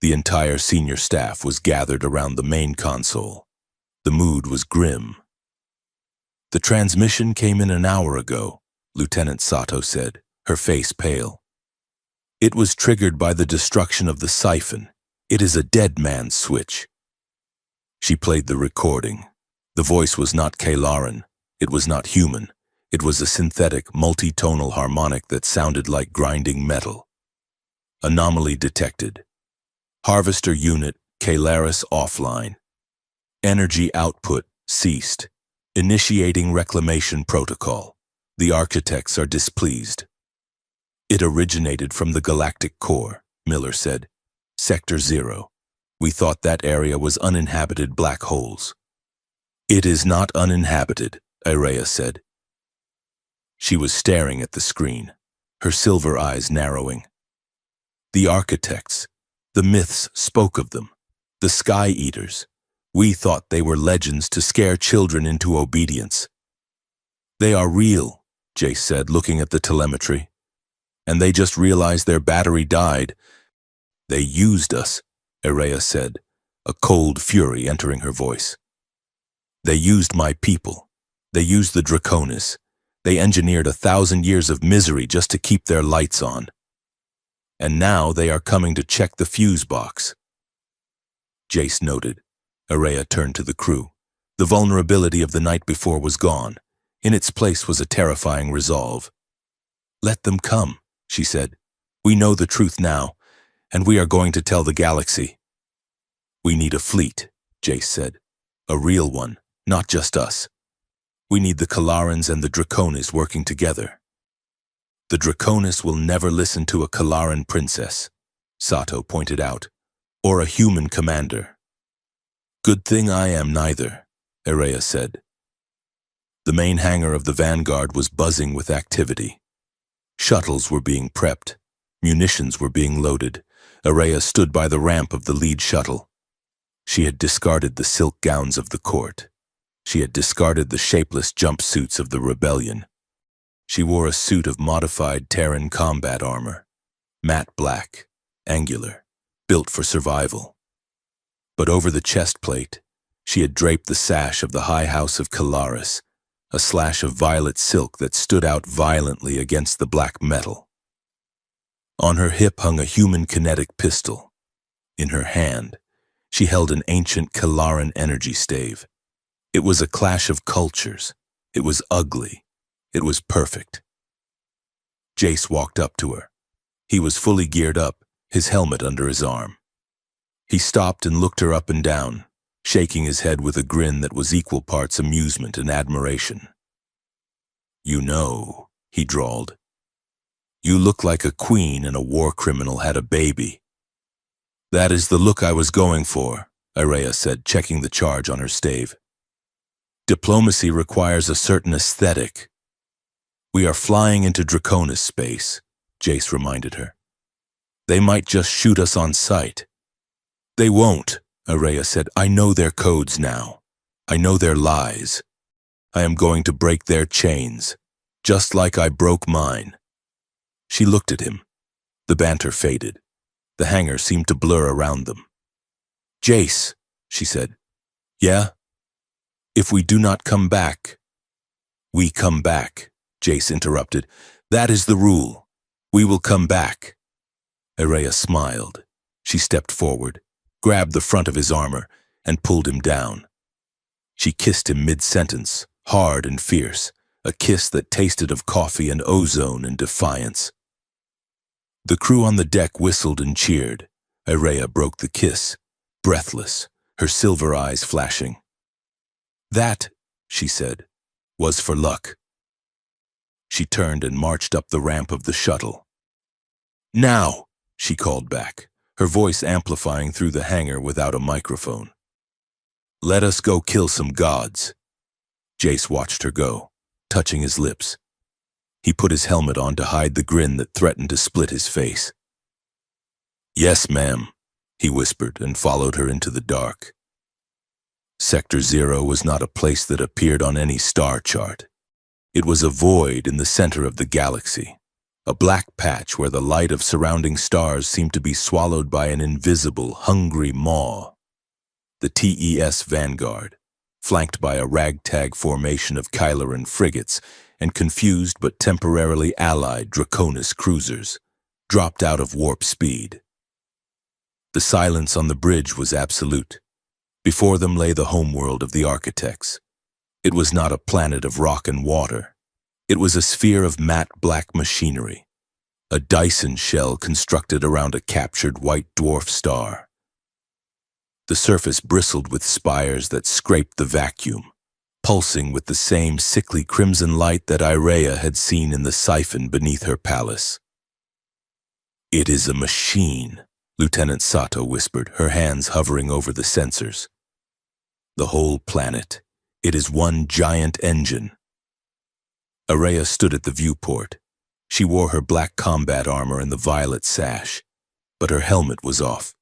Speaker 1: The entire senior staff was gathered around the main console. The mood was grim. The transmission came in an hour ago, Lieutenant Sato said, her face pale. It was triggered by the destruction of the siphon. It is a dead man's switch. She played the recording. The voice was not Kalaran. It was not human. It was a synthetic, multitonal harmonic that sounded like grinding metal. Anomaly detected. Harvester unit, Kalaris offline. Energy output ceased. Initiating reclamation protocol. The architects are displeased. It originated from the galactic core, Miller said. Sector 0. We thought that area was uninhabited black holes. It is not uninhabited, Araya said. She was staring at the screen, her silver eyes narrowing. The architects, the myths spoke of them, the Sky Eaters. We thought they were legends to scare children into obedience. They are real, Jace said, looking at the telemetry. And they just realized their battery died. They used us, Irrea said, a cold fury entering her voice. They used my people. They used the Draconis. They engineered 1,000 years of misery just to keep their lights on. And now they are coming to check the fuse box. Jace noted. Irrea turned to the crew. The vulnerability of the night before was gone. In its place was a terrifying resolve. Let them come, she said. We know the truth now, and we are going to tell the galaxy. We need a fleet, Jace said. A real one, not just us. We need the Kalarans and the Draconis working together. The Draconis will never listen to a Kalaran princess, Sato pointed out, or a human commander. Good thing I am neither, Irrea said. The main hangar of the Vanguard was buzzing with activity. Shuttles were being prepped. Munitions were being loaded. Irrea stood by the ramp of the lead shuttle. She had discarded the silk gowns of the court. She had discarded the shapeless jumpsuits of the rebellion. She wore a suit of modified Terran combat armor, matte black, angular, built for survival. But over the chest plate, she had draped the sash of the High House of Kalaris, a slash of violet silk that stood out violently against the black metal. On her hip hung a human kinetic pistol. In her hand, she held an ancient Kalaran energy stave. It was a clash of cultures. It was ugly. It was perfect. Jace walked up to her. He was fully geared up, his helmet under his arm. He stopped and looked her up and down, shaking his head with a grin that was equal parts amusement and admiration. You know, he drawled. You look like a queen and a war criminal had a baby. That is the look I was going for, Irrea said, checking the charge on her stave. Diplomacy requires a certain aesthetic. We are flying into Draconis space, Jace reminded her. They might just shoot us on sight. They won't, Irrea said. I know their codes now. I know their lies. I am going to break their chains, just like I broke mine. She looked at him. The banter faded. The hangar seemed to blur around them. Jace, she said. Yeah? If we do not come back. We come back, Jace interrupted. That is the rule. We will come back. Irrea smiled. She stepped forward, grabbed the front of his armor, and pulled him down. She kissed him mid-sentence, hard and fierce, a kiss that tasted of coffee and ozone and defiance. The crew on the deck whistled and cheered. Irrea broke the kiss, breathless, her silver eyes flashing. That, she said, was for luck. She turned and marched up the ramp of the shuttle. Now, she called back, her voice amplifying through the hangar without a microphone. Let us go kill some gods. Jace watched her go, touching his lips. He put his helmet on to hide the grin that threatened to split his face. Yes, ma'am, he whispered and followed her into the dark. Sector 0 was not a place that appeared on any star chart. It was a void in the center of the galaxy, a black patch where the light of surrounding stars seemed to be swallowed by an invisible, hungry maw. The TES Vanguard, flanked by a ragtag formation of Kyleran frigates and confused but temporarily allied Draconis cruisers, dropped out of warp speed. The silence on the bridge was absolute. Before them lay the homeworld of the architects. It was not a planet of rock and water. It was a sphere of matte black machinery, a Dyson shell constructed around a captured white dwarf star. The surface bristled with spires that scraped the vacuum, pulsing with the same sickly crimson light that Irrea had seen in the siphon beneath her palace. It is a machine, Lieutenant Sato whispered, her hands hovering over the sensors. The whole planet. It is one giant engine. Irrea stood at the viewport. She wore her black combat armor and the violet sash, but her helmet was off.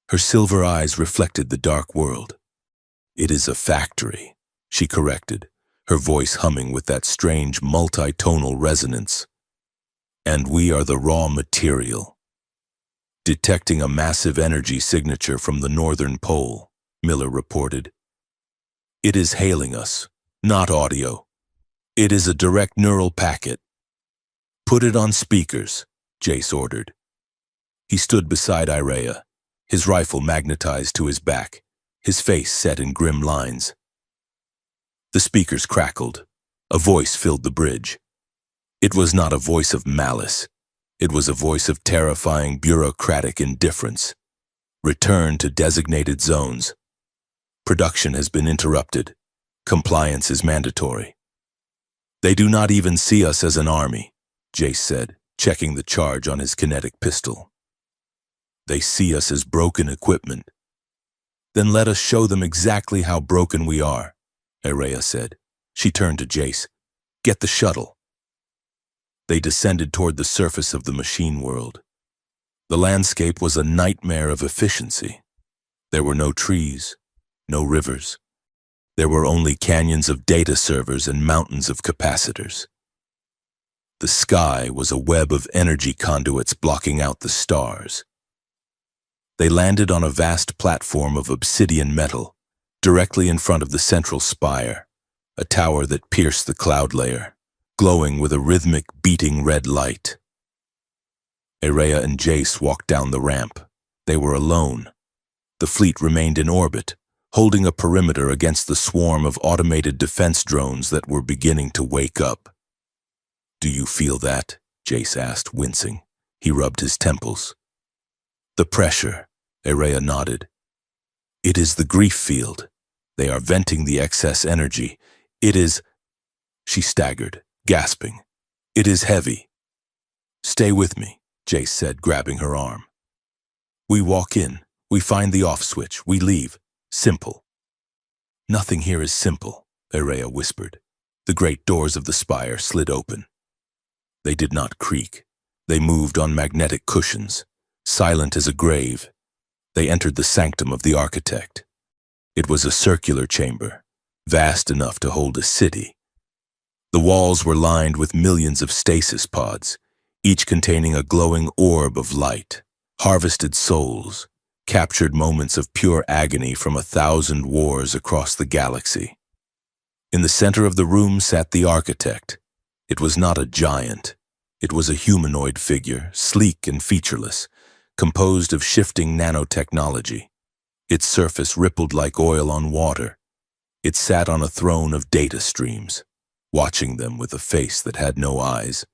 Speaker 1: Her silver eyes reflected the dark world. It is a factory, she corrected, her voice humming with that strange multi-tonal resonance. And we are the raw material. Detecting a massive energy signature from the northern pole, Miller reported. It is hailing us, not audio. It is a direct neural packet. Put it on speakers, Jace ordered. He stood beside Irea, his rifle magnetized to his back, his face set in grim lines. The speakers crackled. A voice filled the bridge. It was not a voice of malice. It was a voice of terrifying bureaucratic indifference. Return to designated zones. Production has been interrupted. Compliance is mandatory. They do not even see us as an army, Jace said, checking the charge on his kinetic pistol. They see us as broken equipment. Then let us show them exactly how broken we are, Irea said. She turned to Jace. Get the shuttle. They descended toward the surface of the machine world. The landscape was a nightmare of efficiency. There were no trees, no rivers. There were only canyons of data servers and mountains of capacitors. The sky was a web of energy conduits blocking out the stars. They landed on a vast platform of obsidian metal, directly in front of the central spire, a tower that pierced the cloud layer, glowing with a rhythmic, beating red light. Irea and Jace walked down the ramp. They were alone. The fleet remained in orbit, holding a perimeter against the swarm of automated defense drones that were beginning to wake up. Do you feel that? Jace asked, wincing. He rubbed his temples. The pressure, Irea nodded. It is the grief field. They are venting the excess energy. It is... She staggered, gasping. It is heavy. Stay with me, Jace said, grabbing her arm. We walk in. We find the off switch. We leave. Simple. Nothing here is simple, Irea whispered. The great doors of the spire slid open. They did not creak. They moved on magnetic cushions, silent as a grave. They entered the sanctum of the architect. It was a circular chamber, vast enough to hold a city. The walls were lined with millions of stasis pods, each containing a glowing orb of light, harvested souls, captured moments of pure agony from 1,000 wars across the galaxy. In the center of the room sat the architect. It was not a giant. It was a humanoid figure, sleek and featureless, composed of shifting nanotechnology. Its surface rippled like oil on water. It sat on a throne of data streams, watching them with a face that had no eyes,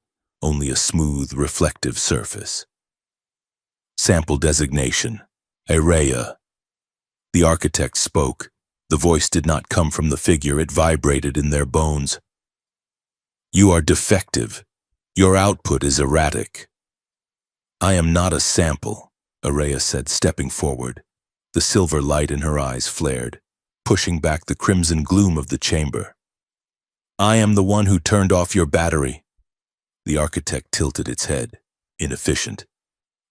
Speaker 1: only a smooth, reflective surface. Sample designation, Irea. The architect spoke. The voice did not come from the figure, it vibrated in their bones. You are defective. Your output is erratic. I am not a sample, Irea said, stepping forward. The silver light in her eyes flared, pushing back the crimson gloom of the chamber. I am the one who turned off your battery. The architect tilted its head, inefficient.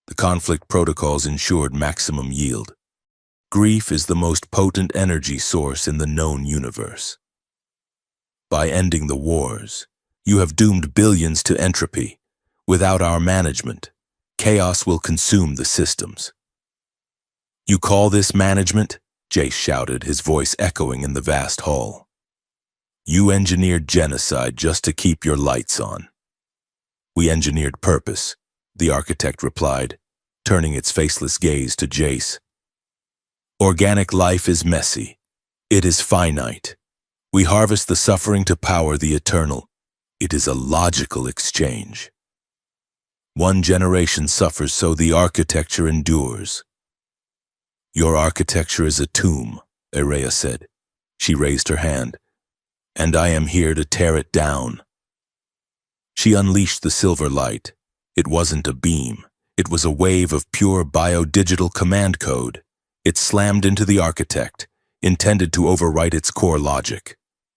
Speaker 1: The conflict protocols ensured maximum yield. Grief is the most potent energy source in the known universe. By ending the wars, you have doomed billions to entropy. Without our management, chaos will consume the systems. You call this management? Jace shouted, his voice echoing in the vast hall. You engineered genocide just to keep your lights on. We engineered purpose, the architect replied, turning its faceless gaze to Jace. Organic life is messy. It is finite. We harvest the suffering to power the eternal. It is a logical exchange. One generation suffers so the architecture endures. Your architecture is a tomb, Irea said. She raised her hand. And I am here to tear it down. She unleashed the silver light. It wasn't a beam. It was a wave of pure biodigital command code. It slammed into the architect, intended to overwrite its core logic.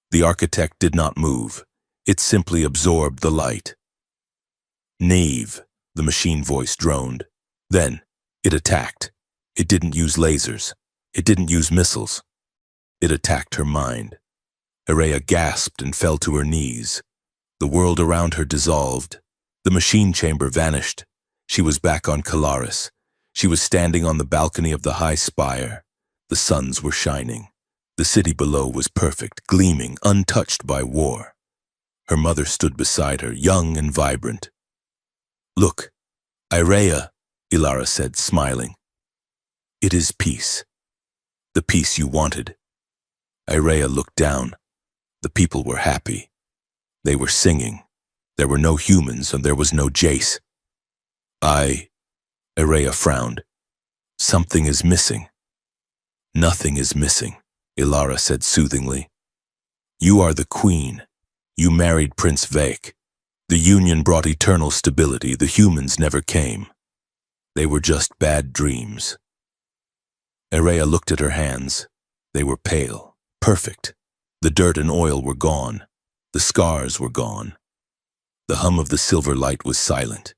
Speaker 1: The architect did not move. It simply absorbed the light. Knave, the machine voice droned. Then, it attacked. It didn't use lasers. It didn't use missiles. It attacked her mind. Irea gasped and fell to her knees. The world around her dissolved. The machine chamber vanished. She was back on Calaris. She was standing on the balcony of the high spire. The suns were shining. The city below was perfect, gleaming, untouched by war. Her mother stood beside her, young and vibrant. "Look, Irea," Ilara said, smiling. "It is peace. The peace you wanted." Irea looked down. The people were happy. They were singing. There were no humans and there was no Jace. Irea frowned. "Something is missing." "Nothing is missing," Ilara said soothingly. "You are the queen. You married Prince Vake. The union brought eternal stability. The humans never came. They were just bad dreams." Irea looked at her hands. They were pale, perfect. The dirt and oil were gone. The scars were gone. The hum of the silver light was silent.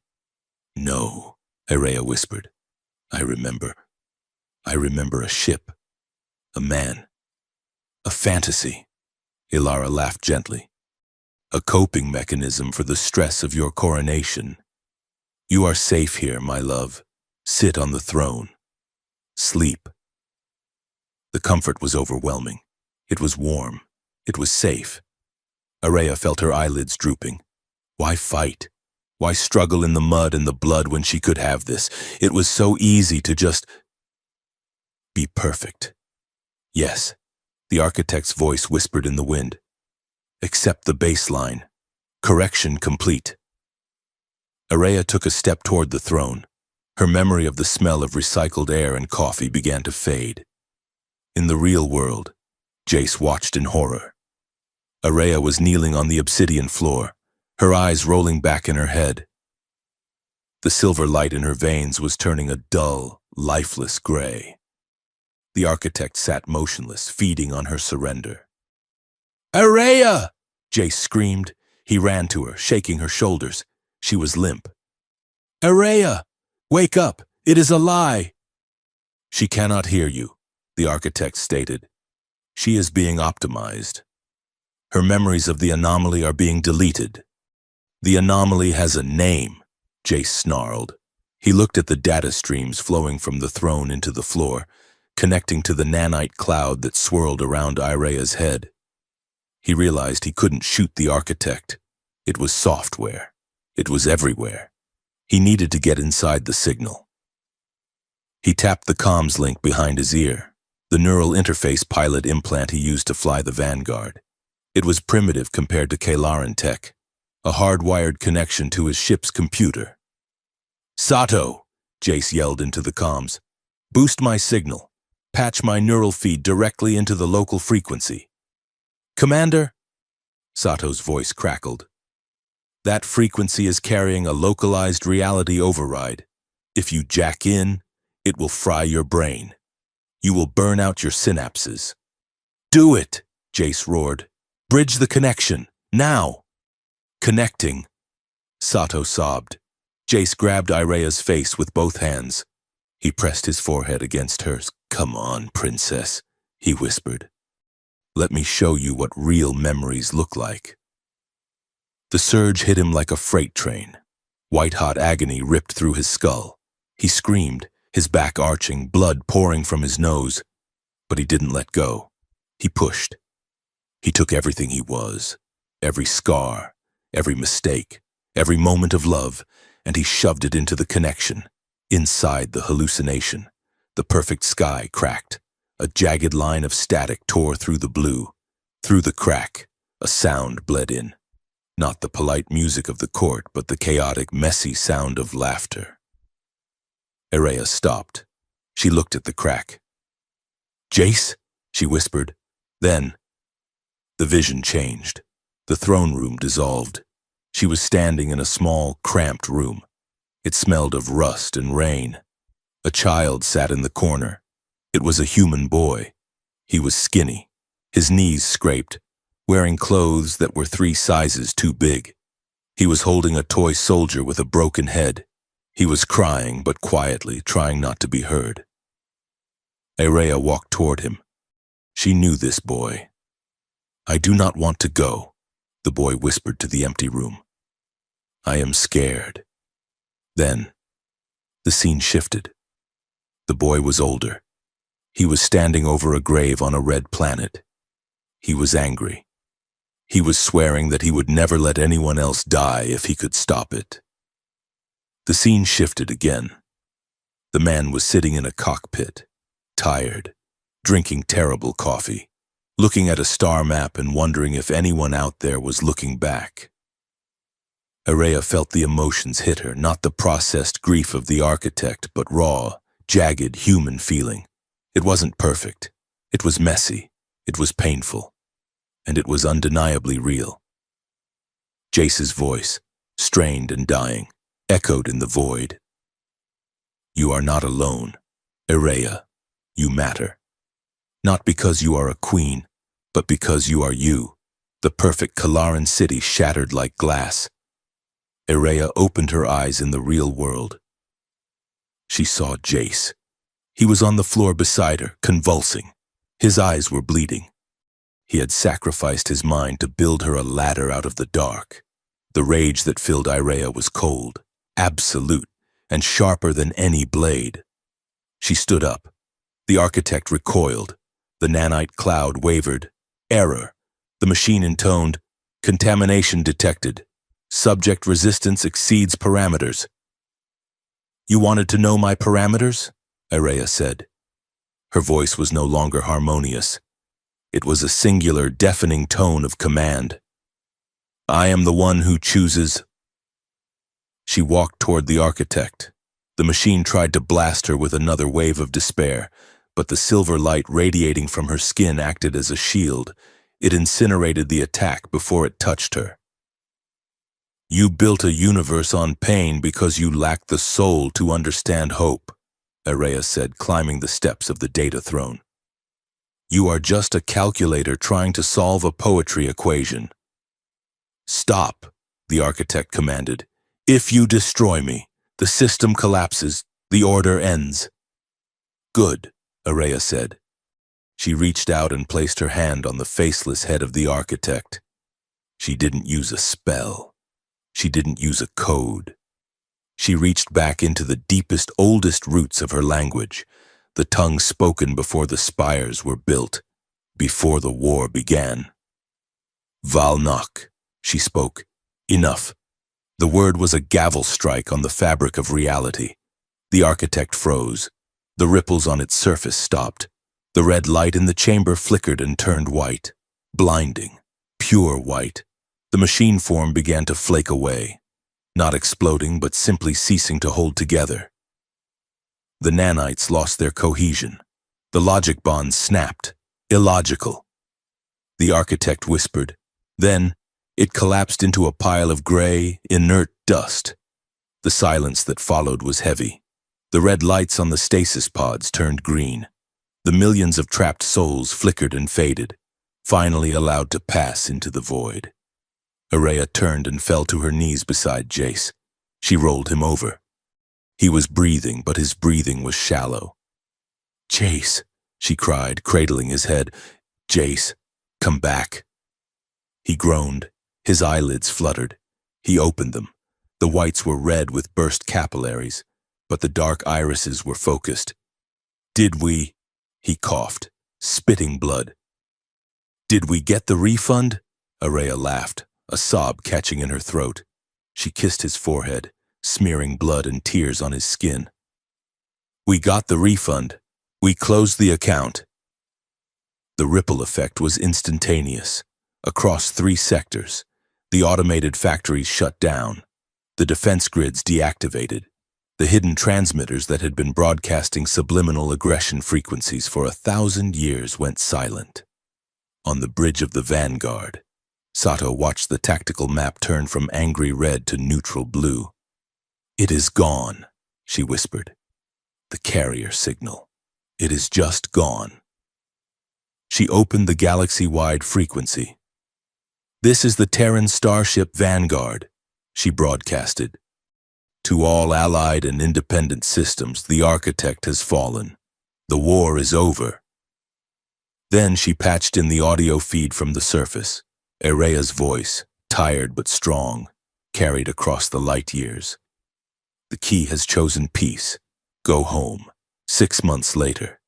Speaker 1: "No," Irea whispered. I remember a ship. A man. A fantasy." Ilara laughed gently. "A coping mechanism for the stress of your coronation. You are safe here, my love. Sit on the throne. Sleep." The comfort was overwhelming. It was warm. It was safe. Irea felt her eyelids drooping. Why fight? Why struggle in the mud and the blood when she could have this? It was so easy to just be perfect. "Yes," the architect's voice whispered in the wind. "Accept the baseline. Correction complete." Irea took a step toward the throne. Her memory of the smell of recycled air and coffee began to fade. In the real world, Jace watched in horror. Irea was kneeling on the obsidian floor, her eyes rolling back in her head. The silver light in her veins was turning a dull, lifeless gray. The architect sat motionless, feeding on her surrender. "Irea!" Jace screamed. He ran to her, shaking her shoulders. She was limp. "Irea! Wake up! It is a lie!" "She cannot hear you," the architect stated. "She is being optimized. Her memories of the anomaly are being deleted." "The anomaly has a name," Jace snarled. He looked at the data streams flowing from the throne into the floor, connecting to the nanite cloud that swirled around Irea's head. He realized he couldn't shoot the architect. It was software. It was everywhere. He needed to get inside the signal. He tapped the comms link behind his ear, the neural interface pilot implant he used to fly the Vanguard. It was primitive compared to Kalaran tech, a hardwired connection to his ship's computer. "Sato!" Jace yelled into the comms. "Boost my signal. Patch my neural feed directly into the local frequency." "Commander?" Sato's voice crackled. "That frequency is carrying a localized reality override. If you jack in, it will fry your brain. You will burn out your synapses." "Do it!" Jace roared. "Bridge the connection, now!" "Connecting," Sato sobbed. Jace grabbed Irea's face with both hands. He pressed his forehead against hers. "Come on, princess," he whispered. "Let me show you what real memories look like." The surge hit him like a freight train. White-hot agony ripped through his skull. He screamed, his back arching, blood pouring from his nose. But he didn't let go. He pushed. He took everything he was, every scar, every mistake, every moment of love, and he shoved it into the connection, inside the hallucination. The perfect sky cracked. A jagged line of static tore through the blue. Through the crack, a sound bled in. Not the polite music of the court, but the chaotic, messy sound of laughter. Irea stopped. She looked at the crack. "Jace?" she whispered. Then, the vision changed. The throne room dissolved. She was standing in a small, cramped room. It smelled of rust and rain. A child sat in the corner. It was a human boy. He was skinny, his knees scraped, wearing clothes that were 3 sizes too big. He was holding a toy soldier with a broken head. He was crying, but quietly, trying not to be heard. Irea walked toward him. She knew this boy. "I do not want to go," the boy whispered to the empty room. I am scared. Then, the scene shifted. The boy was older. He was standing over a grave on a red planet. He was angry. He was swearing that he would never let anyone else die if he could stop it. The scene shifted again. The man was sitting in a cockpit, tired, drinking terrible coffee, looking at a star map and wondering if anyone out there was looking back. Araya felt the emotions hit her, not the processed grief of the architect, but raw, jagged human feeling. It wasn't perfect. It was messy. It was painful. And it was undeniably real. Jace's voice, strained and dying, echoed in the void. You are not alone, Araya. You matter. Not because you are a queen, but because you are you, the perfect Kalaran city shattered like glass. Araya opened her eyes in the real world. She saw Jace. He was on the floor beside her, convulsing. His eyes were bleeding. He had sacrificed his mind to build her a ladder out of the dark. The rage that filled Araya was cold, absolute, and sharper than any blade. She stood up. The architect recoiled. The nanite cloud wavered. Error. The machine intoned, contamination detected. Subject resistance exceeds parameters. You wanted to know my parameters? Araya said. Her voice was no longer harmonious. It was a singular, deafening tone of command. I am the one who chooses. She walked toward the architect. The machine tried to blast her with another wave of despair, but the silver light radiating from her skin acted as a shield. It incinerated the attack before it touched her. You built a universe on pain because you lacked the soul to understand hope, Araya said, climbing the steps of the data throne. You are just a calculator trying to solve a poetry equation. Stop, the architect commanded. If you destroy me, the system collapses, the order ends. Good, Araya said. She reached out and placed her hand on the faceless head of the architect. She didn't use a spell. She didn't use a code. She reached back into the deepest, oldest roots of her language, the tongue spoken before the spires were built, before the war began. Valnak, she spoke. Enough. The word was a gavel strike on the fabric of reality. The architect froze. The ripples on its surface stopped. The red light in the chamber flickered and turned white. Blinding. Pure white. The machine form began to flake away, not exploding but simply ceasing to hold together. The nanites lost their cohesion. The logic bonds snapped. Illogical. The architect whispered. Then, it collapsed into a pile of gray, inert dust. The silence that followed was heavy. The red lights on the stasis pods turned green. The millions of trapped souls flickered and faded, finally allowed to pass into the void. Araya turned and fell to her knees beside Jace. She rolled him over. He was breathing, but his breathing was shallow. Jace, she cried, cradling his head. Jace, come back. He groaned. His eyelids fluttered. He opened them. The whites were red with burst capillaries, but the dark irises were focused. Did we? He coughed, spitting blood. Did we get the refund? Araya laughed, a sob catching in her throat. She kissed his forehead, smearing blood and tears on his skin. We got the refund. We closed the account. The ripple effect was instantaneous. Across 3 sectors, the automated factories shut down. The defense grids deactivated. The hidden transmitters that had been broadcasting subliminal aggression frequencies for 1,000 years went silent. On the bridge of the Vanguard, Sato watched the tactical map turn from angry red to neutral blue. It is gone, she whispered. The carrier signal. It is just gone. She opened the galaxy-wide frequency. This is the Terran starship Vanguard, she broadcasted. To all allied and independent systems, the architect has fallen. The war is over. Then she patched in the audio feed from the surface. Araya's voice, tired but strong. carried across the light years. The key has chosen peace. Go home. 6 months later.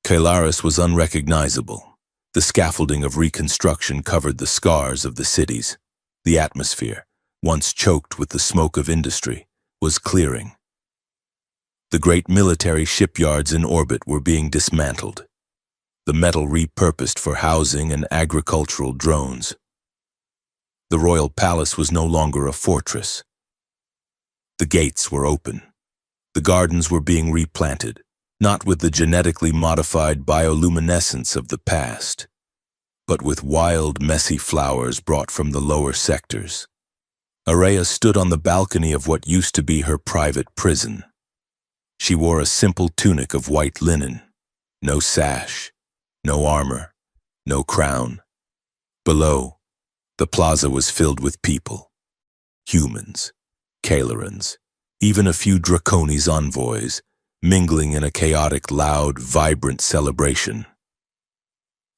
Speaker 1: Kailaris was unrecognizable. The scaffolding of reconstruction covered the scars of the cities. The atmosphere, once choked with the smoke of industry, was clearing. The great military shipyards in orbit were being dismantled, the metal repurposed for housing and agricultural drones. The royal palace was no longer a fortress. The gates were open. The gardens were being replanted, not with the genetically modified bioluminescence of the past, but with wild, messy flowers brought from the lower sectors. Araya stood on the balcony of what used to be her private prison. She wore a simple tunic of white linen, no sash, no armor, no crown. Below, the plaza was filled with people. Humans, Kalerans, even a few Draconis envoys, mingling in a chaotic, loud, vibrant celebration.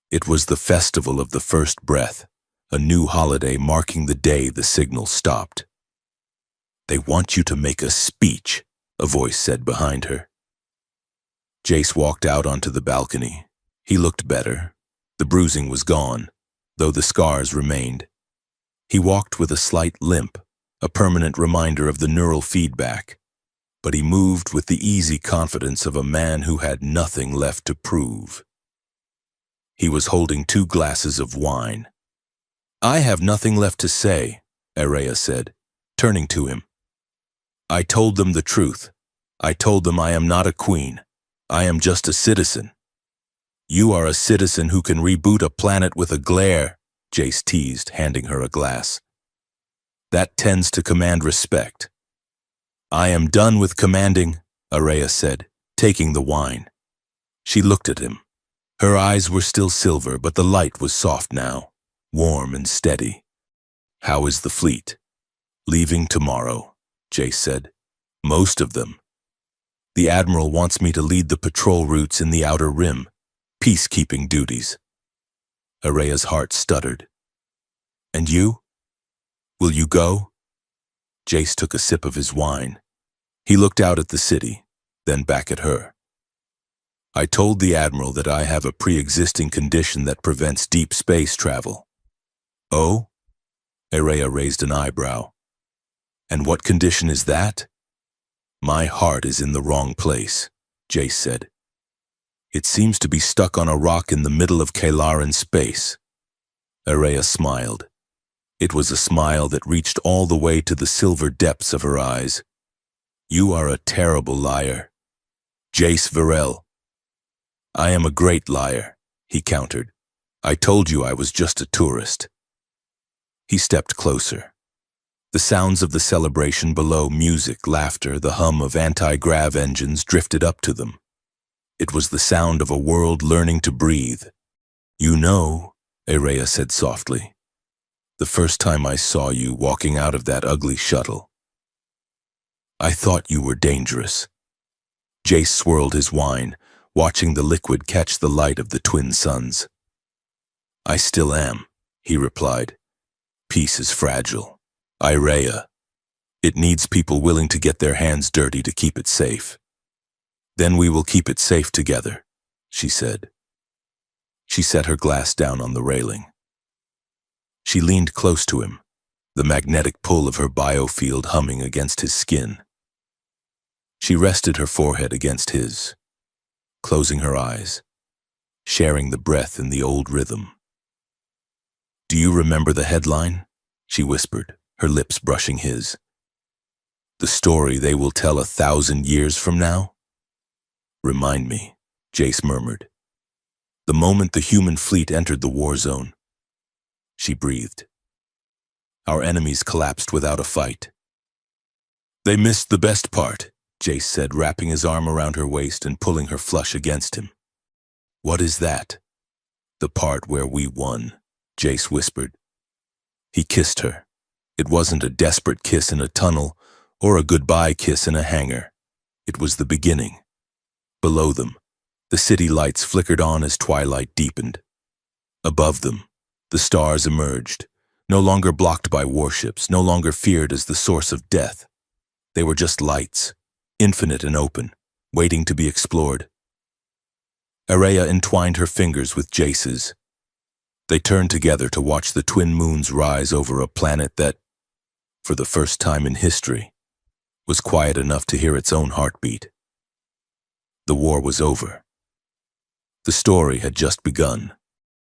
Speaker 1: It was the festival of the first breath, a new holiday marking the day the signal stopped. "They want you to make a speech," a voice said behind her. Jace walked out onto the balcony. He looked better. The bruising was gone, though the scars remained. He walked with a slight limp, a permanent reminder of the neural feedback, but he moved with the easy confidence of a man who had nothing left to prove. He was holding 2 glasses of wine. "I have nothing left to say," Araya said, turning to him. "I told them the truth. I told them I am not a queen. I am just a citizen." "You are a citizen who can reboot a planet with a glare," Jace teased, handing her a glass. "That tends to command respect." "I am done with commanding," Araya said, taking the wine. She looked at him. Her eyes were still silver, but the light was soft now, warm and steady. "How is the fleet?" "Leaving tomorrow," Jace said. "Most of them. The Admiral wants me to lead the patrol routes in the Outer Rim, peacekeeping duties." Araya's heart stuttered. "And you? Will you go?" Jace took a sip of his wine. He looked out at the city, then back at her. "I told the Admiral that I have a pre-existing condition that prevents deep space travel." "Oh?" Araya raised an eyebrow. "And what condition is that?" "My heart is in the wrong place," Jace said. "It seems to be stuck on a rock in the middle of Kailaran space." Araya smiled. It was a smile that reached all the way to the silver depths of her eyes. "You are a terrible liar." "Jace Varel." "I am a great liar," he countered. "I told you I was just a tourist." He stepped closer. The sounds of the celebration below, music, laughter, the hum of anti-grav engines drifted up to them. It was the sound of a world learning to breathe. "You know," Araya said softly, "the first time I saw you walking out of that ugly shuttle, I thought you were dangerous." Jace swirled his wine, watching the liquid catch the light of the twin suns. "I still am," he replied. "Peace is fragile. Araya. It needs people willing to get their hands dirty to keep it safe. Then we will keep it safe together," she said. She set her glass down on the railing. She leaned close to him, the magnetic pull of her biofield humming against his skin. She rested her forehead against his, closing her eyes, sharing the breath in the old rhythm. "Do you remember the headline?" she whispered, her lips brushing his. "The story they will tell 1,000 years from now?" "Remind me," Jace murmured. "The moment the human fleet entered the war zone." She breathed. "Our enemies collapsed without a fight." "They missed the best part," Jace said, wrapping his arm around her waist and pulling her flush against him. "What is that?" "The part where we won," Jace whispered. He kissed her. It wasn't a desperate kiss in a tunnel or a goodbye kiss in a hangar. It was the beginning. Below them, the city lights flickered on as twilight deepened. Above them, the stars emerged, No longer blocked by warships, no longer feared as the source of death. They were just lights, infinite and open, waiting to be explored. Araya entwined her fingers with Jace's. They turned together to watch the twin moons rise over a planet that, for the first time in history, was quiet enough to hear its own heartbeat. The war was over. The story had just begun.